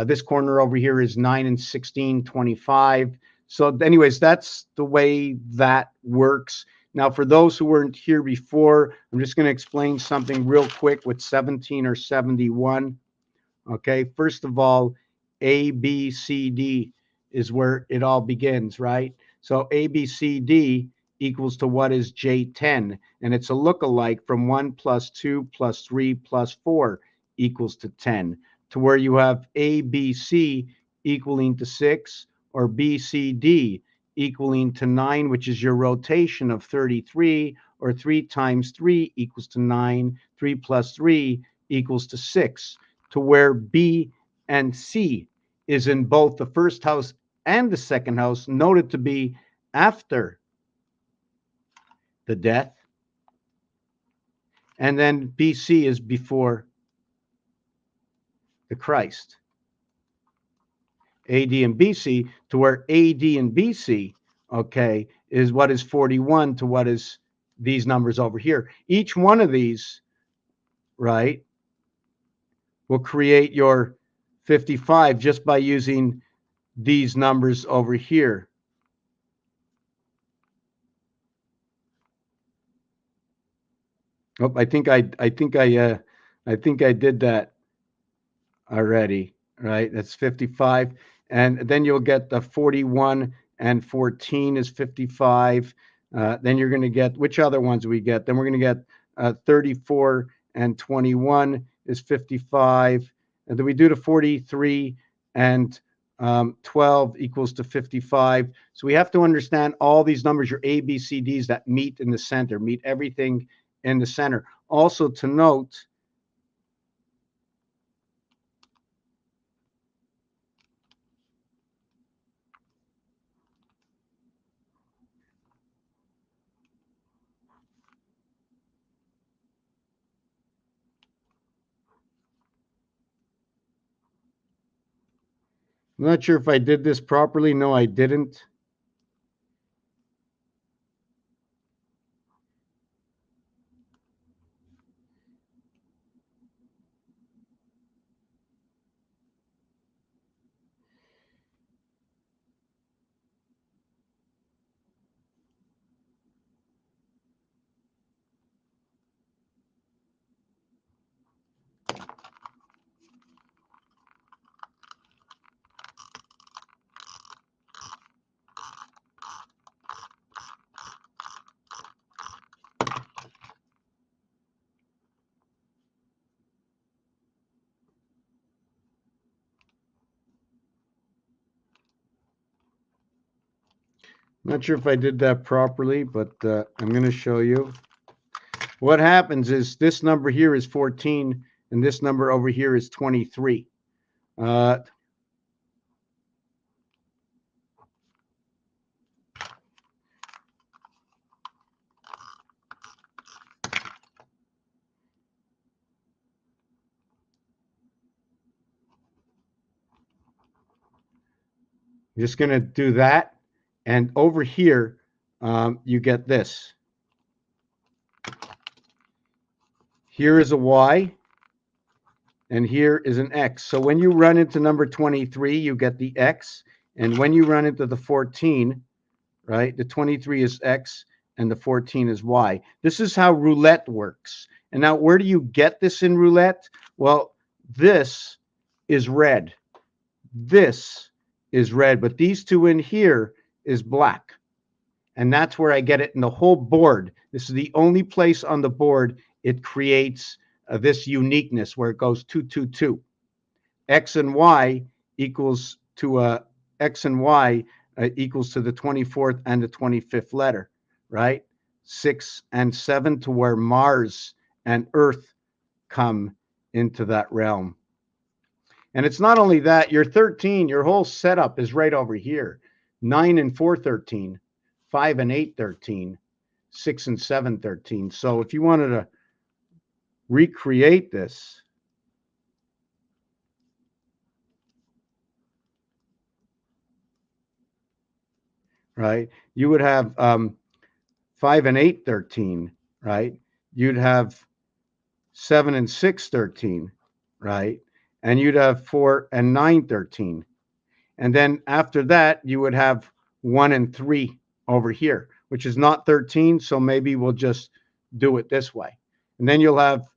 This corner over here is 9 and 16, 25. So anyways, that's the way that works. Now, for those who weren't here before, I'm just going to explain something real quick with 17 or 71. Okay, first of all, A, B, C, D is where it all begins, right? So A, B, C, D equals to what is J10, and it's a lookalike from 1 plus 2 plus 3 plus 4 equals to 10, to where you have A, B, C equaling to 6, or B, C, D equaling to 9, which is your rotation of 33, or 3 times 3 equals to 9, 3 plus 3 equals to 6, to where B and C is in both the first house and the second house, noted to be after the death. And then BC is before the Christ. AD and BC, to where AD and BC, okay, is what is 41 to what is these numbers over here. Each one of these, right, will create your 55 just by using these numbers over here. Oh, I think I did that already, right? That's 55. And then you'll get the 41 and 14 is 55. Then you're going to get, which other ones we get? Then we're going to get 34 and 21 is 55. And then we do the 43 and 12 equals to 55. So we have to understand all these numbers, your A, B, C, Ds that meet in the center, meet everything in the center. Also to note, I'm not sure if I did this properly. No, I didn't. Not sure if I did that properly, but I'm going to show you. What happens is this number here is 14, and this number over here is 23. Just going to do that. And over here, you get this. Here is a Y, and here is an X. So when you run into number 23, you get the X. And when you run into the 14, right, the 23 is X and the 14 is Y. This is how roulette works. And now where do you get this in roulette? Well, this is red. This is red, but these two in here is black. And that's where I get it in the whole board. This is the only place on the board it creates this uniqueness where it goes 2, 2, 2. X and Y equals to X and Y equals to the 24th and the 25th letter, right? 6 and 7 to where Mars and Earth come into that realm. And it's not only that, your 13, your whole setup is right over here. 9 and 4, 13. 5 and 8, 13. 6 and 7, 13. So if you wanted to recreate this, right, you would have 5 and 8, 13, right? You'd have 7 and 6, 13, right? And you'd have 4 and 9, 13. And then after that, you would have 1 and 3 over here, which is not 13. So maybe we'll just do it this way. And then you'll have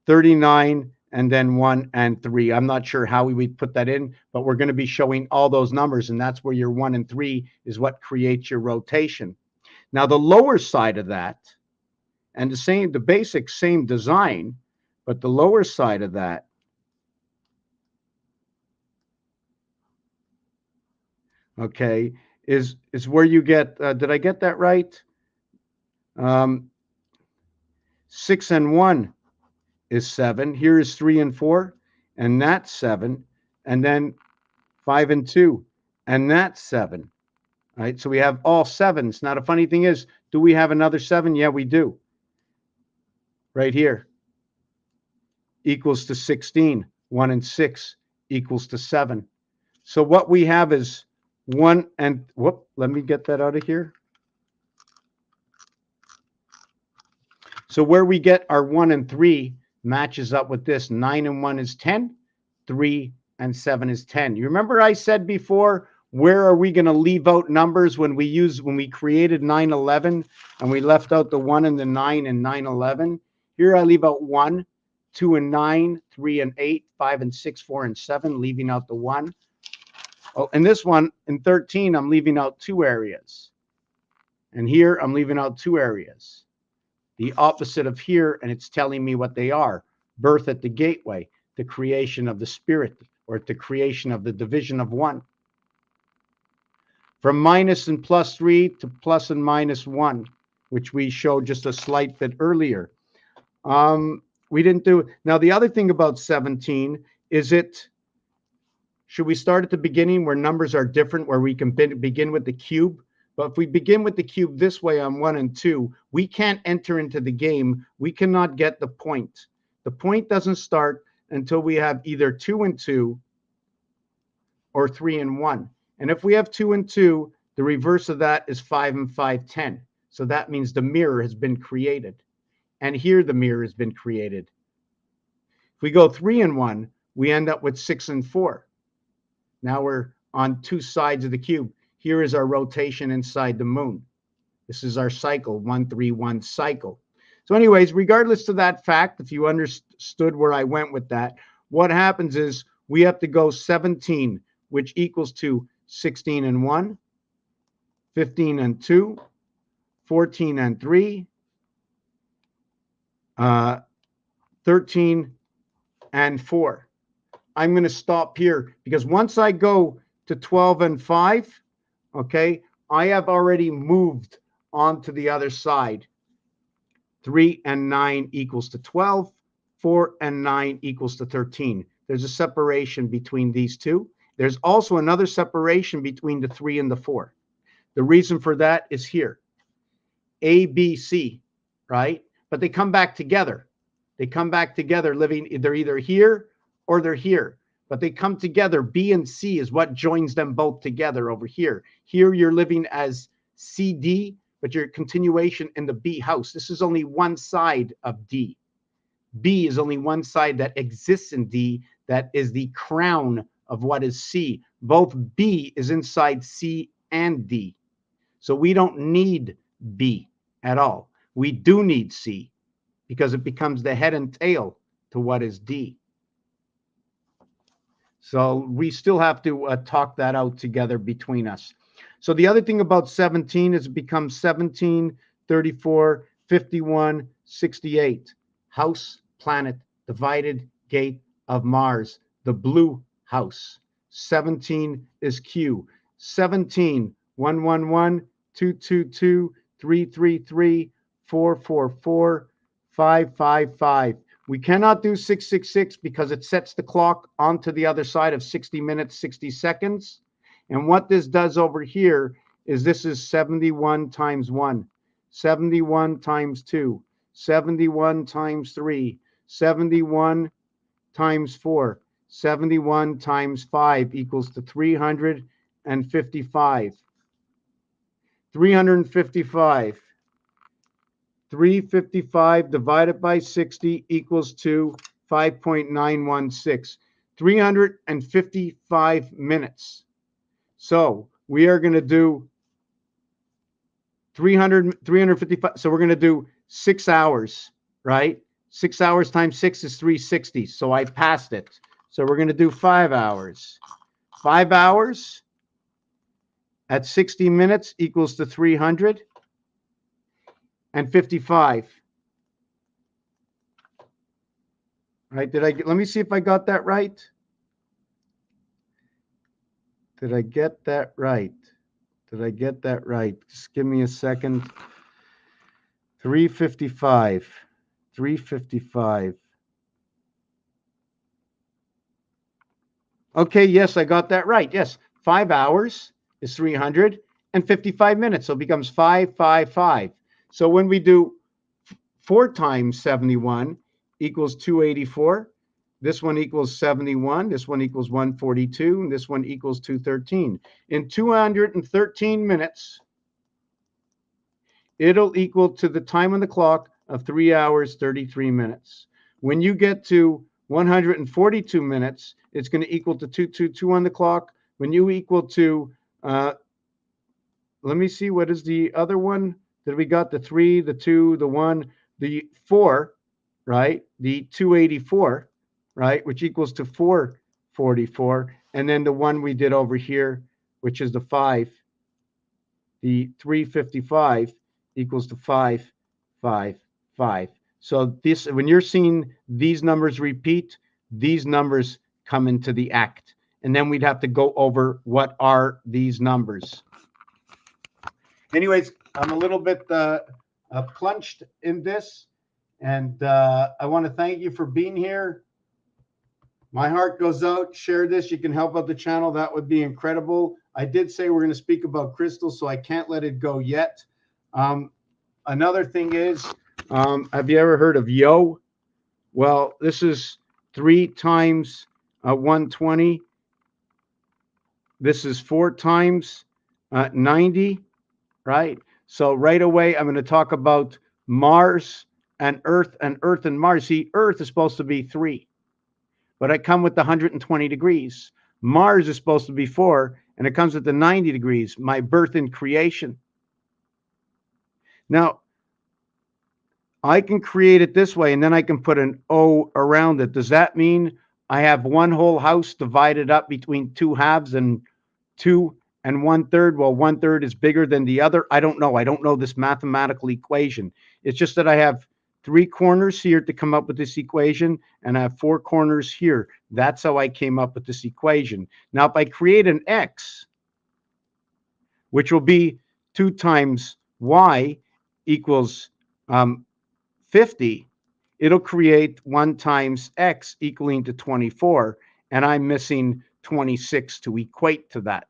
39 and then 1 and 3. I'm not sure how we would put that in, but we're going to be showing all those numbers. And that's where your 1 and 3 is what creates your rotation. Now, the lower side of that, and the basic same design, but the lower side of that, okay, is where you get, did I get that right? 6 and 1 is 7. Here is 3 and 4, and that's 7. And then 5 and 2, and that's 7. All right, so we have all 7s. Now, the funny thing is, do we have another 7? Yeah, we do. Right here. Equals to 16. 1 and 6 equals to 7. So what we have is 1 and, let me get that out of here. So where we get our 1 and 3 matches up with this. 9 and 1 is 10. 3 and 7 is 10. You remember I said before, where are we going to leave out numbers when we created 911 and we left out the 1 and the 9 and 911? Here I leave out 1, 2 and 9, 3 and 8, 5 and 6, 4 and 7, leaving out the 1. Oh, and this one in 13, I'm leaving out 2 areas. And here I'm leaving out 2 areas. The opposite of here, and it's telling me what they are. Birth at the gateway, the creation of the spirit, or the creation of the division of one. From minus and plus 3 to plus and minus 1, which we showed just a slight bit earlier. We didn't do. Now, the other thing about 17 is should we start at the beginning where numbers are different, where we can begin with the cube? But if we begin with the cube this way on 1 and 2, we can't enter into the game. We cannot get the point. The point doesn't start until we have either 2 and 2 or 3 and 1. And if we have 2 and 2, the reverse of that is 5 and 5, 10. So that means the mirror has been created. And here the mirror has been created. If we go 3 and 1, we end up with 6 and 4. Now we're on 2 sides of the cube. Here is our rotation inside the moon. This is our cycle, 1, 3, 1 cycle. So anyways, regardless of that fact, if you understood where I went with that, what happens is we have to go 17, which equals to 16 and 1, 15 and 2, 14 and 3, 13 and 4. I'm going to stop here because once I go to 12 and 5, okay, I have already moved on to the other side. 3 and 9 equals to 12. 4 and 9 equals to 13. There's a separation between these two. There's also another separation between the 3 and the 4. The reason for that is here. A, B, C, right? But they come back together. They come back together living, they're either here or they're here. But they come together. B and C is what joins them both together over here. Here you're living as CD, but your continuation in the B house. This is only one side of D. B is only one side that exists in D, that is the crown of what is C. Both B is inside C and D. So we don't need B at all. We do need C because it becomes the head and tail to what is D. So we still have to talk that out together between us. So the other thing about 17 is it becomes 17, 34, 51, 68. House, planet, divided gate of Mars, the blue house. 17 is Q. 17, 111, 222, 333, 444, 555. We cannot do 666 because it sets the clock onto the other side of 60 minutes, 60 seconds. And what this does over here is this is 71 times 1, 71 times 2, 71 times 3, 71 times 4, 71 times 5 equals to 355. 355. 355 divided by 60 equals to 5.916. 355 minutes. So we are going to do 355. So we're going to do 6 hours, right? 6 hours times 6 is 360. So I passed it. So we're going to do 5 hours. 5 hours at 60 minutes equals to 355. Right? Let me see if I got that right. Did I get that right? Did I get that right? Just give me a second. 355. 355. Okay, yes, I got that right. Yes, 5 hours is 355 minutes. So it becomes 555. So when we do 4 times 71 equals 284. This one equals 71. This one equals 142. And this one equals 213. In 213 minutes, it'll equal to the time on the clock of 3 hours, 33 minutes. When you get to 142 minutes, it's going to equal to 222 on the clock. When you equal to, let me see, what is the other one that we got? The 3, the 2, the 1, the 4, right? The 284, right? Which equals to 444. and then the one we did over here, which is the 5, the 355 equals to 5, 5, 5. So this, when you're seeing these numbers repeat, these numbers come into the act. And then we'd have to go over what are these numbers. Anyways, I'm a little bit plunged in this, and I want to thank you for being here. My heart goes out. Share this. You can help out the channel. That would be incredible. I did say we're going to speak about crystals, so I can't let it go yet. Another thing is, have you ever heard of Yo? Well, this is 3 times 120. This is 4 times 90, right? So right away, I'm going to talk about Mars and Earth and Mars. See, Earth is supposed to be 3. But I come with the 120 degrees. Mars is supposed to be 4, and it comes with the 90 degrees, my birth and creation. Now, I can create it this way, and then I can put an O around it. Does that mean I have one whole house divided up between 2 halves and 2 and 1/3? Well, 1/3 is bigger than the other. I don't know. I don't know this mathematical equation. It's just that I have 3 corners here to come up with this equation, and I have 4 corners here. That's how I came up with this equation. Now, if I create an X, which will be 2 times Y equals 50, it'll create 1 times X equaling to 24, and I'm missing 26 to equate to that.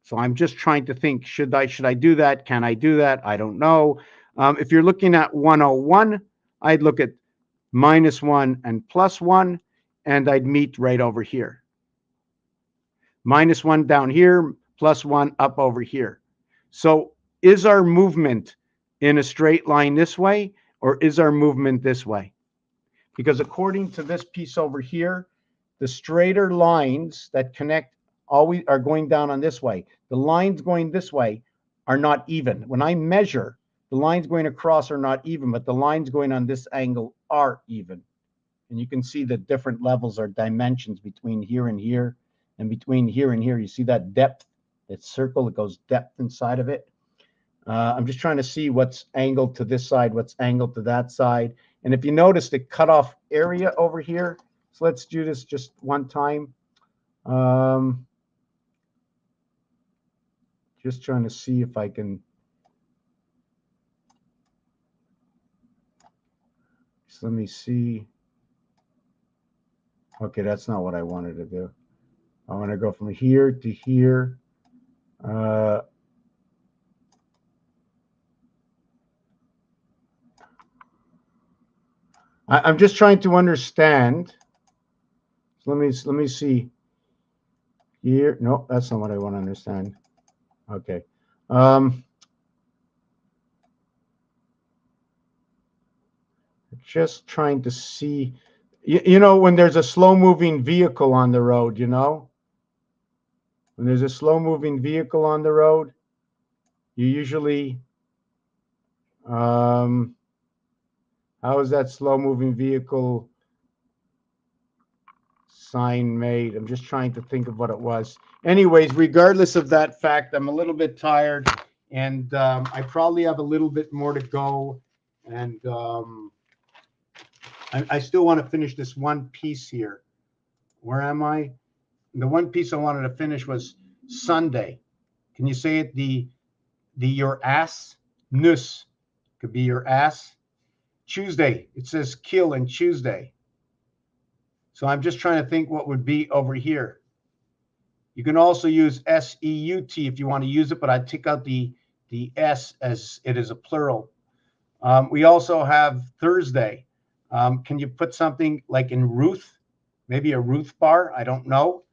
So I'm just trying to think, should I do that? Can I do that? I don't know. If you're looking at 101, I'd look at -1 and +1, and I'd meet right over here. -1 down here, +1 up over here. So is our movement in a straight line this way, or is our movement this way? Because according to this piece over here, the straighter lines that connect always are going down on this way. The lines going this way are not even. When I measure, the lines going across are not even, but the lines going on this angle are even. And you can see the different levels or dimensions between here and here, and between here and here. You see that depth, that circle, it goes depth inside of it. I'm just trying to see what's angled to this side, what's angled to that side. And if you notice the cutoff area over here, so let's do this just one time. Just trying to see if I can. Just let me see. Okay, that's not what I wanted to do. I want to go from here to here. I'm just trying to understand. So let me see. Here, no, that's not what I want to understand. Okay. Just trying to see. You know, when there's a slow-moving vehicle on the road, you know, when there's a slow-moving vehicle on the road, you usually, how is that slow-moving vehicle sign made? I'm just trying to think of what it was. Anyways, regardless of that fact, I'm a little bit tired, and I probably have a little bit more to go, and I still want to finish this one piece here. Where am I? The one piece I wanted to finish was Sunday. Can you say it? The your ass? Nus could be your ass. Tuesday, it says kill and Tuesday. So I'm just trying to think what would be over here. You can also use S-E-U-T if you want to use it, but I'd take out the S as it is a plural. We also have Thursday. Can you put something like in Ruth? Maybe a Ruth bar? I don't know.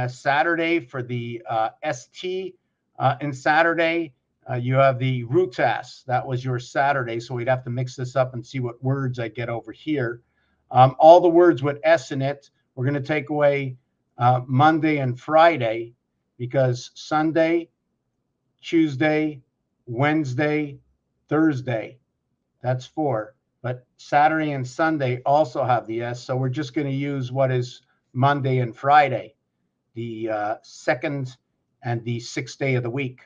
Saturday for the ST. And Saturday, you have the Rutas. That was your Saturday. So we'd have to mix this up and see what words I get over here. All the words with S in it, we're going to take away Monday and Friday, because Sunday, Tuesday, Wednesday, Thursday, that's 4. But Saturday and Sunday also have the S. So we're just going to use what is Monday and Friday. second and the sixth day of the week,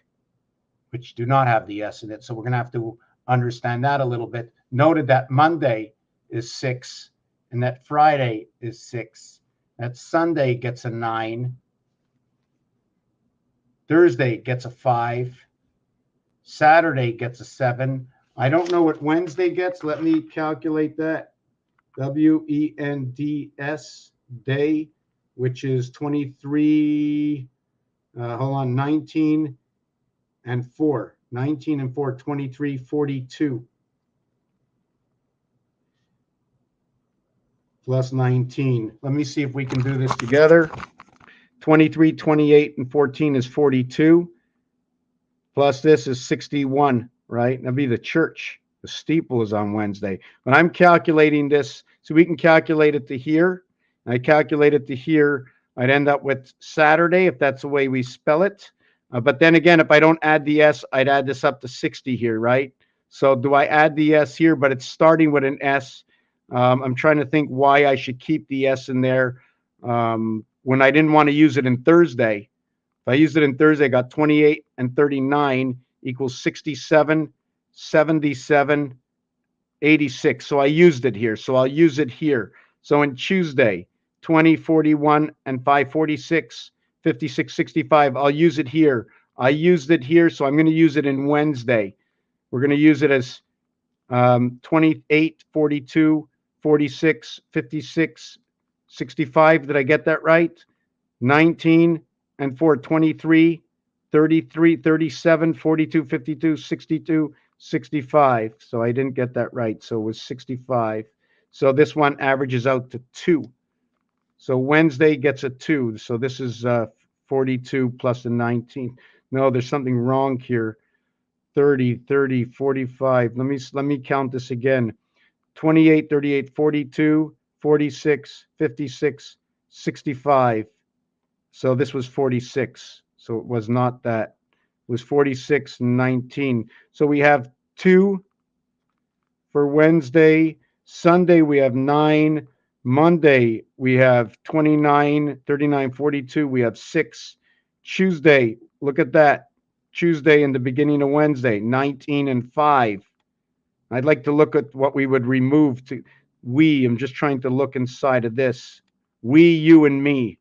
which do not have the S in it. So we're going to have to understand that a little bit. Noted that Monday is 6 and that Friday is 6. That Sunday gets a 9. Thursday gets a 5. Saturday gets a 7. I don't know what Wednesday gets. Let me calculate that. WENDS day, which is 23, hold on, 19 and 4. 19 and 4, 23, 42. Plus 19. Let me see if we can do this together. 23, 28, and 14 is 42. Plus this is 61, right? That'll be the church. The steeple is on Wednesday. When I'm calculating this, so we can calculate it to here. I calculate it to here. I'd end up with Saturday, if that's the way we spell it. But then again, if I don't add the S, I'd add this up to 60 here, right? So do I add the S here? But it's starting with an S. I'm trying to think why I should keep the S in there when I didn't want to use it in Thursday. If I used it in Thursday, I got 28 and 39 equals 67, 77, 86. So I used it here. So I'll use it here. So in Tuesday, 20, 41, and 5, 46, 56, 65. I'll use it here. I used it here, so I'm going to use it in Wednesday. We're going to use it as 28, 42, 46, 56, 65. Did I get that right? 19 and 4, 23, 33, 37, 42, 52, 62, 65. So I didn't get that right. So it was 65. So this one averages out to 2. So Wednesday gets a 2. So this is 42 plus a 19. No, there's something wrong here. 30, 30, 45. Let me count this again. 28, 38, 42, 46, 56, 65. So this was 46. So it was not that. It was 46, 19. So we have 2 for Wednesday. Sunday we have 9. Monday we have 29, 39, 42. We have 6. Tuesday, look at that. Tuesday and the beginning of Wednesday, 19 and 5. I'd like to look at what we would remove to we. I'm just trying to look inside of this. We, you, and me,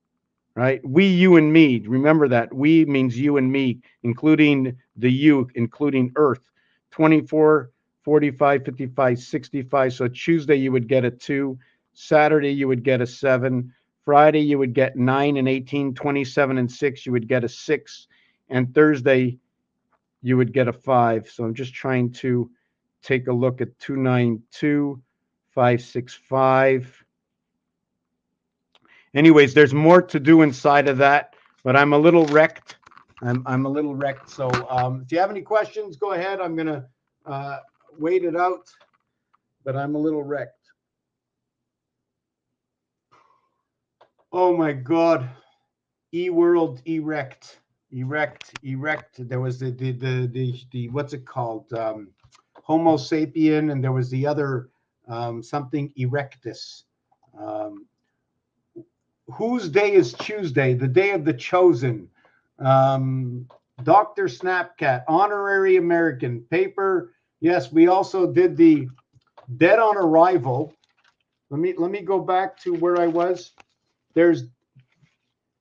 right? We, you, and me. Remember that. We means you and me, including the you, including Earth. 24, 45, 55, 65. So Tuesday you would get a 2. Saturday you would get a 7. Friday you would get 9 and 18, 27 and 6. You would get a 6. And Thursday you would get a 5. So I'm just trying to take a look at 292, 565. Anyways, there's more to do inside of that, but I'm a little wrecked. I'm a little wrecked. So if you have any questions, go ahead. I'm gonna wait it out, but I'm a little wrecked. Oh my God, eWorld erect. There was the what's it called? Homo sapien, and there was the other something erectus. Whose day is Tuesday? The day of the chosen. Dr. Snapcat, honorary American paper. Yes, we also did the dead on arrival. Let me go back to where I was. There's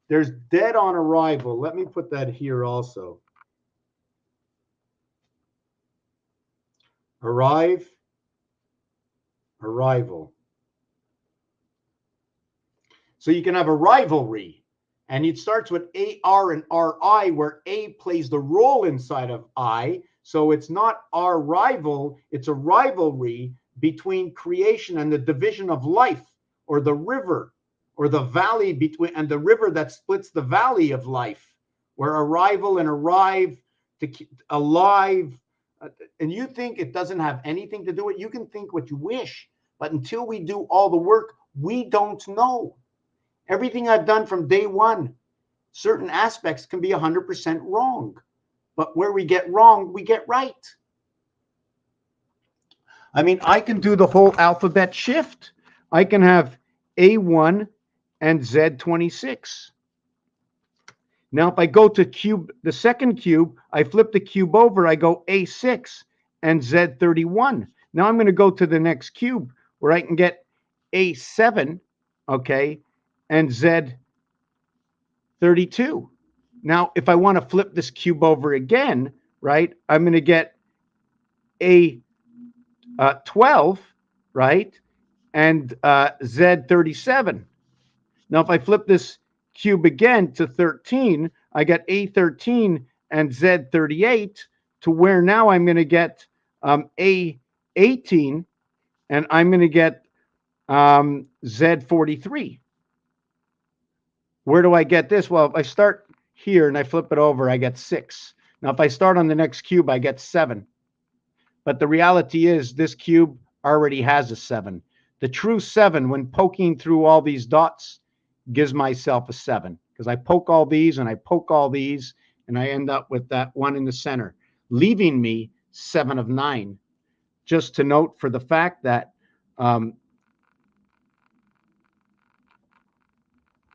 dead on arrival. Let me put that here also. Arrival. So you can have a rivalry, and it starts with AR and RI, where A plays the role inside of I. So it's not our rival, it's a rivalry between creation and the division of life, or the river, or the valley between, and the river that splits the valley of life, where arrival and arrive to alive. And you think it doesn't have anything to do with it? You can think what you wish, but until we do all the work, we don't know. Everything I've done from day one, certain aspects can be 100% wrong. But where we get wrong, we get right. I mean, I can do the whole alphabet shift. I can have A1 and Z26. Now, if I go to cube, the second cube, I flip the cube over, I go A6 and Z31. Now I'm going to go to the next cube where I can get A7, okay, and Z32. Now, if I want to flip this cube over again, right, I'm going to get A12, right, and Z37. Now, if I flip this cube again to 13, I get A13 and Z38 to where now I'm going to get A18 and I'm going to get Z43. Where do I get this? Well, if I start here and I flip it over, I get 6. Now, if I start on the next cube, I get 7. But the reality is this cube already has a 7. The true 7, when poking through all these dots, gives myself a 7 because I poke all these and I poke all these and I end up with that one in the center, leaving me 7 of 9. Just to note for the fact that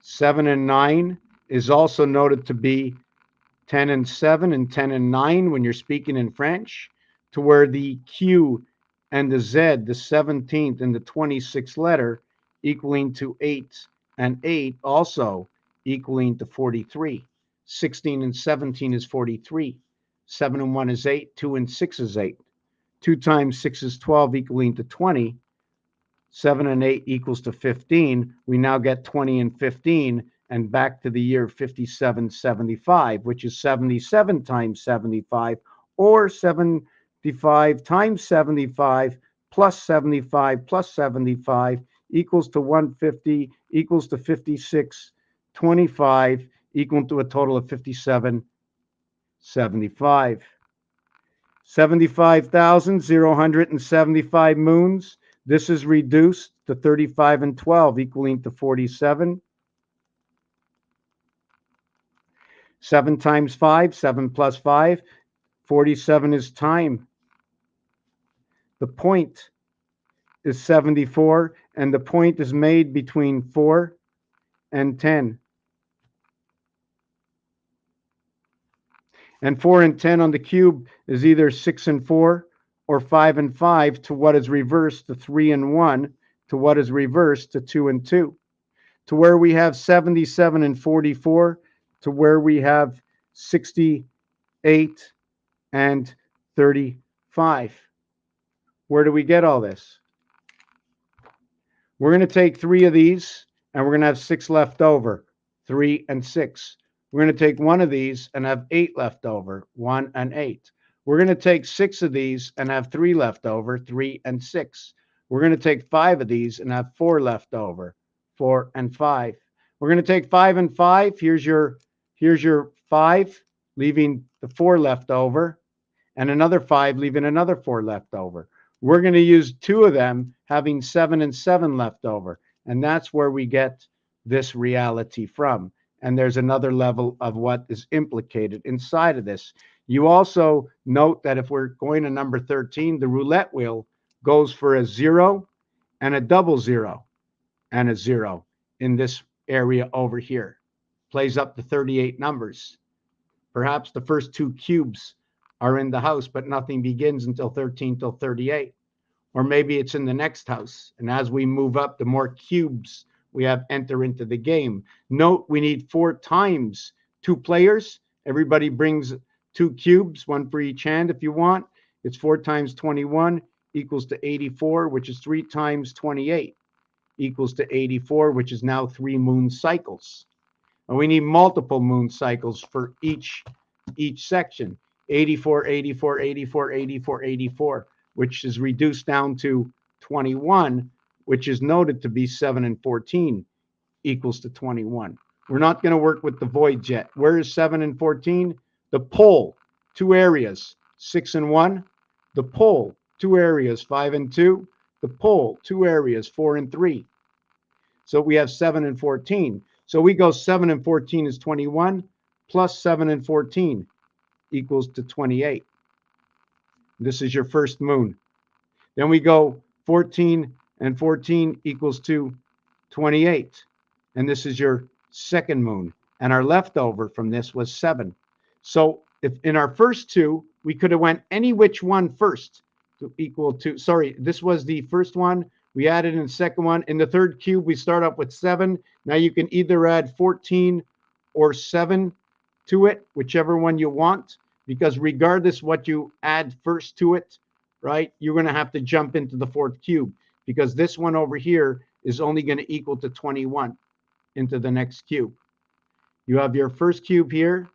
7 and 9 is also noted to be 10 and 7 and 10 and 9 when you're speaking in French, to where the Q and the Z, the 17th and the 26th letter, equaling to 8 and 8, also equaling to 43. 16 and 17 is 43. 7 and 1 is 8. 2 and 6 is 8. 2 times 6 is 12, equaling to 20. 7 and 8 equals to 15. We now get 20 and 15, and back to the year 5775, which is 77 times 75, or 75 times 75 plus 75 plus 75 equals to 150, equals to 5625, equal to a total of 5775. 75,075 moons. This is reduced to 35 and 12, equaling to 47. 7 times 5, 7 plus 5, 47 is time. The point is 74, and the point is made between 4 and 10. And 4 and 10 on the cube is either 6 and 4 or 5 and 5 to what is reversed to 3 and 1 to what is reversed to 2 and 2. To where we have 77 and 44 to where we have 68 and 35. Where do we get all this? We're going to take 3 of these and we're going to have 6 left over. 3 and 6. We're going to take 1 of these and have 8 left over. 1 and 8. We're going to take 6 of these and have 3 left over. 3 and 6. We're going to take 5 of these and have 4 left over. 4 and 5. We're going to take 5 and 5. Here's your 5, leaving the 4 left over, and another 5, leaving another 4 left over. We're going to use 2 of them, having 7 and 7 left over, and that's where we get this reality from. And there's another level of what is implicated inside of this. You also note that if we're going to number 13, the roulette wheel goes for a 0 and a double 0 and a 0 in this area over here. Plays up to 38 numbers. Perhaps the first 2 cubes are in the house, but nothing begins until 13 till 38. Or maybe it's in the next house. And as we move up, the more cubes we have enter into the game. Note we need 4 times 2 players. Everybody brings 2 cubes, 1 for each hand if you want. It's 4 times 21 equals to 84, which is 3 times 28 equals to 84, which is now 3 moon cycles. And we need multiple moon cycles for each section. 84, 84, 84, 84, 84, which is reduced down to 21, which is noted to be 7 and 14 equals to 21. We're not going to work with the void yet. Where is 7 and 14? The pole, 2 areas, 6 and 1. The pole, 2 areas, 5 and 2. The pole, 2 areas, 4 and 3. So we have 7 and 14. So we go 7 and 14 is 21, plus 7 and 14 equals to 28. This is your first moon. Then we go 14 and 14 equals to 28. And this is your second moon. and our leftover from this was 7. So if in our first two, we could have went any which one first to equal to, sorry, this was the first one. We added in the second one. In the third cube, we start up with 7. Now you can either add 14 or 7 to it, whichever one you want, because regardless what you add first to it, right, you're going to have to jump into the fourth cube, because this one over here is only going to equal to 21 into the next cube. You have your first cube here.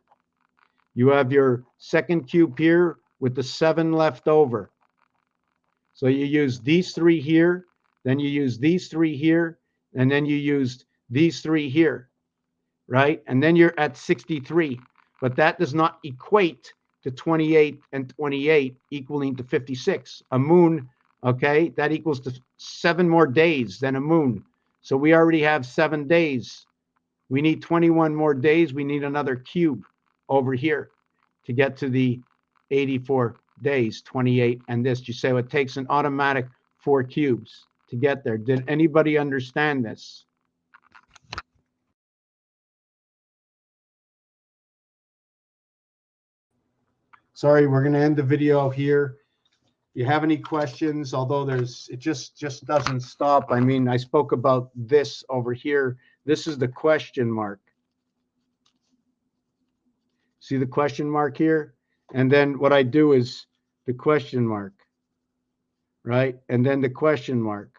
You have your second cube here with the 7 left over. So you use these 3 here, then you use these 3 here, and then you used these 3 here, right? And then you're at 63. But that does not equate to 28 and 28 equaling to 56. A moon, okay, that equals to 7 more days than a moon. So we already have 7 days. We need 21 more days. We need another cube over here to get to the 84 days, 28 and this. You say, well, it takes an automatic 4 cubes to get there. Did anybody understand this? Sorry, we're going to end the video here. If you have any questions, although it just doesn't stop. I mean, I spoke about this over here. This is the question mark. See the question mark here? And then what I do is the question mark, right? And then the question mark.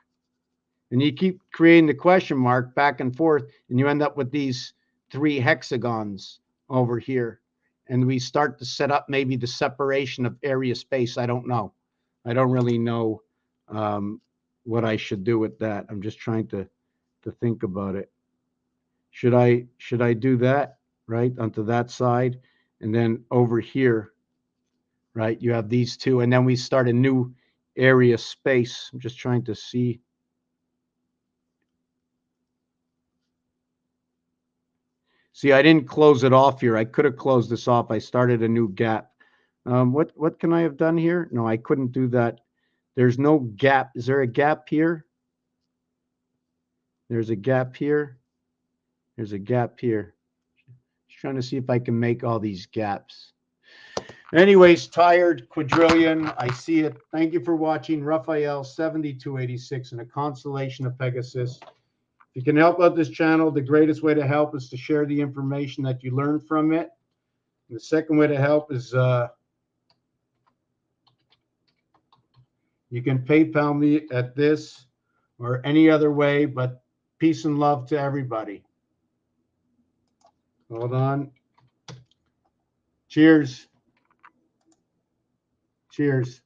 And you keep creating the question mark back and forth, and you end up with these 3 hexagons over here. And we start to set up maybe the separation of area space. I don't know. I don't really know what I should do with that. I'm just trying to think about it. Should I do that, right, onto that side? And then over here, right, you have these 2. And then we start a new area space. I'm just trying to see. See, I didn't close it off here. I could have closed this off. I started a new gap. What can I have done here? No, I couldn't do that. There's no gap. Is there a gap here? There's a gap here. There's a gap here. Just trying to see if I can make all these gaps. Anyways, tired quadrillion. I see it. Thank you for watching. Raphael 7286 and a constellation of Pegasus. If you can help out this channel, the greatest way to help is to share the information that you learn from it. And the second way to help is you can PayPal me at this or any other way, but peace and love to everybody. Hold on. Cheers. Cheers.